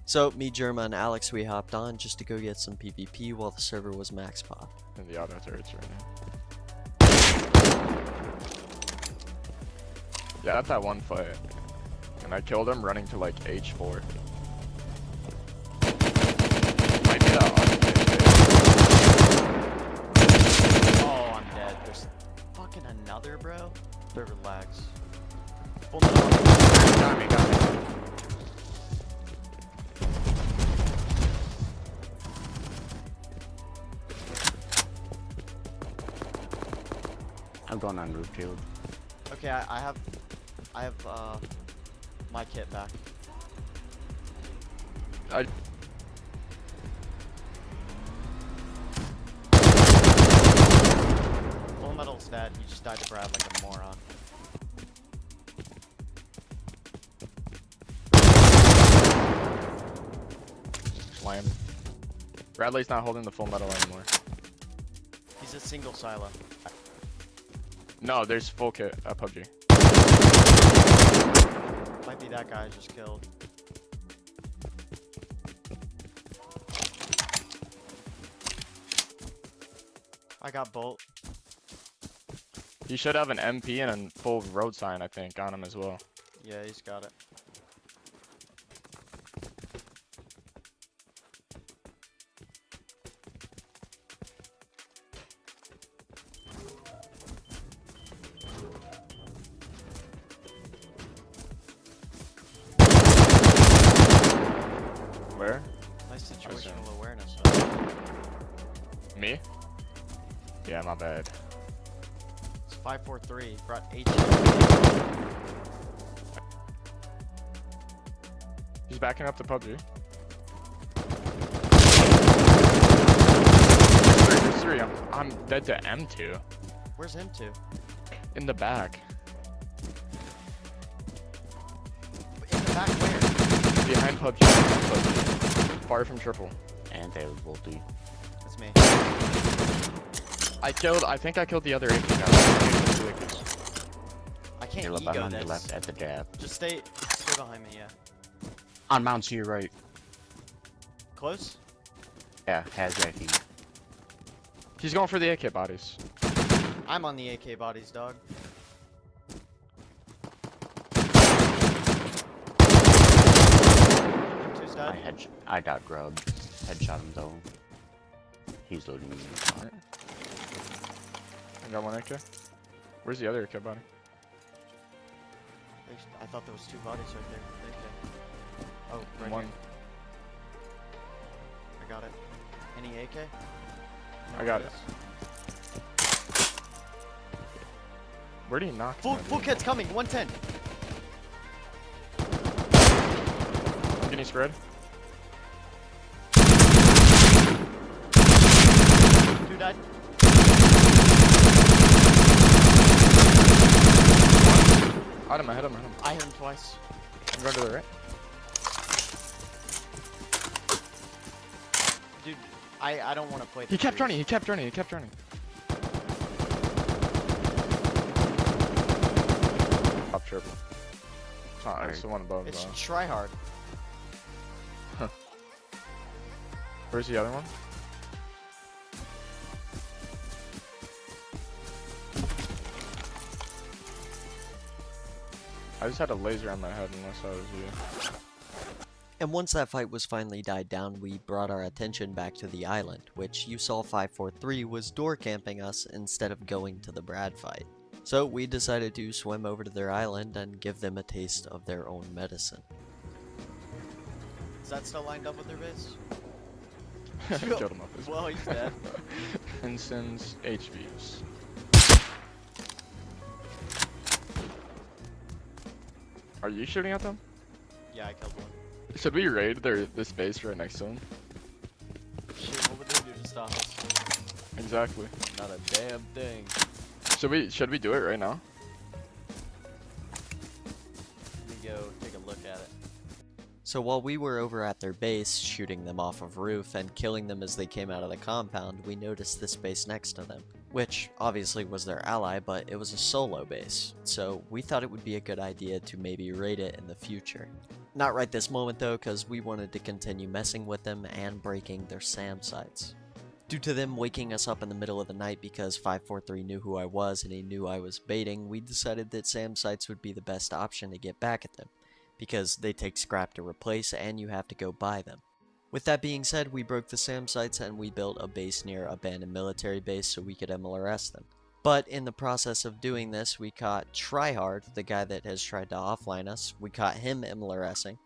So, me, Jerma, and Alex, we hopped on just to go get some PvP while the server was max pop. And the auto turrets right now. Yeah, at that one fight. And I killed him running to like H4. Might be that Oh, I'm dead. There's fucking another, bro. Server lags. Hold on. Got me. I'm going on roof shield. Okay, I have my kit back. Hold Metal's dead. He just died to Brad like a moron. Lame. Bradley's not holding the Full Metal anymore. He's a single silo. No, there's full kit at PUBG. Might be that guy I just killed. I got Bolt. He should have an MP and a full road sign, I think, on him as well. Yeah, he's got it. Where? Nice situational Okay. awareness. Me? Yeah, my bad. It's 543. Brought 8. He's backing up to PUBG. There's three. I'm dead to M2. Where's him to? In the back. In the back where? Behind PUBG. Far from triple. And they will do. That's me. I think I killed the other AP guy. I can't Caleb, ego I'm on this. your left at the jab. Just stay behind me, yeah. On mount to your right. Close? Yeah, has right here. He's going for the AK bodies. I'm on the AK bodies, dog. M2's dead. I got grubbed. Headshot him though. He's loading me. I got one AK. Where's the other AK body? I thought there was 2 bodies right there. AK. Oh, right One. here. I got it. Any AK? I got it. Where did he knock? Full kit's coming. 110. Getting spread. 2 died. Hit him, I hit him, I hit him. I hit him twice. I'm going to the right. Dude, I don't want to play. He kept running, he kept running, he kept running. Up triple. It's not, it's the one above. It's try hard. Where's the other one? I just had a laser on my head unless I was you. And once that fight was finally died down, we brought our attention back to the island, which you saw 543 was door camping us instead of going to the Brad fight. So we decided to swim over to their island and give them a taste of their own medicine. Is that still lined up with their base? Killed him up as well. He's dead. Ensign's HVs. Are you shooting at them? Yeah, I killed one. Should we raid this base right next to them? Shit, what would they do to stop us? Exactly. Not a damn thing. Should we do it right now? Let me go take a look at it. So while we were over at their base, shooting them off of roof and killing them as they came out of the compound, we noticed this base next to them, which obviously was their ally, but it was a solo base, so we thought it would be a good idea to maybe raid it in the future. Not right this moment though, because we wanted to continue messing with them and breaking their SAM sites. Due to them waking us up in the middle of the night because 543 knew who I was and he knew I was baiting, we decided that SAM sites would be the best option to get back at them, because they take scrap to replace and you have to go buy them. With that being said, we broke the SAM sites and we built a base near abandoned military base so we could MLRS them. But in the process of doing this, we caught Tryhard, the guy that has tried to offline us. We caught him MLRSing.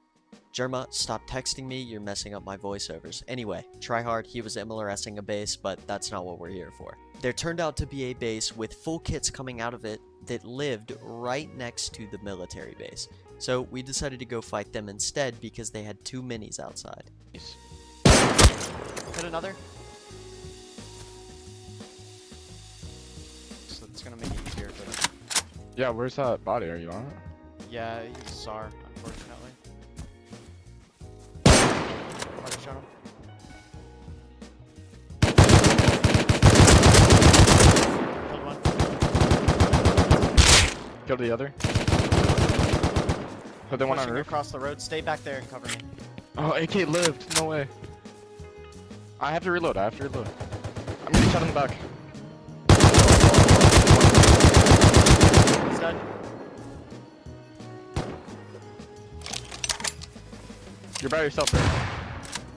Jerma, stop texting me, you're messing up my voiceovers. Anyway, Tryhard, he was MLRSing a base, but that's not what we're here for. There turned out to be a base with full kits coming out of it that lived right next to the military base. So we decided to go fight them instead because they had 2 minis outside. Hit another. Yeah, where's that body? Are you on it? Yeah, he's SAR, unfortunately. Already shot him. Killed one. Killed the other. Put the one on Pushing roof. across the road. Stay back there and cover me. Oh, AK lived. No way. I have to reload. I'm getting shot in the back. He's dead. You're by yourself, right?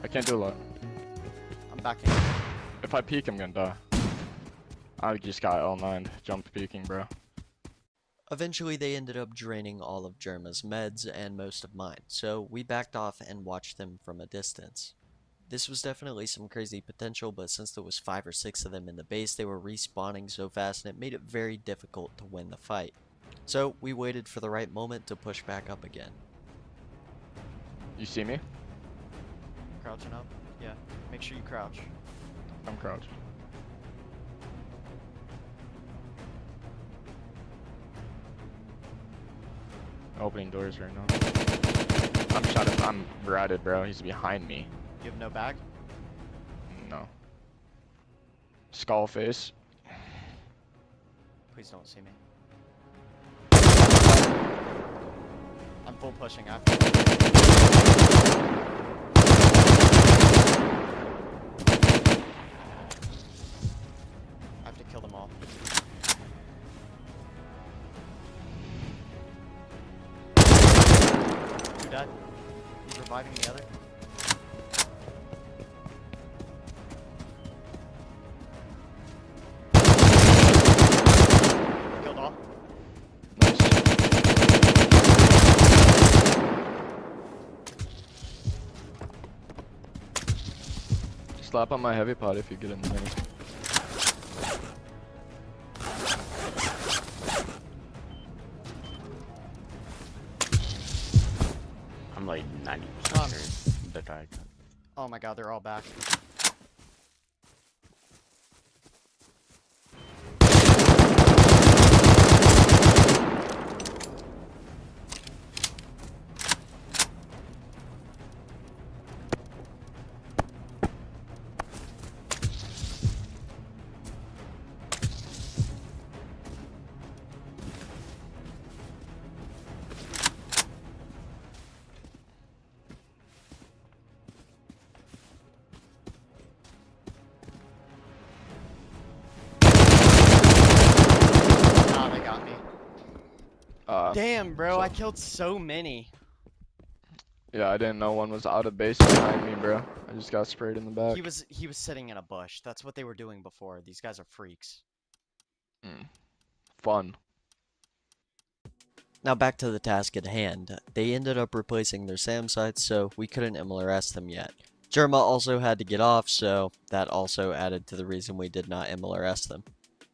I can't do a lot. I'm backing. If I peek, I'm gonna die. I just got L9'd. Jumped peeking, bro. Eventually, they ended up draining all of Germa's meds and most of mine, so we backed off and watched them from a distance. This was definitely some crazy potential, but since there was 5 or 6 of them in the base, they were respawning so fast and it made it very difficult to win the fight. So we waited for the right moment to push back up again. You see me? Crouching up. Yeah. Make sure you crouch. I'm crouched. Opening doors right now. I'm shot at. I'm routed, bro. He's behind me. You have no bag? No. Skull face. Please don't see me. I'm full pushing after. I have to kill them all. Two dead. He's reviving the other. Killed all. Slap on my heavy pod if you get in the mini. I'm like 90% sure the guy. Oh my god, they're all back. Ah, they got me. Damn, bro, I killed so many. Yeah, I didn't know one was out of base behind me, bro. I just got sprayed in the back. He was sitting in a bush. That's what they were doing before. These guys are freaks. Fun. Now back to the task at hand. They ended up replacing their SAM sites, so we couldn't MLRS them yet. Germa also had to get off, so that also added to the reason we did not MLRS them.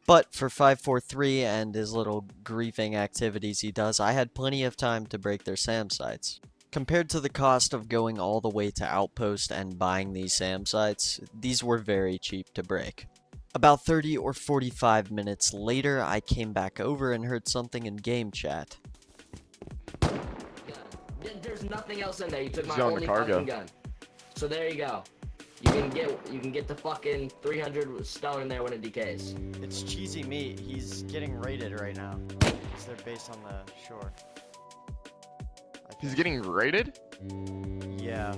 But for 543 and his little griefing activities he does, I had plenty of time to break their SAM sites. Compared to the cost of going all the way to Outpost and buying these SAM sites, these were very cheap to break. About 30 or 45 minutes later, I came back over and heard something in game chat. There's nothing else in there. You took He's my going to only cargo. fucking gun. So there you go. You can get the fucking 300 stone in there when it decays. It's cheesy meat. He's getting raided right now. It's their base on the shore. He's getting raided? Yeah.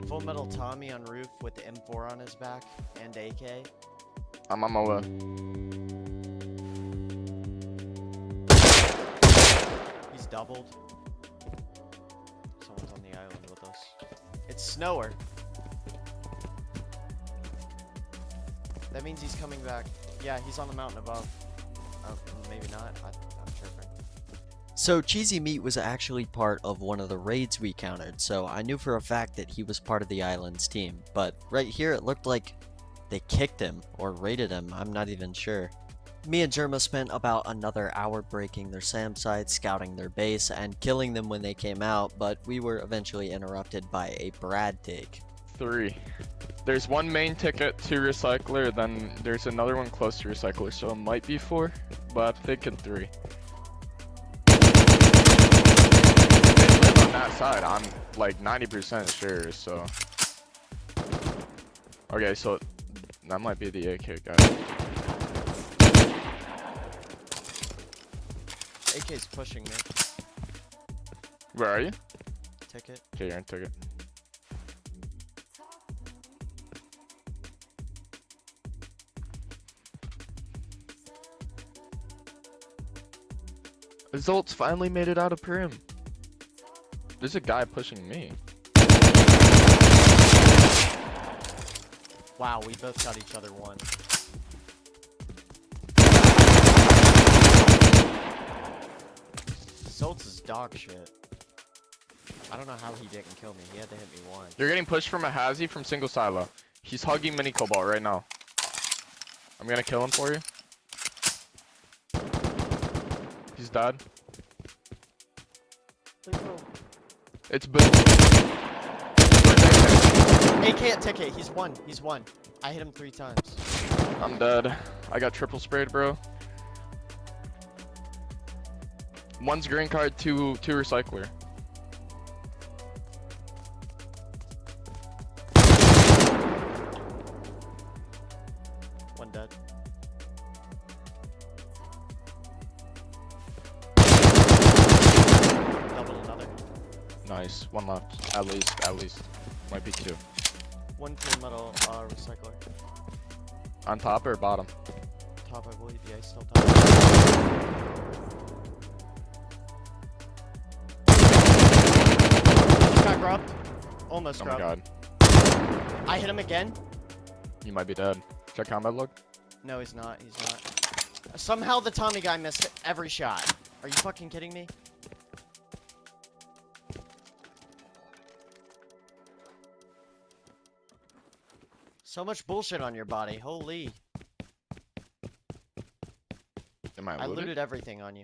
Full Metal Tommy on roof with the M4 on his back and AK. I'm on my way. He's doubled. Someone's on the island with us. It's Snower. That means he's coming back. Yeah, he's on the mountain above. Maybe not. I'm tripping. So Cheesy Meat was actually part of one of the raids we countered, so I knew for a fact that he was part of the island's team. But right here it looked like they kicked him or raided him, I'm not even sure. Me and Germa spent about another hour breaking their SAM sites, scouting their base, and killing them when they came out, but we were eventually interrupted by a Brad take. 3. There's one main ticket, 2 recycler, then there's another one close to recycler, so it might be 4, but I'm thinking 3. They live on that side, I'm like 90% sure, so. Okay, so that might be the AK guy. AK's pushing me. Where are you? Ticket. Okay, you're in ticket. Results finally made it out of Prim. There's a guy pushing me. Wow, we both got each other one. Zoltz is dog shit. I don't know how he didn't kill me. He had to hit me once. You're getting pushed from a hazy from single silo. He's hugging mini cobalt right now. I'm gonna kill him for you. He's dead. It's boom. AK at ticket. He's one. He's one. I hit him 3 times. I'm dead. I got triple sprayed, bro. One's green card, two recycler. One dead. Double another. Nice. One left. At least. Might be 2. One full metal recycler. On top or bottom? Top, I believe. Yeah, he's still top. Got grubbed. Almost grubbed. Oh my god. I hit him again. You might be dead. Check combat log. No, he's not. He's not. Somehow the Tommy guy missed every shot. Are you fucking kidding me? So much bullshit on your body. Holy. Am I I looted? looted everything on you.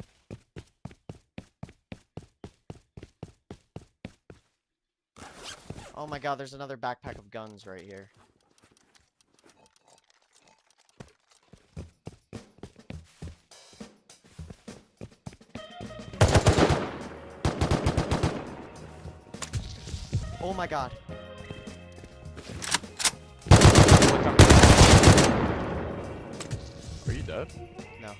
Oh my god, there's another backpack of guns right here. Oh my god. Are you dead? No.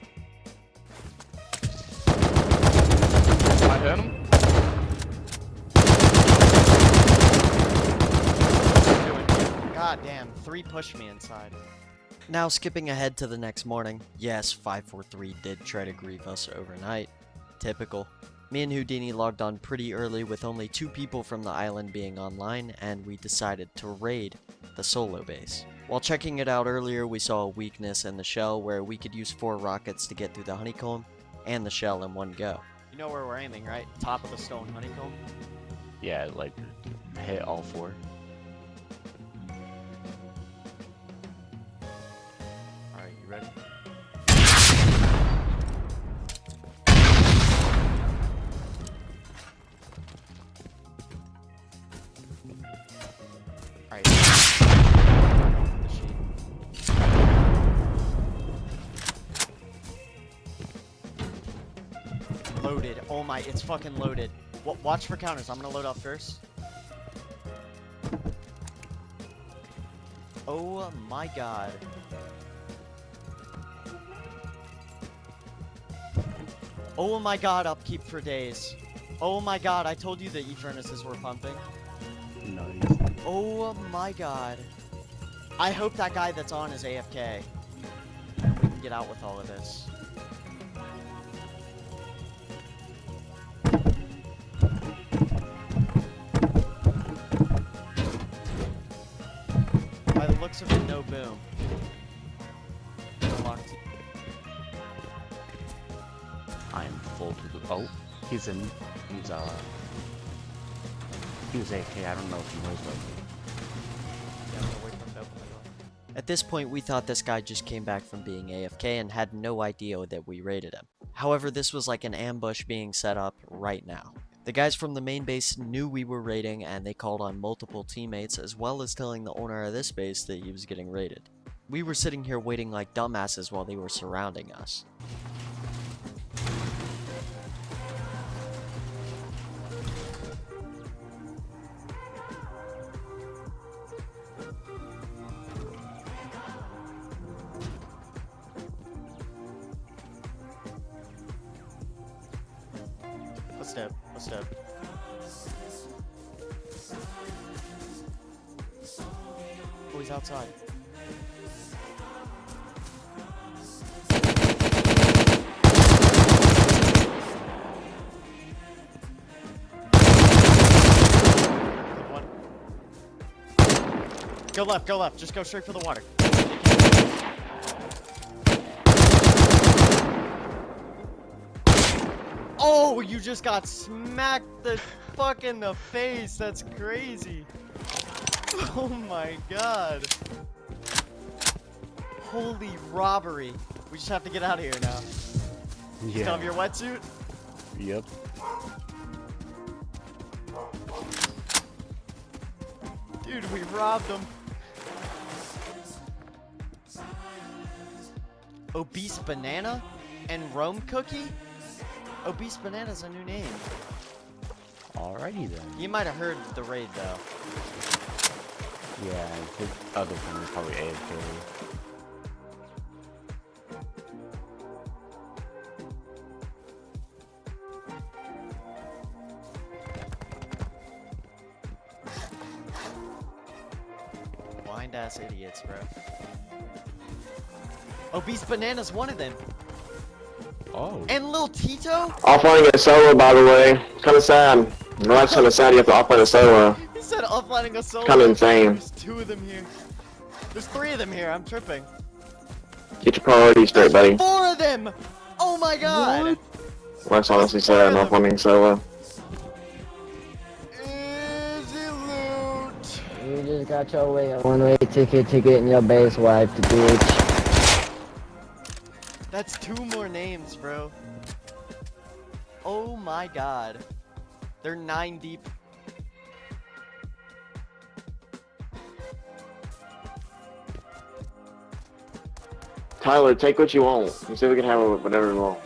I hit him. God damn, 3 pushed me inside. Now skipping ahead to the next morning, yes, 543 did try to grieve us overnight. Typical. Me and Houdini logged on pretty early with only 2 people from the island being online, and we decided to raid the solo base. While checking it out earlier, we saw a weakness in the shell where we could use 4 rockets to get through the honeycomb and the shell in one go. You know where we're aiming, right? Top of the stone honeycomb? Yeah, like, hit all 4. Alright, you ready? Alright. Loaded. Oh my, it's fucking loaded. Watch for counters. I'm gonna load up first. Oh my god. Oh my god, upkeep for days. Oh my god, I told you the e-furnaces were pumping. Nice. Oh my god. I hope that guy that's on is AFK. We can get out with all of this. By the looks of it, no boom. Unlocked. I am full to the. Oh, he's in. He's he was AK. I don't know if he knows about me. Yeah, I'm gonna wait for him to open the door. At this point, we thought this guy just came back from being AFK and had no idea that we raided him. However, this was like an ambush being set up right now. The guys from the main base knew we were raiding and they called on multiple teammates as well as telling the owner of this base that he was getting raided. We were sitting here waiting like dumbasses while they were surrounding us. Step. Oh, he's outside. One. Go left. Just go straight for the water. Oh, you just got smacked the fuck in the face. That's crazy. Oh my god. Holy robbery. We just have to get out of here now. Yeah. Still have your wetsuit? Yep. Dude, we robbed them. Obese Banana and Rome Cookie? Obese Banana's a new name. Alrighty then. You might have heard the raid though. Yeah, his other one is probably AFK. Blind ass idiots, bro. Obese Banana's one of them. Oh. And Lil Tito? Offlining a solo, by the way. Kind of sad. Life's kind of sad. You have to offline a solo. He said offlining a solo. Kind of insane. There's 2 of them here. There's 3 of them here. I'm tripping. Get your priorities straight, buddy. 4 of them. Oh my god. Life's honestly sad. Offlining solo. Easy loot. You just got your one-way ticket to get in your base wiped, bitch. That's 2 more names, bro. Oh my god. They're 9 deep. Tyler, take what you want. And see if we can have whatever we want.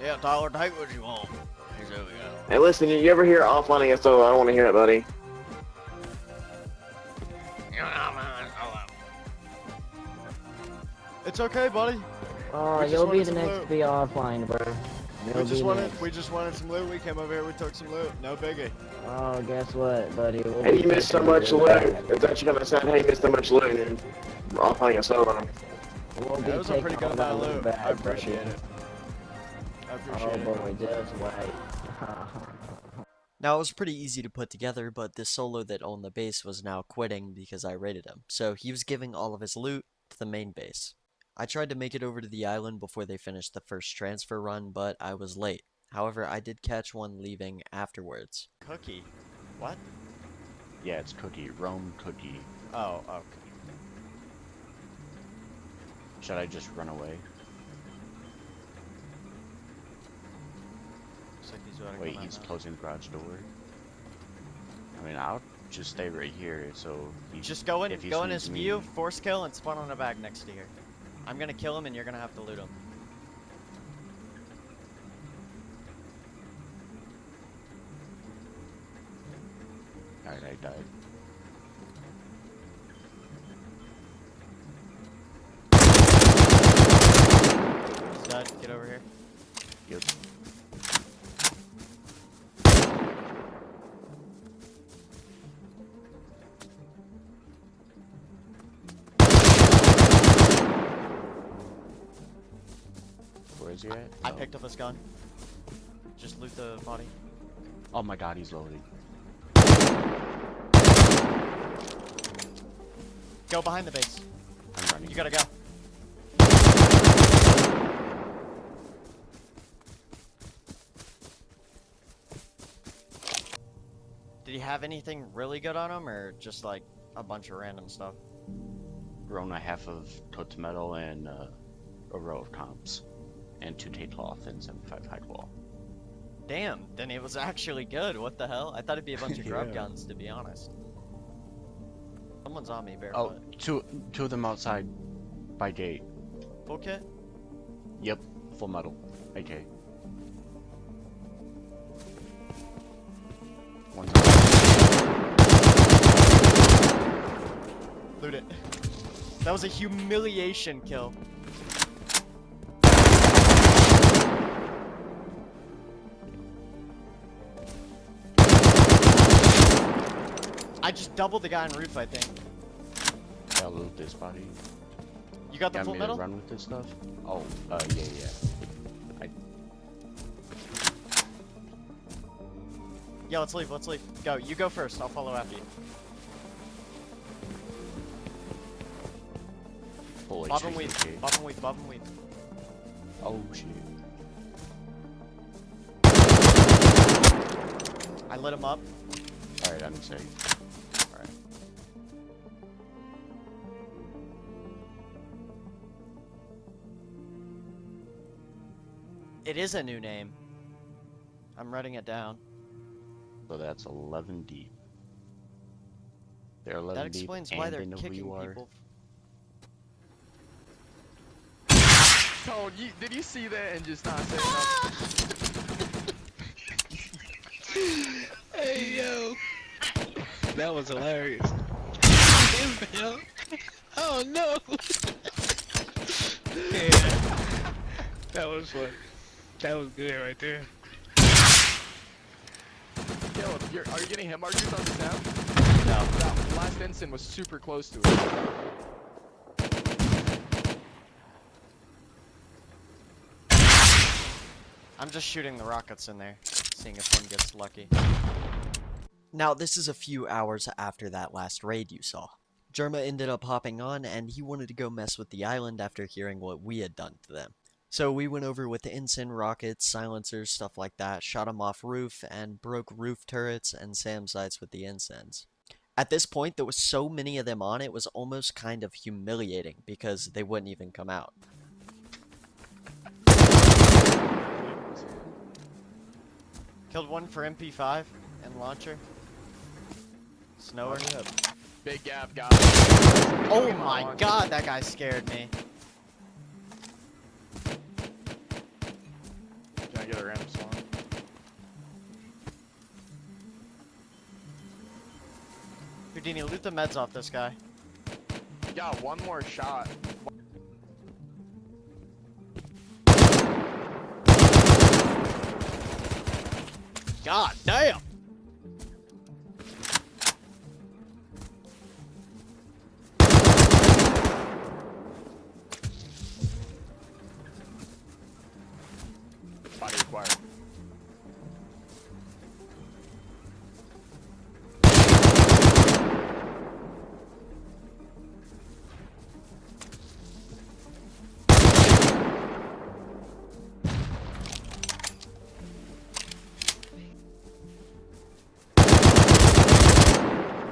Yeah, Tyler, take what you want. Here's what we got. Hey, listen, you ever hear offlining a solo? I don't want to hear it, buddy. It's okay, buddy. Oh, you'll be the next to be offline, bro. We just wanted some loot. We came over here. We took some loot. No biggie. Oh, guess what, buddy? Hey, you missed so much loot. It's actually kind of sad. Hey, you missed so much loot. And offlining a solo. That was a pretty good amount of loot. I appreciate it. Oh boy, just wait. Now, it was pretty easy to put together, but this solo that owned the base was now quitting because I raided him, so he was giving all of his loot to the main base. I tried to make it over to the island before they finished the first transfer run, but I was late. However, I did catch one leaving afterwards. Cookie? What? Yeah, it's Cookie. Rome Cookie. Oh, okay. Should I just run away? Wait, he's closing the garage door. I mean, I'll just stay right here, so... Just go in his view, force kill, and spawn on a bag next to here. I'm gonna kill him, and you're gonna have to loot him. Alright, I died. He's dead. Get over here. Yep. Where is he at? I picked up his gun. Just loot the body. Oh my god, he's loading. Go behind the base. I'm running. You gotta go. Did he have anything really good on him, or just like a bunch of random stuff? Grown a half of totem metal and a row of comps. and 2 Tate cloth and 75 hide wall. Damn, then it was actually good. What the hell? I thought it'd be a bunch of grub Yeah. guns, to be honest. Someone's on me, Oh, barefoot. two of them outside by gate. Full kit? Yep, full metal. AK. One's Loot it. That was a humiliation kill. I just doubled the guy on roof, I think. I'll loot this body. You got the full me metal? to run with this stuff? Oh, yeah. Yeah, let's leave, let's leave. Go, you go first, I'll follow after you. Full Bob and HP, weave, okay. bob and weave, bob and weave. Oh, shit. I lit him up. Alright, I'm safe. Alright. It is a new name. I'm writing it down. So that's 11 deep. They're 11 That deep, explains and why they're they know who kicking you are. people. Tone, did you see that and just not say nothing? Hey, yo. That was hilarious. Oh, no. Yeah. That was funny. That was good right there. Caleb, are you getting hit markers on the sound? No. That last instant was super close to it. I'm just shooting the rockets in there, seeing if one gets lucky. Now, this is a few hours after that last raid you saw. Jerma ended up hopping on, and he wanted to go mess with the island after hearing what we had done to them. So we went over with the ensign, rockets, silencers, stuff like that, shot him off roof, and broke roof turrets and SAM sites with the ensigns. At this point, there was so many of them on, it was almost kind of humiliating, because they wouldn't even come out. Killed one for MP5 and launcher. Snower. Big gap, guy. Oh my god, that guy scared me. Can I get a random song? Houdini, loot the meds off this guy. Yeah, one more shot. God damn! Body acquired.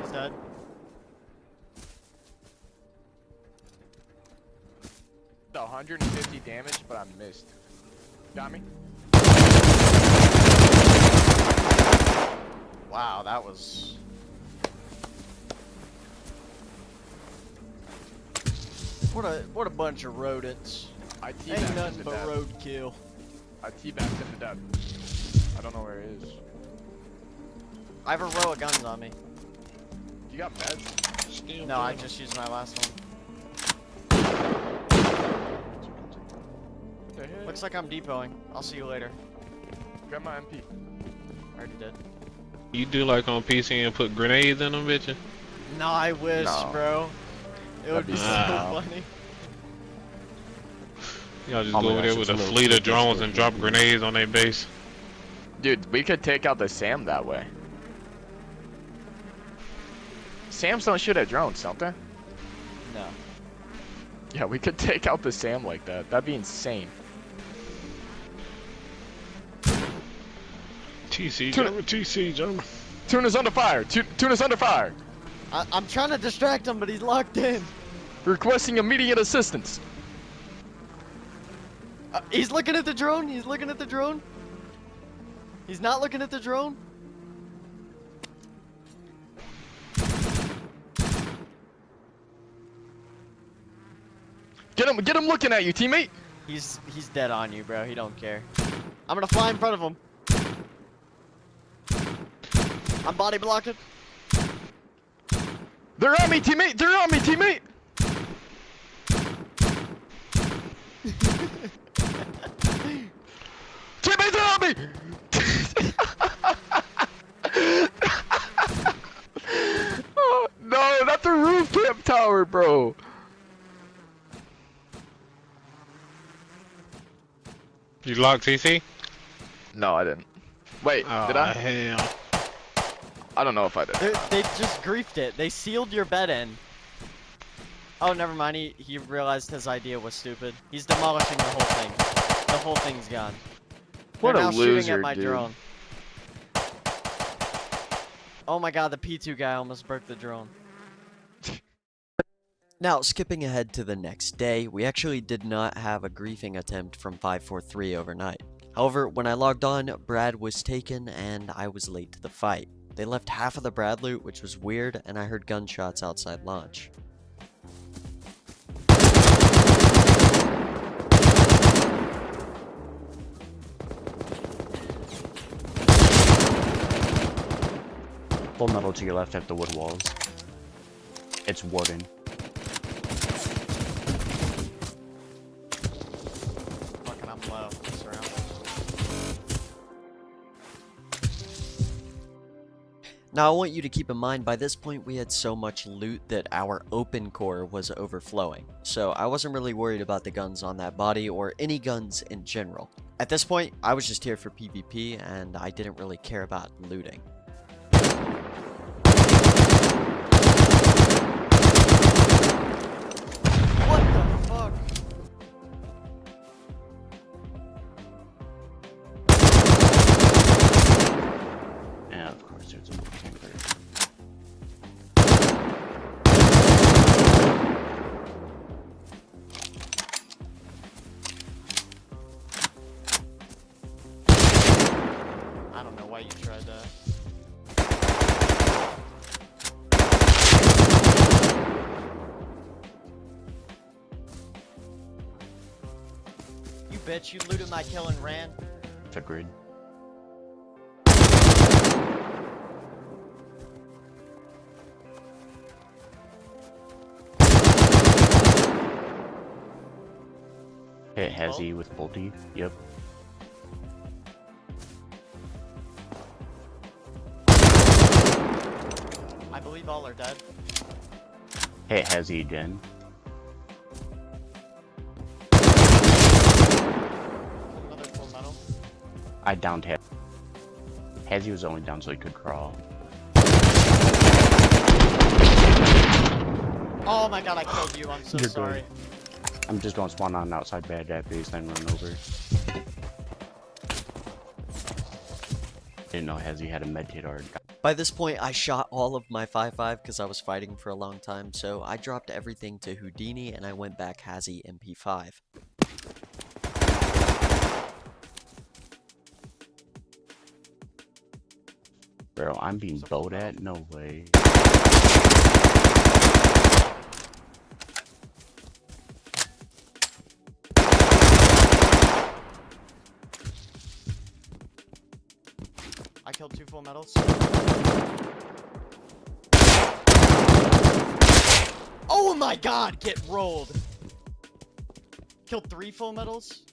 He's dead. The 150 damage, but I missed. Got me? Wow, that was... What a bunch of rodents. I Ain't teabagged nothing him to but death. roadkill. I teabagged him to death. I don't know where he is. I have a row of guns on me. You got meds? No, I just used my last one. The heck? Looks like I'm depoting. I'll see you later. Grab my MP. Already did. You do like on PC and put grenades in them, bitches? No, I wish, No. bro. It would be so Wow. funny. Y'all just Oh go my over gosh, there with it's a a fleet little of drones and drop too. grenades on their base. Dude, we could take out the SAM that way. SAMs don't shoot at drones, don't they? No. Yeah, we could take out the SAM like that. That'd be insane. TC, Tuna- German, TC, German. Tuna's under fire! Tuna's under fire! I'm trying to distract him, but he's locked in. Requesting immediate assistance. He's looking at the drone. He's looking at the drone. He's not looking at the drone. Get him looking at you, teammate. He's dead on you, bro. He don't care. I'm gonna fly in front of him. I'm body blocking. They're on me, teammate. They're on me, teammate. Teammate, they're on me. Oh, no, not the roof camp tower, bro. You locked TC? No, I didn't. Wait, Oh, did I? Hell. I don't know if I did. They just griefed it. They sealed your bed in. Oh, never mind. He realized his idea was stupid. He's demolishing the whole thing. The whole thing's gone. What They're a now shooting loser, at my dude. drone. Oh my god, the P2 guy almost broke the drone. Now, skipping ahead to the next day, we actually did not have a griefing attempt from 543 overnight. However, when I logged on, Brad was taken and I was late to the fight. They left half of the Brad loot, which was weird, and I heard gunshots outside launch. Full metal to your left at the wood walls. It's wooden. Fucking, I'm low. Surrounded. Now, I want you to keep in mind, by this point we had so much loot that our open core was overflowing. So I wasn't really worried about the guns on that body or any guns in general. At this point, I was just here for PvP and I didn't really care about looting. What the fuck? Yeah, of course there's a tanker. I don't know why you tried that. You bitch, you looted my kill and ran. Agreed. Hit Hezzy with bolty. Yep. I believe all are dead. Hit Hezzy again. Another full metal. I downed him. Hezzy was only down so he could crawl. Oh my god, I killed you. I'm so You're sorry. good. I'm just gonna spawn on outside bad base, then run over. Didn't know Hezzy had a med kit or. By this point, I shot all of my 5.5 because I was fighting for a long time, so I dropped everything to Houdini and I went back Hazy MP5. Bro, I'm being bowed at? No way. I killed 2 full metals. Oh my god, get rolled. Killed 3 full metals.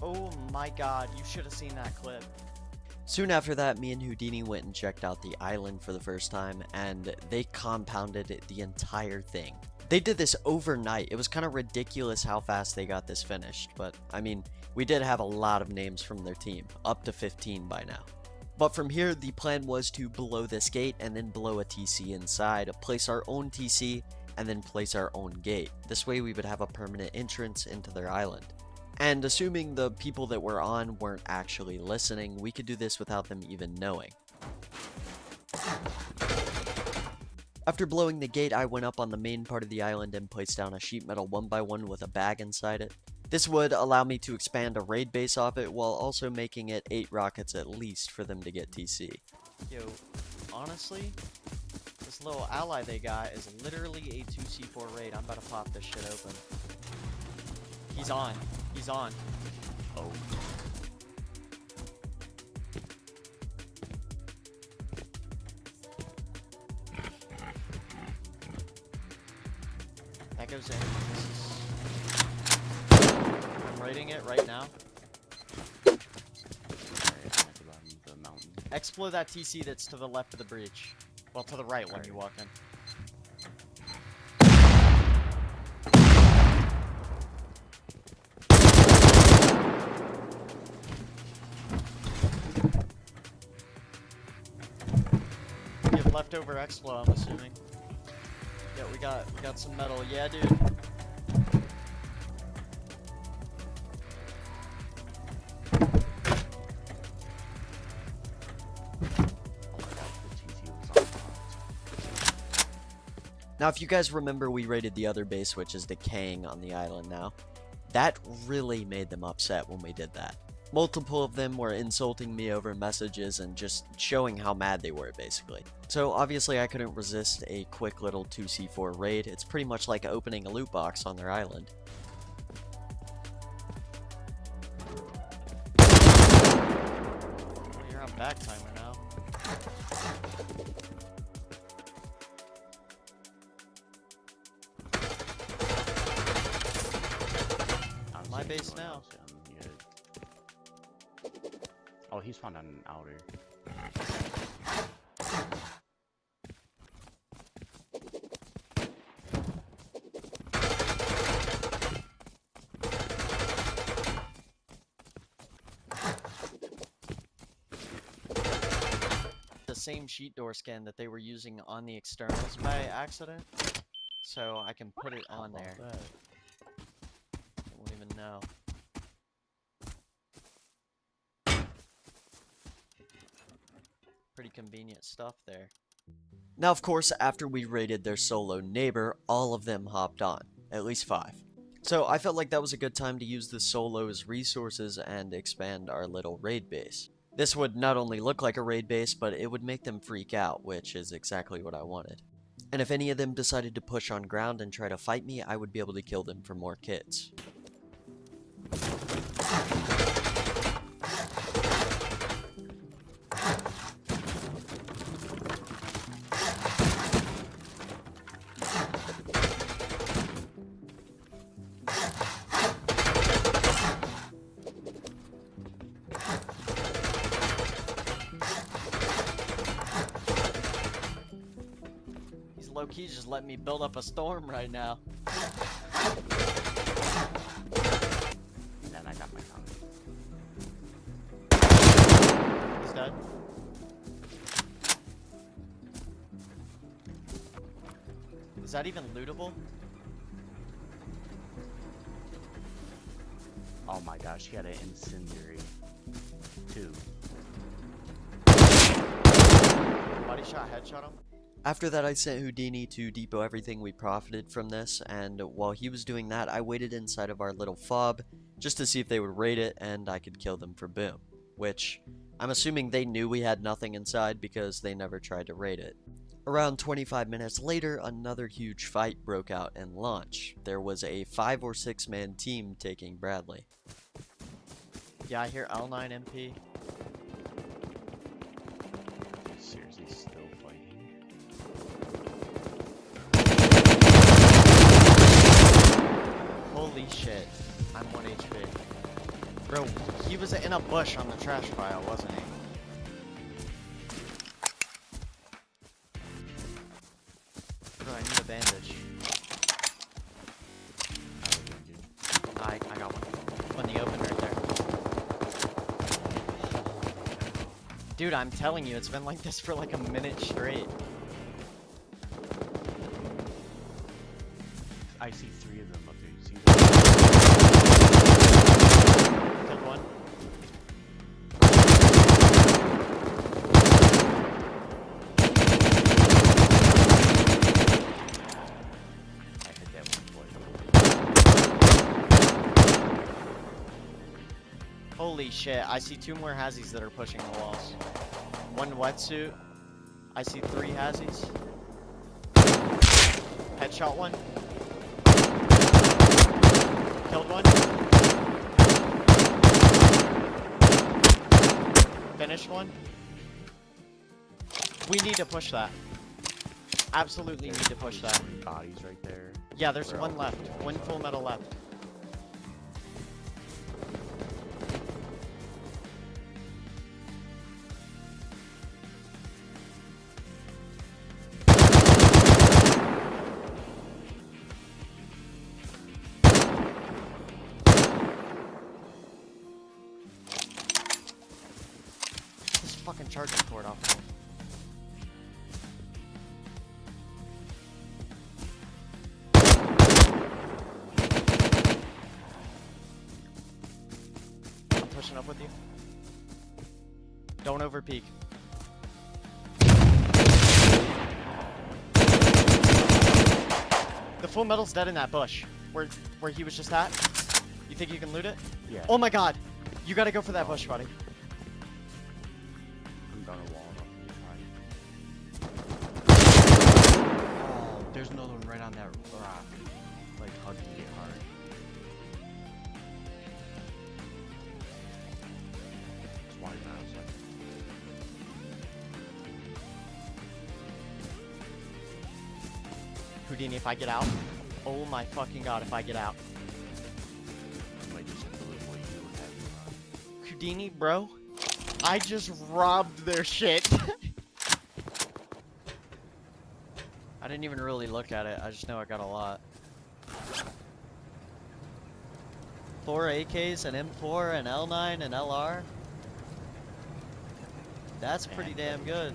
Oh my god, you should have seen that clip. Soon after that, me and Houdini went and checked out the island for the first time, and they compounded the entire thing. They did this overnight. It was kind of ridiculous how fast they got this finished, but I mean, we did have a lot of names from their team, up to 15 by now. But from here, the plan was to blow this gate and then blow a TC inside, place our own TC, and then place our own gate. This way we would have a permanent entrance into their island. And assuming the people that were on weren't actually listening, we could do this without them even knowing. After blowing the gate, I went up on the main part of the island and placed down a sheet metal 1x1 with a bag inside it. This would allow me to expand a raid base off it while also making it 8 rockets at least for them to get TC. Yo, honestly, this little ally they got is literally a 2C4 raid. I'm about to pop this shit open. He's on. He's on. Oh. That goes in. I'm raiding it right now. Explode that TC that's to the left of the breach. Well, to the right when you walk in. You have leftover explo, I'm assuming. Yeah, we got some metal. Yeah, dude. Now, if you guys remember, we raided the other base, which is decaying on the island now. That really made them upset when we did that. Multiple of them were insulting me over messages and just showing how mad they were, basically. So obviously I couldn't resist a quick little 2C4 raid. It's pretty much like opening a loot box on their island. Well, you're on back timer now. My base now. Oh, he spawned on an outer. The same sheet door scan that they were using on the externals by accident, so I can put it on there. I won't even know. Pretty convenient stuff there. Now, of course, after we raided their solo neighbor, all of them hopped on. At least 5. So I felt like that was a good time to use the solo's resources and expand our little raid base. This would not only look like a raid base, but it would make them freak out, which is exactly what I wanted. And if any of them decided to push on ground and try to fight me, I would be able to kill them for more kits. Low-key just let me build up a storm right now. And then I got my gun. He's dead. Is that even lootable? Oh my gosh, he had an incendiary. 2. Body shot, headshot him. After that, I sent Houdini to depot everything we profited from this, and while he was doing that, I waited inside of our little fob just to see if they would raid it and I could kill them for boom. Which, I'm assuming they knew we had nothing inside because they never tried to raid it. Around 25 minutes later, another huge fight broke out in launch. There was a 5 or 6 man team taking Bradley. Yeah, I hear L9 MP. Seriously, still fighting. Holy shit. I'm 1 HP. Bro, he was in a bush on the trash pile, wasn't he? Bro, I need a bandage. I got one. In the open right there. Dude, I'm telling you, it's been like this for like a minute straight. I see 3 of them up there. You see them? Killed one. I hit that one twice. Holy shit, I see 2 more Hazzies that are pushing the walls. 1 wetsuit. I see 3 Hazzies. Headshot 1. Killed 1. Finished 1. We need to push that. Absolutely need to push that. Bodies right there. Yeah, there's 1 left. 1 full metal left. This fucking charging cord off me. I'm pushing up with you. Don't over peek. The full metal's dead in that bush. Where he was just at. You think you can loot it? Yeah. Oh my god! You gotta go for that bush, buddy. I'm gonna wall up. Oh, there's another one right on that rock. Like, hugging it hard. Just walking around outside. Houdini, if I get out. Oh my fucking god, if I get out. I might just have to live what you were having. Houdini, bro. I just robbed their shit. I didn't even really look at it. I just know I got a lot. 4 AKs, an M4, an L9, an LR. That's pretty damn good.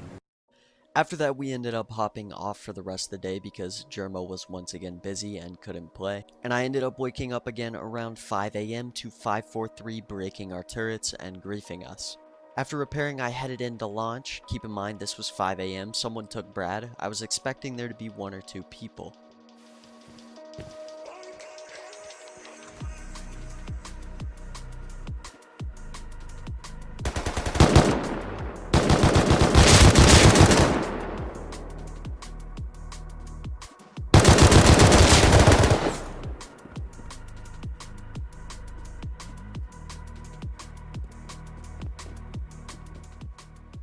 After that, we ended up hopping off for the rest of the day because Germo was once again busy and couldn't play. And I ended up waking up again around 5 AM to 543 breaking our turrets and griefing us. After repairing, I headed in to launch. Keep in mind, this was 5 AM. Someone took Brad. I was expecting there to be 1 or 2 people.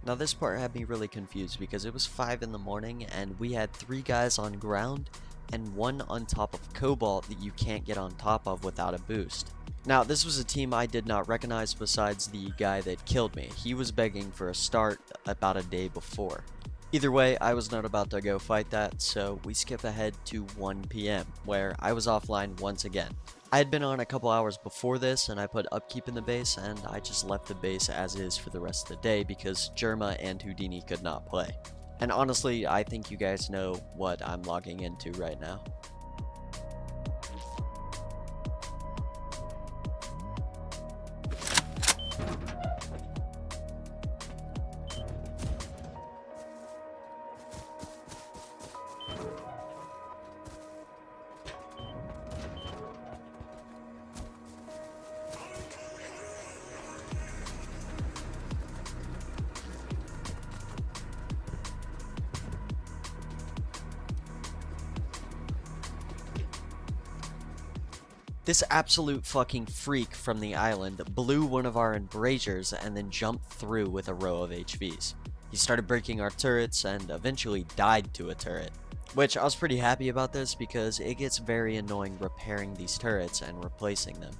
Now this part had me really confused because it was 5 in the morning and we had 3 guys on ground and 1 on top of Cobalt that you can't get on top of without a boost. Now this was a team I did not recognize besides the guy that killed me. He was begging for a start about a day before. Either way, I was not about to go fight that, so we skip ahead to 1 PM, where I was offline once again. I had been on a couple hours before this, and I put upkeep in the base, and I just left the base as is for the rest of the day because Germa and Houdini could not play. And honestly, I think you guys know what I'm logging into right now. This absolute fucking freak from the island blew one of our embrasures and then jumped through with a row of HVs. He started breaking our turrets and eventually died to a turret. Which I was pretty happy about this because it gets very annoying repairing these turrets and replacing them.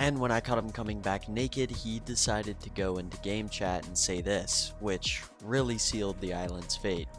And when I caught him coming back naked, he decided to go into game chat and say this, which really sealed the island's fate.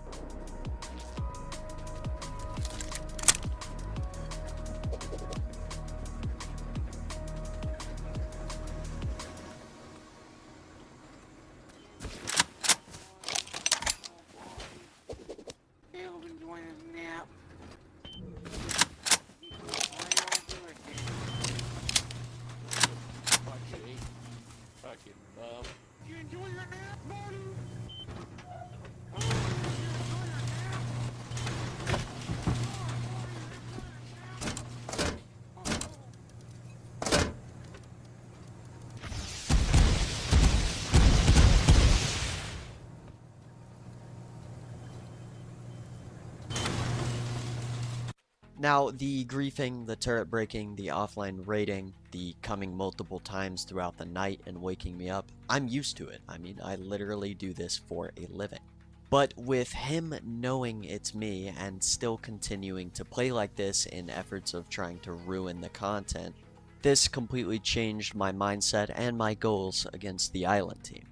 Now, the griefing, the turret breaking, the offline raiding, the coming multiple times throughout the night and waking me up, I'm used to it. I mean, I literally do this for a living. But with him knowing it's me and still continuing to play like this in efforts of trying to ruin the content, this completely changed my mindset and my goals against the island team.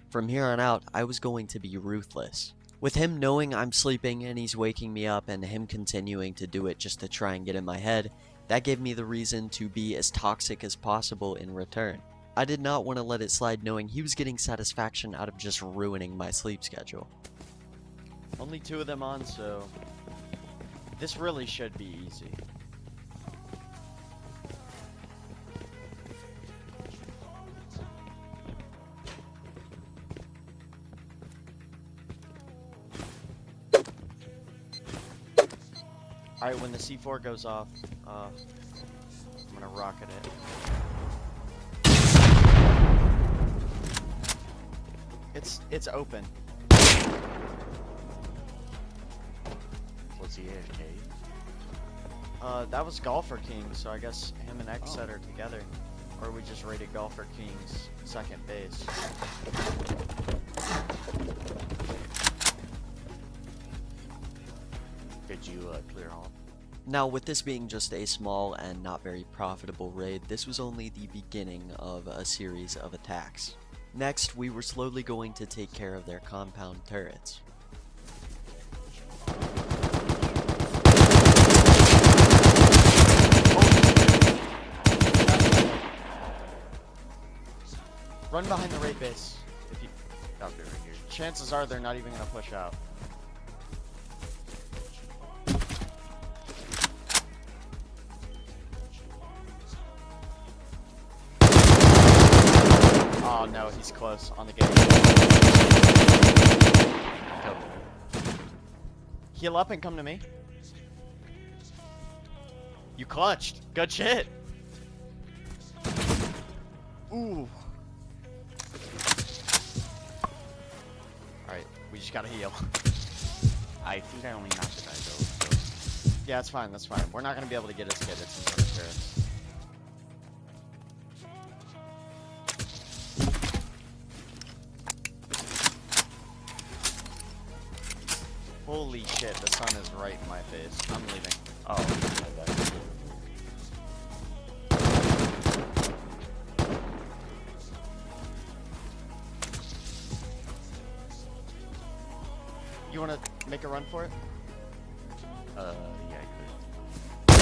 From here on out, I was going to be ruthless. With him knowing I'm sleeping and he's waking me up and him continuing to do it just to try and get in my head, that gave me the reason to be as toxic as possible in return. I did not want to let it slide knowing he was getting satisfaction out of just ruining my sleep schedule. Only 2 of them on, so this really should be easy. Alright, when the C4 goes off, I'm gonna rocket it. It's open. What's he AFK? That was Golfer King, so I guess him and Xset are together. Or we just raided Golfer King's second base. Did you clear all? Now, with this being just a small and not very profitable raid, this was only the beginning of a series of attacks. Next, we were slowly going to take care of their compound turrets. Run behind the raid base. If you, I'll be right here. chances are they're not even gonna push out. Oh no, he's close on the gate. Heal up and come to me. You clutched. Good shit. Ooh. Alright, we just gotta heal. I think I only knocked the guy though. So. Yeah, that's fine, that's fine. We're not gonna be able to get his kid. It's in front of turrets. Holy shit, the sun is right in my face. I'm leaving. Oh, my bad. You wanna make a run for it? Yeah, I could.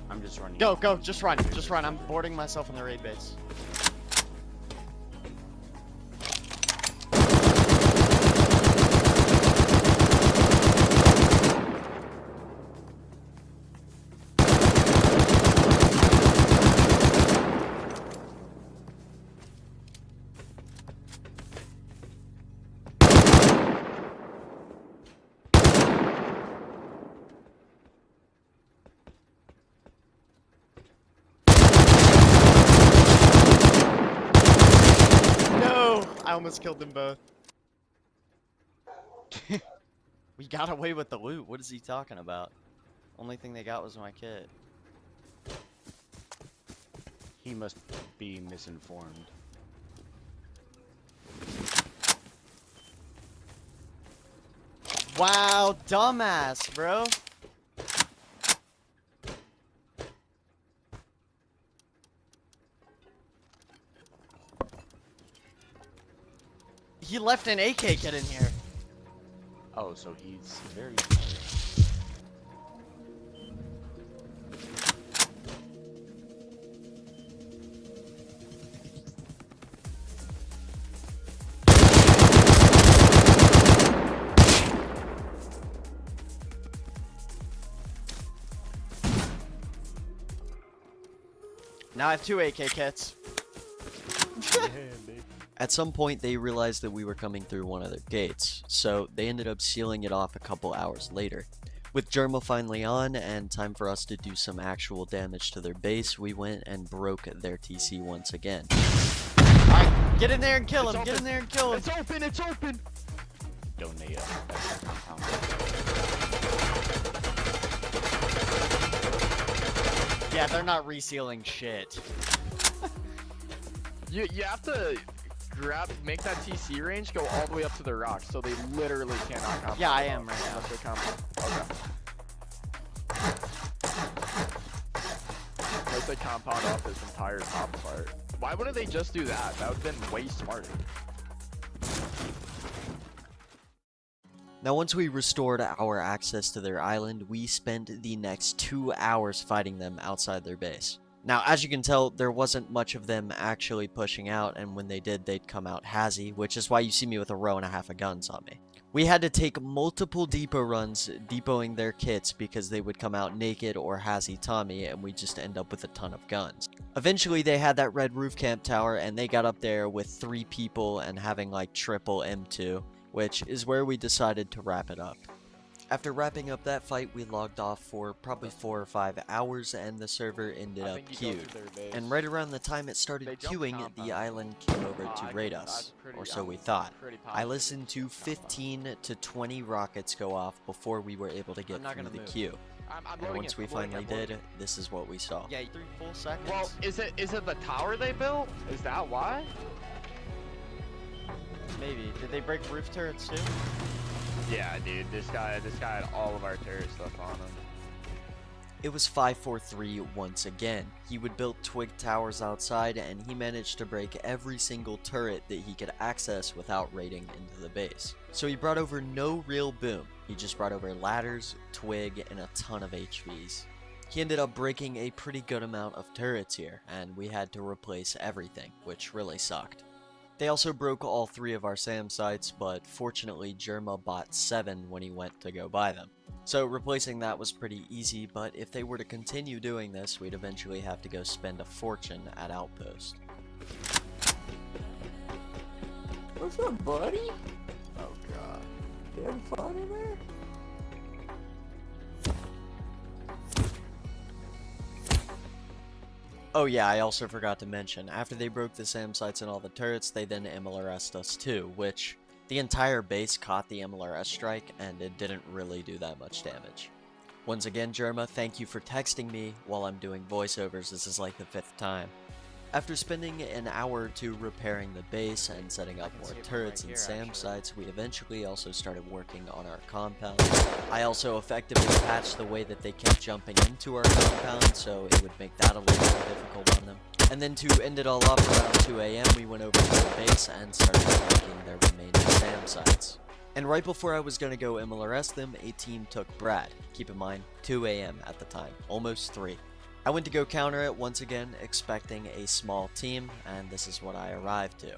I'm just running. Go, go, just run, just run. I'm boarding myself in the raid base. I almost killed them both. We got away with the loot. What is he talking about? Only thing they got was my kit. He must be misinformed. Wow, dumbass, bro. He left an AK kit in here. Oh, so he's very. Now I have 2 AK kits. At some point, they realized that we were coming through one of their gates, so they ended up sealing it off a couple hours later. With Germa finally on, and time for us to do some actual damage to their base, we went and broke their TC once again. Alright, get in there and kill him, get in there and kill him. It's open, it's open! Donate a Yeah, they're not resealing shit. You have to make that TC range go all the way up to the rocks, so they literally cannot compound. Yeah, I am right now. Unless they compound. Okay. Unless they compound off this entire top part. Why wouldn't they just do that? That would have been way smarter. Now once we restored our access to their island, we spent the next 2 hours fighting them outside their base. Now as you can tell, there wasn't much of them actually pushing out, and when they did, they'd come out hazy, which is why you see me with a row and a half of guns on me. We had to take multiple depot runs, depoting their kits because they would come out naked or hazy Tommy, and we just end up with a ton of guns. Eventually they had that red roof camp tower, and they got up there with 3 people and having like triple M2. Which is where we decided to wrap it up. After wrapping up that fight, we logged off for probably 4 or 5 hours, and the server ended up queued. And right around the time it started queuing, the island came over to raid us, or so we thought. I listened to 15 to 20 rockets go off before we were able to get through the queue. And once we finally did, this is what we saw. Yeah, 3 full seconds. Well, is it the tower they built? Is that why? Maybe. Did they break roof turrets too? Yeah, dude. This guy had all of our turret stuff on him. It was 543 once again. He would build twig towers outside, and he managed to break every single turret that he could access without raiding into the base. So he brought over no real boom. He just brought over ladders, twig, and a ton of HVs. He ended up breaking a pretty good amount of turrets here, and we had to replace everything, which really sucked. They also broke all 3 of our SAM sites, but fortunately Germa bought 7 when he went to go buy them. So replacing that was pretty easy, but if they were to continue doing this, we'd eventually have to go spend a fortune at Outpost. What's up, buddy? Oh god. You having fun in there? Oh yeah, I also forgot to mention, after they broke the SAM sites and all the turrets, they then MLRS'd us too, which the entire base caught the MLRS strike, and it didn't really do that much damage. Once again, Germa, thank you for texting me while I'm doing voiceovers. This is like the 5th time. After spending an hour or 2 repairing the base and setting up more turrets and SAM sites, we eventually also started working on our compound. I also effectively patched the way that they kept jumping into our compound, so it would make that a little more difficult on them. And then to end it all up, around 2 AM, we went over to the base and started breaking their remaining SAM sites. And right before I was going to go MLRS them, a team took Brad. Keep in mind, 2 AM at the time, almost 3. I went to go counter it once again, expecting a small team, and this is what I arrived to.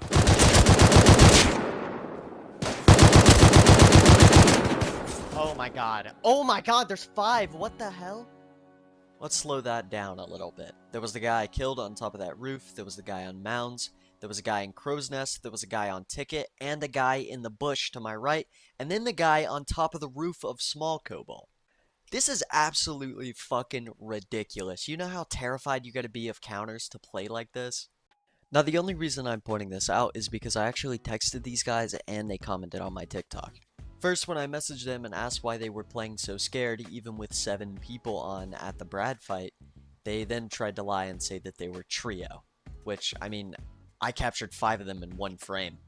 Oh my god. Oh my god, there's 5! What the hell? Let's slow that down a little bit. There was the guy I killed on top of that roof, there was the guy on mounds, there was a guy in Crow's Nest, there was a guy on Ticket, and a guy in the bush to my right, and then the guy on top of the roof of Small Cobalt. This is absolutely fucking ridiculous. You know how terrified you gotta be of counters to play like this? Now the only reason I'm pointing this out is because I actually texted these guys and they commented on my TikTok. First, when I messaged them and asked why they were playing so scared even with 7 people on at the Brad fight, they then tried to lie and say that they were trio. Which, I mean, I captured 5 of them in 1 frame.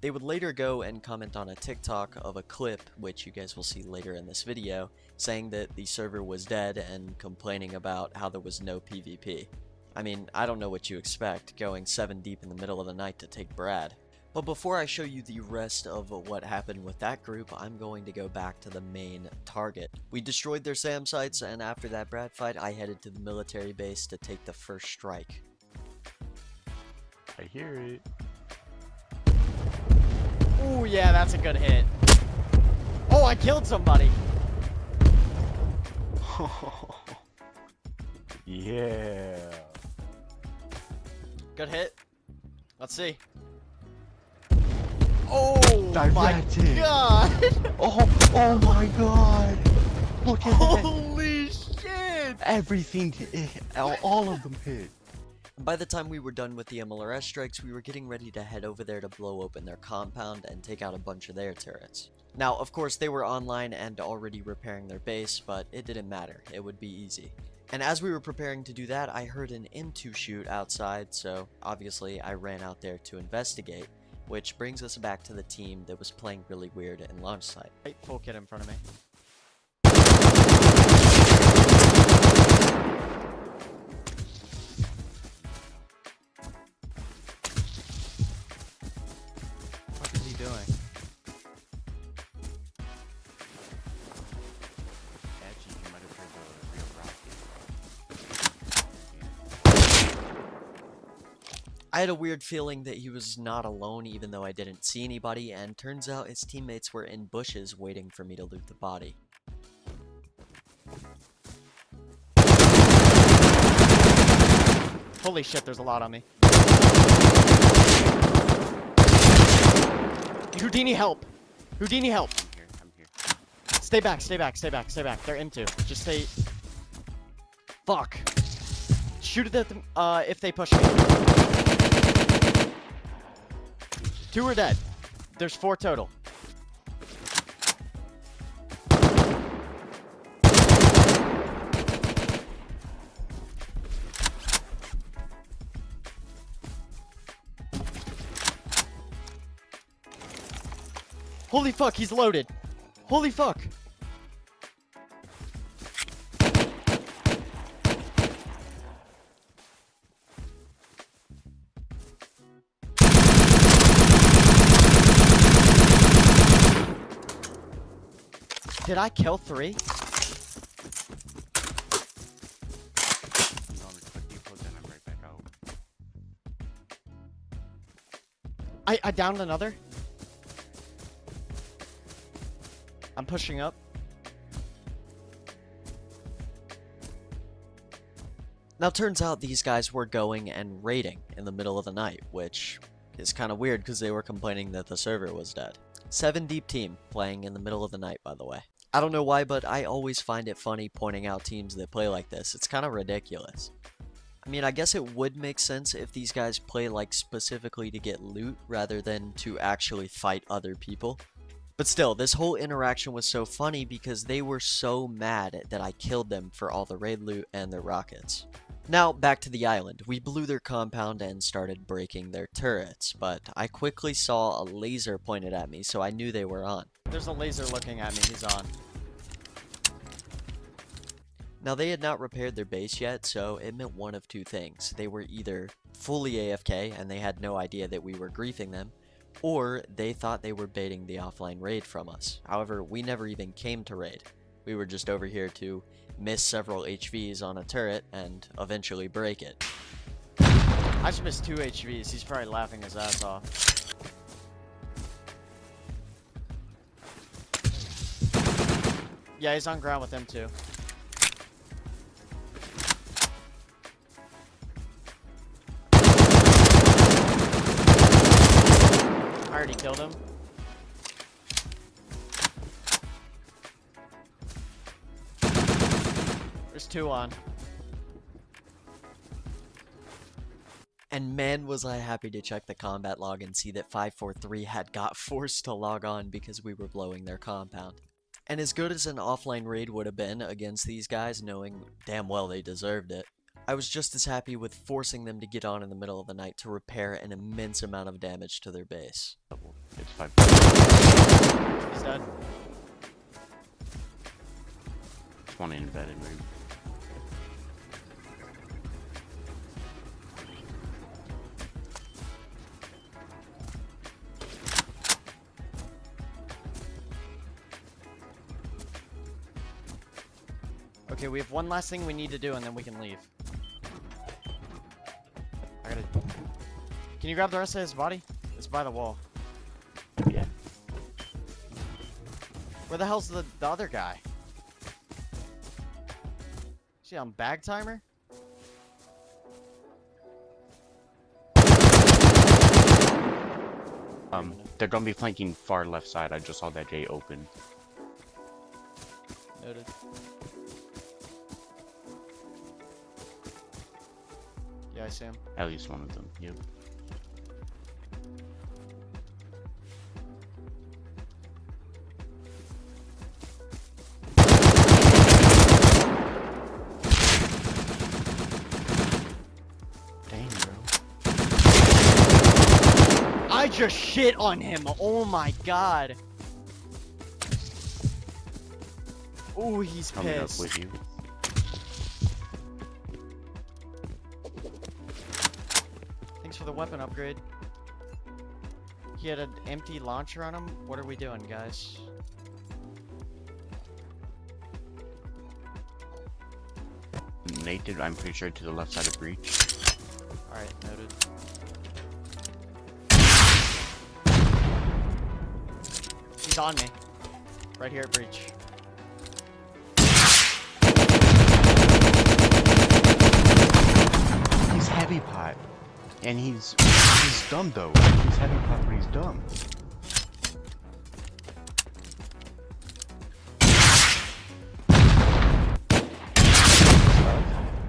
They would later go and comment on a TikTok of a clip, which you guys will see later in this video, saying that the server was dead and complaining about how there was no PvP. I mean, I don't know what you expect, going 7 deep in the middle of the night to take Brad. But before I show you the rest of what happened with that group, I'm going to go back to the main target. We destroyed their SAM sites, and after that Brad fight, I headed to the military base to take the first strike. I hear it. Ooh, yeah, that's a good hit. Oh, I killed somebody. Yeah. Good hit. Let's see. Oh my god! Oh my god! Look at that! Holy shit! Everything, all of them hit. By the time we were done with the MLRS strikes, we were getting ready to head over there to blow open their compound and take out a bunch of their turrets. Now, of course, they were online and already repairing their base, but it didn't matter. It would be easy. And as we were preparing to do that, I heard an M2 shoot outside, so obviously I ran out there to investigate, which brings us back to the team that was playing really weird in launch site. Right, full kit in front of me. What is he doing? Actually, you might have heard the real I had a weird feeling that he was not alone even though I didn't see anybody, and turns out his teammates were in bushes waiting for me to loot the body. Holy shit, there's a lot on me. Houdini, help! Houdini, help! I'm here. Stay back, stay back, stay back, stay back. They're M2. Just stay... Fuck. Shoot at them, if they push me. 2 are dead. There's 4 total. Holy fuck, he's loaded. Holy fuck. Did I kill 3? I'm going to quick depot, then I'm right back out. I downed another. I'm pushing up. Now turns out these guys were going and raiding in the middle of the night, which is kind of weird because they were complaining that the server was dead. 7 deep team playing in the middle of the night, by the way. I don't know why, but I always find it funny pointing out teams that play like this. It's kind of ridiculous. I mean, I guess it would make sense if these guys play like specifically to get loot rather than to actually fight other people. But still, this whole interaction was so funny because they were so mad that I killed them for all the raid loot and their rockets. Now, back to the island. We blew their compound and started breaking their turrets, but I quickly saw a laser pointed at me, so I knew they were on. There's a laser looking at me, he's on. Now, they had not repaired their base yet, so it meant one of 2 things. They were either fully AFK and they had no idea that we were griefing them, or they thought they were baiting the offline raid from us. However, we never even came to raid. We were just over here to miss several HVs on a turret and eventually break it. I just missed 2 HVs. He's probably laughing his ass off. Yeah, he's on ground with them too. I already killed him. There's 2 on. And man, was I happy to check the combat log and see that 543 had got forced to log on because we were blowing their compound. And as good as an offline raid would have been against these guys, knowing damn well they deserved it, I was just as happy with forcing them to get on in the middle of the night to repair an immense amount of damage to their base. It's 5. He's dead. 20 embedded, maybe. Okay, we have one last thing we need to do and then we can leave. Can you grab the rest of his body? It's by the wall. Yeah. Where the hell's the other guy? Is he on bag timer? They're gonna be flanking far left side. I just saw that J open. Noted. Yeah, I see him. At least one of them. Yep. Dang, bro. I just shit on him. Oh my god. Oh, he's Coming pissed. up with you. Thanks for the weapon upgrade. He had an empty launcher on him. What are we doing, guys? Nate did, I'm pretty sure, to the left side of breach. Alright, noted. He's on me. Right here at breach. He's heavy pot. And he's dumb though. He's heavy pot, but he's dumb.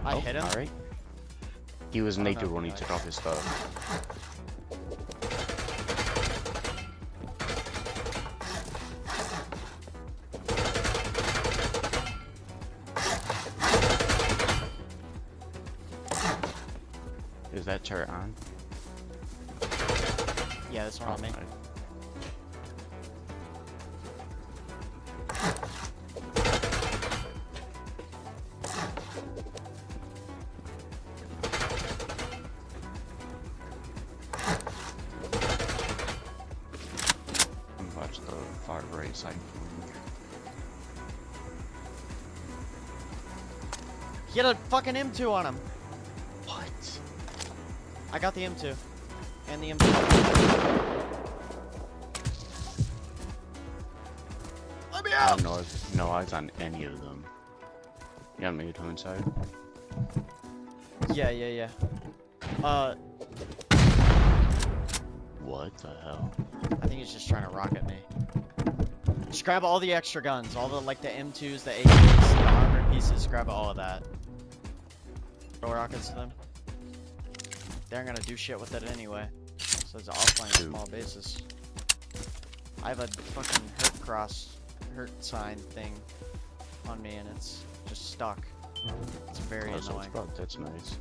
I hit him. Alright. He was naked when he took off his stuff. Is that turret on? Yeah, this one on me. Alright. Watch the far right side. He had a fucking M2 on him. What? I got the M2. And the M2. Let me out! No eyes on any of them. You got me to inside? Yeah. What the hell? I think he's just trying to rocket me. Just grab all the extra guns. All the, like, the M2s, the AKs, the armored pieces. Grab all of that. Throw rockets to them. They aren't gonna do shit with it anyway. So it's all playing small bases. I have a fucking hurt sign thing on me and it's just stuck. It's very annoying. That's nice.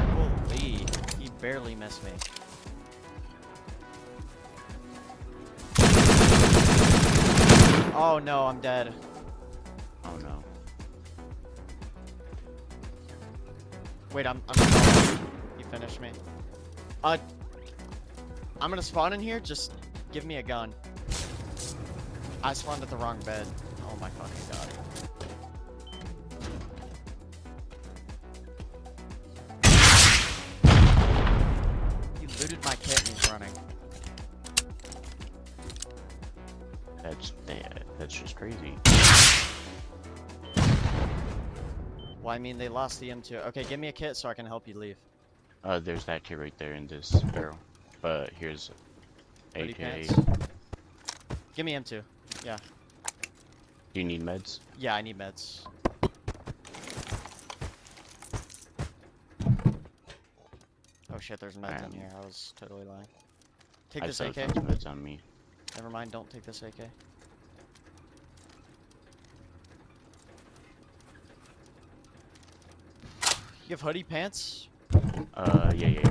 Holy, he barely missed me. Oh no, I'm dead. Oh no. Wait, I'm you finished me. I'm gonna spawn in here, just give me a gun. I spawned at the wrong bed. Oh my fucking god. He looted my kit and he's running. That's just crazy. Well, I mean, they lost the M2. Okay, give me a kit so I can help you leave. There's that kit right there in this barrel. But here's Hoodie AK. pants. Give me M2. Yeah. Do you need meds? Yeah, I need meds. Oh shit, there's meds in here. I was totally lying. Take I this still AK. found meds on me. Never mind, don't take this AK. You have hoodie pants? Yeah.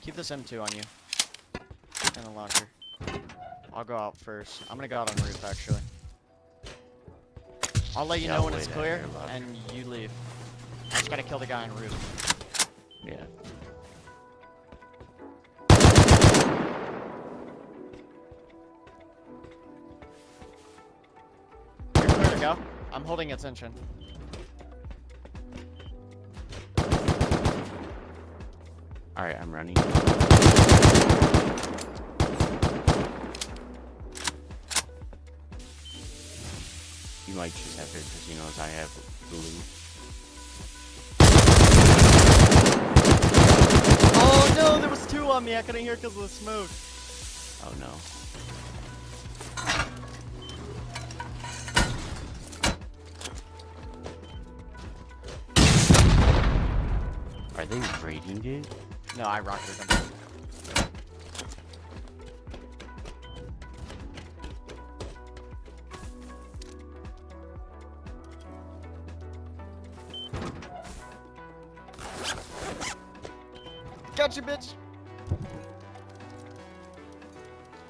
Keep this M2 on you. And the launcher. I'll go out first. I'm gonna go out on the roof, actually. I'll let you know when it's clear, and you leave. I just gotta kill the guy on the roof. Yeah. I'm holding attention. Alright, I'm running. You might just have it because he knows I have blue. Oh no, there was two on me. I couldn't hear because of the smoke. Oh no. Are they raiding it? No, I rocketed them. Got you, bitch!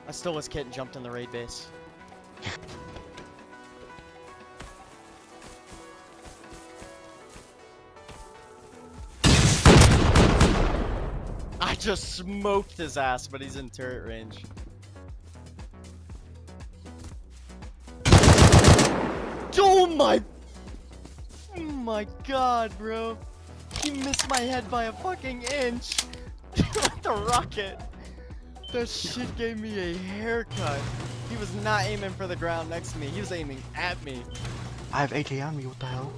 I stole his kit and jumped in the raid base. I just smoked his ass, but he's in turret range. Oh my god, bro. He missed my head by a fucking inch. With the rocket. That shit gave me a haircut. He was not aiming for the ground next to me. He was aiming at me. I have AK on me, what the hell?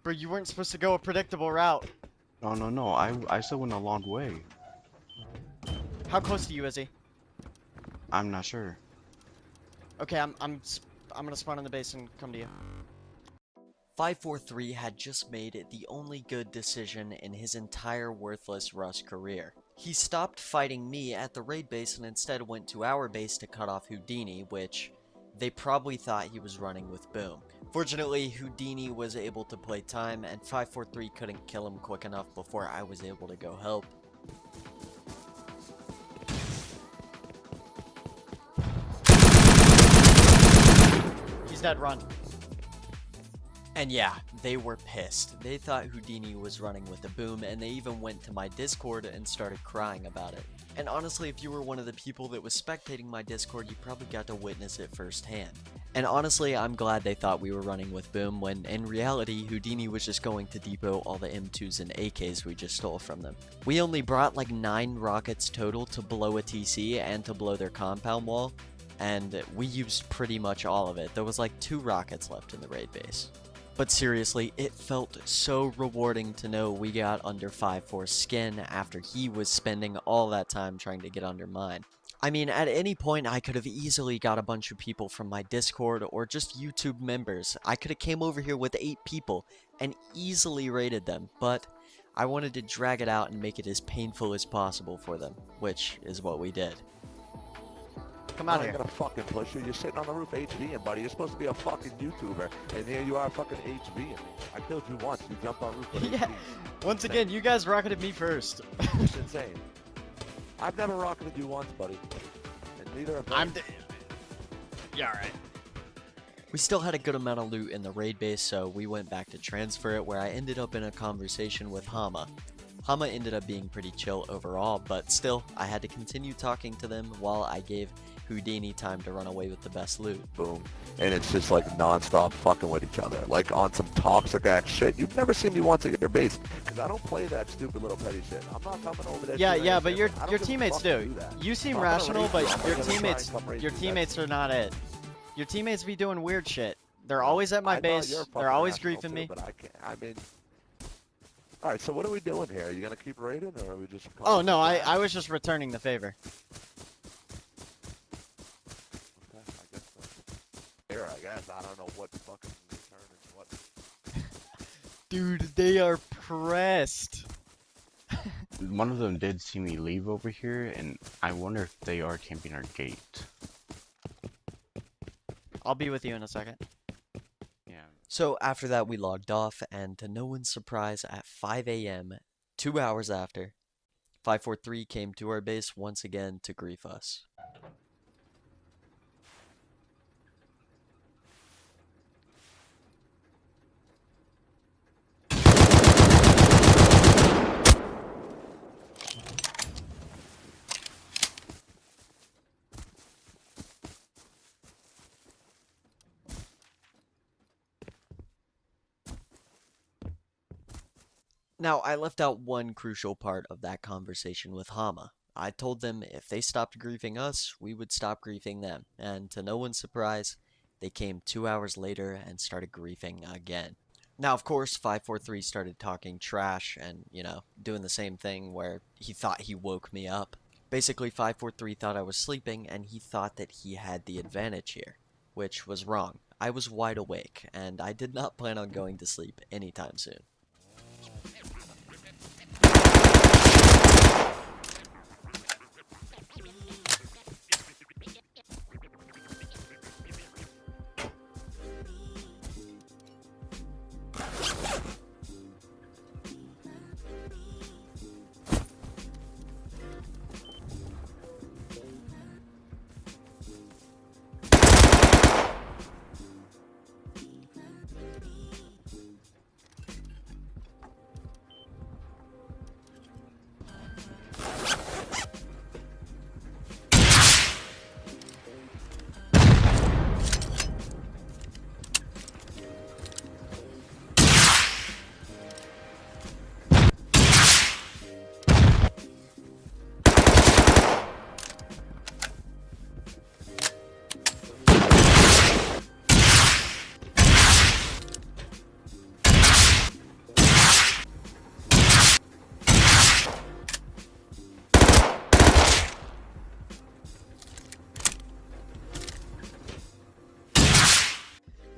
Bro, you weren't supposed to go a predictable route. No, I still went a long way. How close to you is he? I'm not sure. Okay, I'm gonna spawn in the base and come to you. 543 had just made it the only good decision in his entire worthless Rust career. He stopped fighting me at the raid base and instead went to our base to cut off Houdini, which they probably thought he was running with Boom. Fortunately, Houdini was able to play time and 543 couldn't kill him quick enough before I was able to go help. He's dead, run. And yeah, they were pissed. They thought Houdini was running with a Boom, and they even went to my Discord and started crying about it. And honestly, if you were one of the people that was spectating my Discord, you probably got to witness it firsthand. And honestly, I'm glad they thought we were running with Boom, when in reality, Houdini was just going to depot all the M2s and AKs we just stole from them. We only brought like 9 rockets total to blow a TC and to blow their compound wall, and we used pretty much all of it. There was like 2 rockets left in the raid base. But seriously, it felt so rewarding to know we got under 5-4's skin after he was spending all that time trying to get under mine. I mean, at any point I could have easily got a bunch of people from my Discord or just YouTube members. I could have came over here with 8 people and easily raided them, but I wanted to drag it out and make it as painful as possible for them, which is what we did. Come out I'm here. gonna fucking push you. You're sitting on the roof HVing, buddy. You're supposed to be a fucking YouTuber, and here you are fucking HVing. I killed you once. You jumped on roof. Yeah. Once again, you guys rocketed me first. It's insane. I've never rocketed you once, buddy. And neither have I. Yeah, alright. We still had a good amount of loot in the raid base, so we went back to transfer it, where I ended up in a conversation with Hama. Hama ended up being pretty chill overall, but still, I had to continue talking to them while I gave Houdini time to run away with the best loot. Boom. And it's just like non-stop fucking with each other. Like on some toxic ass shit. You've never seen me once at your base. Because I don't play that stupid little petty shit. I'm not coming over that Yeah, shit. yeah, but your I don't give a teammates fuck to do. that. You seem I'm gonna rational, raid but you. I'm your gonna try and teammates come raid your you. teammates are not it. Your teammates be doing weird shit. They're always at my I know base. you're They're fucking always rational griefing too, me. But I can't. I mean. All right. So what are we doing here? Are you gonna keep raiding, or are we just? Oh no, I was just returning the favor. Here, I guess. I don't know what fucking return and what. Dude, they are pressed. One of them did see me leave over here, and I wonder if they are camping our gate. I'll be with you in a second. Yeah. So after that we logged off, and to no one's surprise, at 5 AM, 2 hours after, 543 came to our base once again to grief us. Now, I left out one crucial part of that conversation with Hama. I told them if they stopped griefing us, we would stop griefing them, and to no one's surprise, they came 2 hours later and started griefing again. Now, of course, 543 started talking trash and, doing the same thing where he thought he woke me up. Basically, 543 thought I was sleeping, and he thought that he had the advantage here, which was wrong. I was wide awake, and I did not plan on going to sleep anytime soon.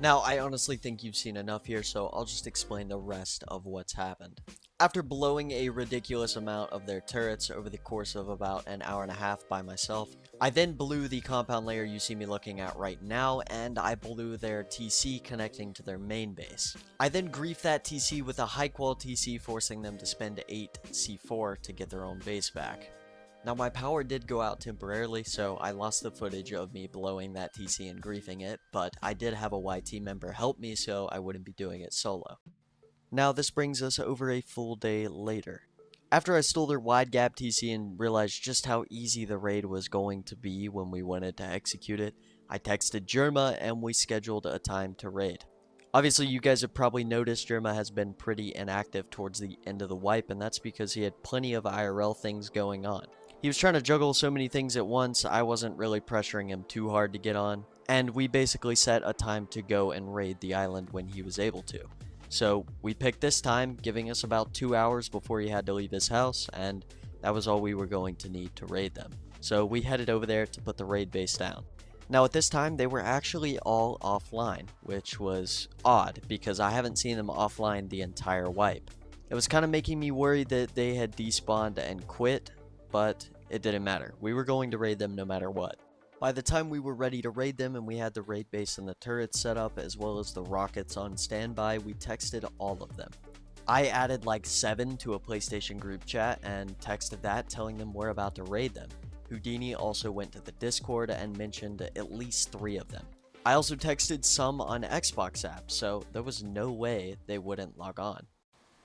Now, I honestly think you've seen enough here, so I'll just explain the rest of what's happened. After blowing a ridiculous amount of their turrets over the course of about an hour and a half by myself, I then blew the compound layer you see me looking at right now, and I blew their TC connecting to their main base. I then griefed that TC with a high quality TC, forcing them to spend 8 C4 to get their own base back. Now, my power did go out temporarily, so I lost the footage of me blowing that TC and griefing it, but I did have a YT member help me, so I wouldn't be doing it solo. Now, this brings us over a full day later. After I stole their wide gap TC and realized just how easy the raid was going to be when we wanted to execute it, I texted Jerma and we scheduled a time to raid. Obviously, you guys have probably noticed Jerma has been pretty inactive towards the end of the wipe, and that's because he had plenty of IRL things going on. He was trying to juggle so many things at once, I wasn't really pressuring him too hard to get on, and we basically set a time to go and raid the island when he was able to. So we picked this time, giving us about 2 hours before he had to leave his house, and that was all we were going to need to raid them. So we headed over there to put the raid base down. Now at this time, they were actually all offline, which was odd because I haven't seen them offline the entire wipe. It was kind of making me worried that they had despawned and quit, but it didn't matter. We were going to raid them no matter what. By the time we were ready to raid them and we had the raid base and the turrets set up as well as the rockets on standby, we texted all of them. I added like 7 to a PlayStation group chat and texted that telling them we're about to raid them. Houdini also went to the Discord and mentioned at least 3 of them. I also texted some on Xbox app, so there was no way they wouldn't log on.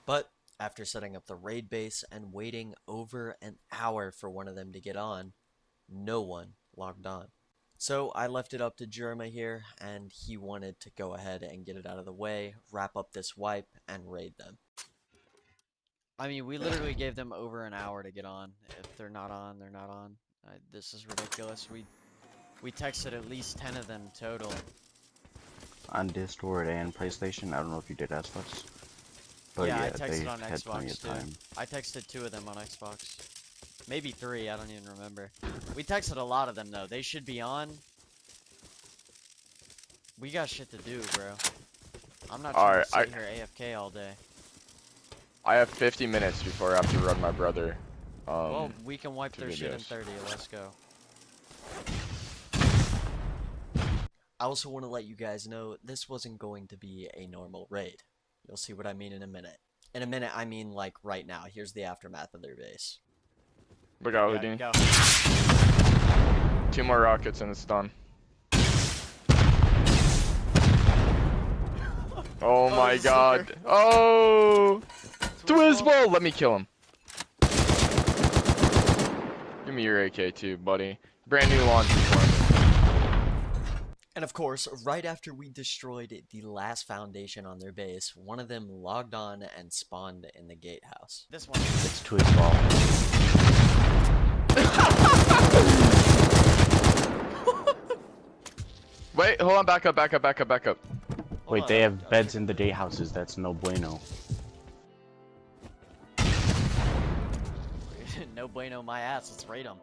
But after setting up the raid base and waiting over an hour for one of them to get on, no one logged on. So I left it up to Jerma here, and he wanted to go ahead and get it out of the way, wrap up this wipe, and raid them. I mean, we literally gave them over an hour to get on. If they're not on, they're not on. This is ridiculous. We texted at least 10 of them total. On Discord and PlayStation, I don't know if you did Xbox. But yeah, yeah, I texted they on had plenty Xbox of too. time. I texted 2 of them on Xbox. Maybe 3, I don't even remember. We texted a lot of them though. They should be on. We got shit to do, bro. I'm not trying to sit here AFK all day. I have 50 minutes before I have to run my brother. Well, we can wipe their shit in 30. Let's go. I also want to let you guys know this wasn't going to be a normal raid. You'll see what I mean in a minute. In a minute, I mean like right now. Here's the aftermath of their base. Look out, Houdini. Go. 2 more rockets and it's done. Oh my god. Oh! Twizzball! Let me kill him. Give me your AK too, buddy. Brand new launch. And of course, right after we destroyed the last foundation on their base, one of them logged on and spawned in the gatehouse. This one. It's to his ball. Wait, hold on, back up. Wait, they have beds in the gatehouses. That's no bueno. No bueno, my ass. Let's raid them.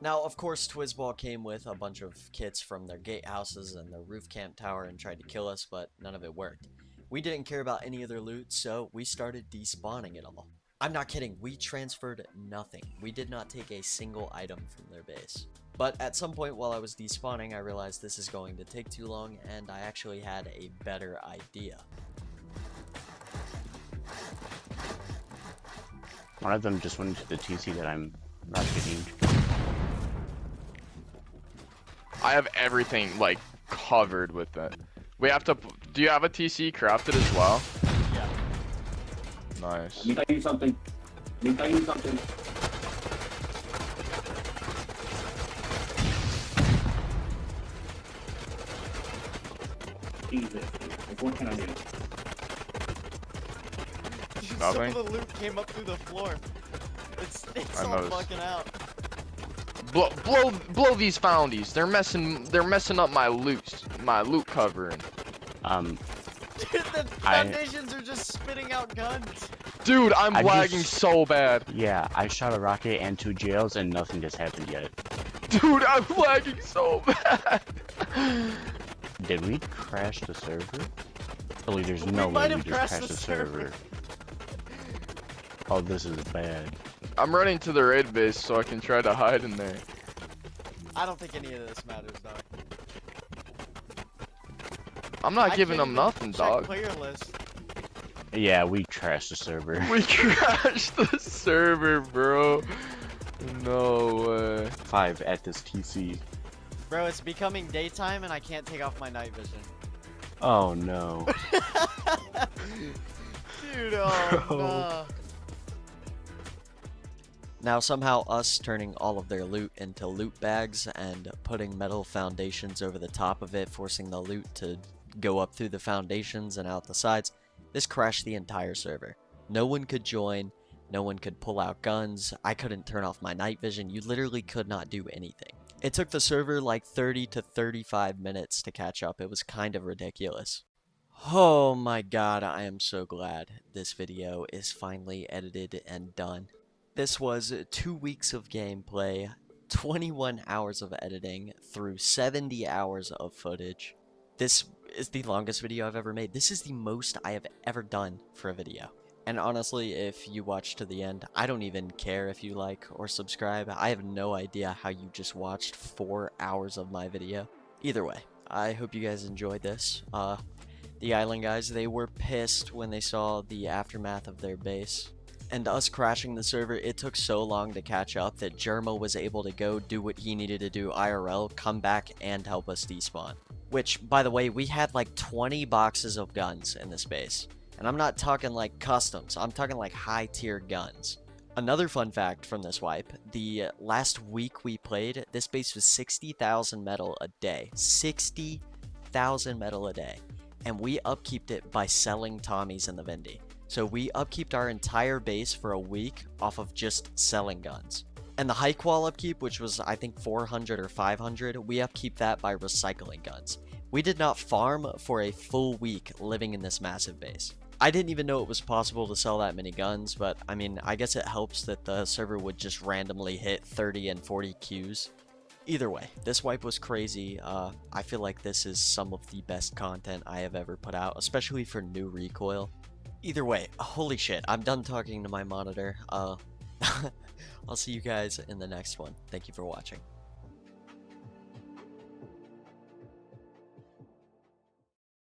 Now, of course, Twizzball came with a bunch of kits from their gatehouses and their roof camp tower and tried to kill us, but none of it worked. We didn't care about any of their loot, so we started despawning it all. I'm not kidding, we transferred nothing. We did not take a single item from their base. But at some point while I was despawning, I realized this is going to take too long, and I actually had a better idea. One of them just went into the TC that I'm rocketing. I have everything like covered with that. We have to. Do you have a TC crafted as well? Yeah. Nice. Let me tell you something. Jesus. What can I do? Some of the loot came up through the floor. It's all noticed. fucking out. Blow these foundies. They're messing up my loot covering. Dude, the foundations are just spitting out guns. Dude, I'm lagging so bad. Yeah, I shot a rocket and 2 jails and nothing just happened yet. Dude, I'm lagging so bad. Did we crash the server? Really, there's no way we just crashed the server. Oh, this is bad. I'm running to the raid base so I can try to hide in there. I don't think any of this matters, dog. I'm not giving them nothing, dog. Player list. Yeah, we crashed the server. We crashed the server, bro. No way. 5 at this TC. Bro, it's becoming daytime and I can't take off my night vision. Oh no. Dude, oh no. Now somehow us turning all of their loot into loot bags and putting metal foundations over the top of it, forcing the loot to go up through the foundations and out the sides, this crashed the entire server. No one could join, no one could pull out guns, I couldn't turn off my night vision, you literally could not do anything. It took the server like 30 to 35 minutes to catch up, it was kind of ridiculous. Oh my god, I am so glad this video is finally edited and done. This was 2 weeks of gameplay, 21 hours of editing, through 70 hours of footage. This is the longest video I've ever made. This is the most I have ever done for a video. And honestly, if you watch to the end, I don't even care if you like or subscribe. I have no idea how you just watched 4 hours of my video. Either way, I hope you guys enjoyed this. The island guys, they were pissed when they saw the aftermath of their base. And us crashing the server, it took so long to catch up that Jerma was able to go do what he needed to do IRL, come back, and help us despawn. Which, by the way, we had like 20 boxes of guns in this base. And I'm not talking like customs, I'm talking like high tier guns. Another fun fact from this wipe, the last week we played, this base was 60,000 metal a day. 60,000 metal a day. And we upkeeped it by selling Tommies in the Vindy. So we upkeeped our entire base for a week off of just selling guns. And the high qual upkeep, which was I think 400 or 500, we upkeep that by recycling guns. We did not farm for a full week living in this massive base. I didn't even know it was possible to sell that many guns, but I mean, I guess it helps that the server would just randomly hit 30 and 40 queues. Either way, this wipe was crazy. I feel like this is some of the best content I have ever put out, especially for new recoil. Either way, holy shit, I'm done talking to my monitor. I'll see you guys in the next one. Thank you for watching.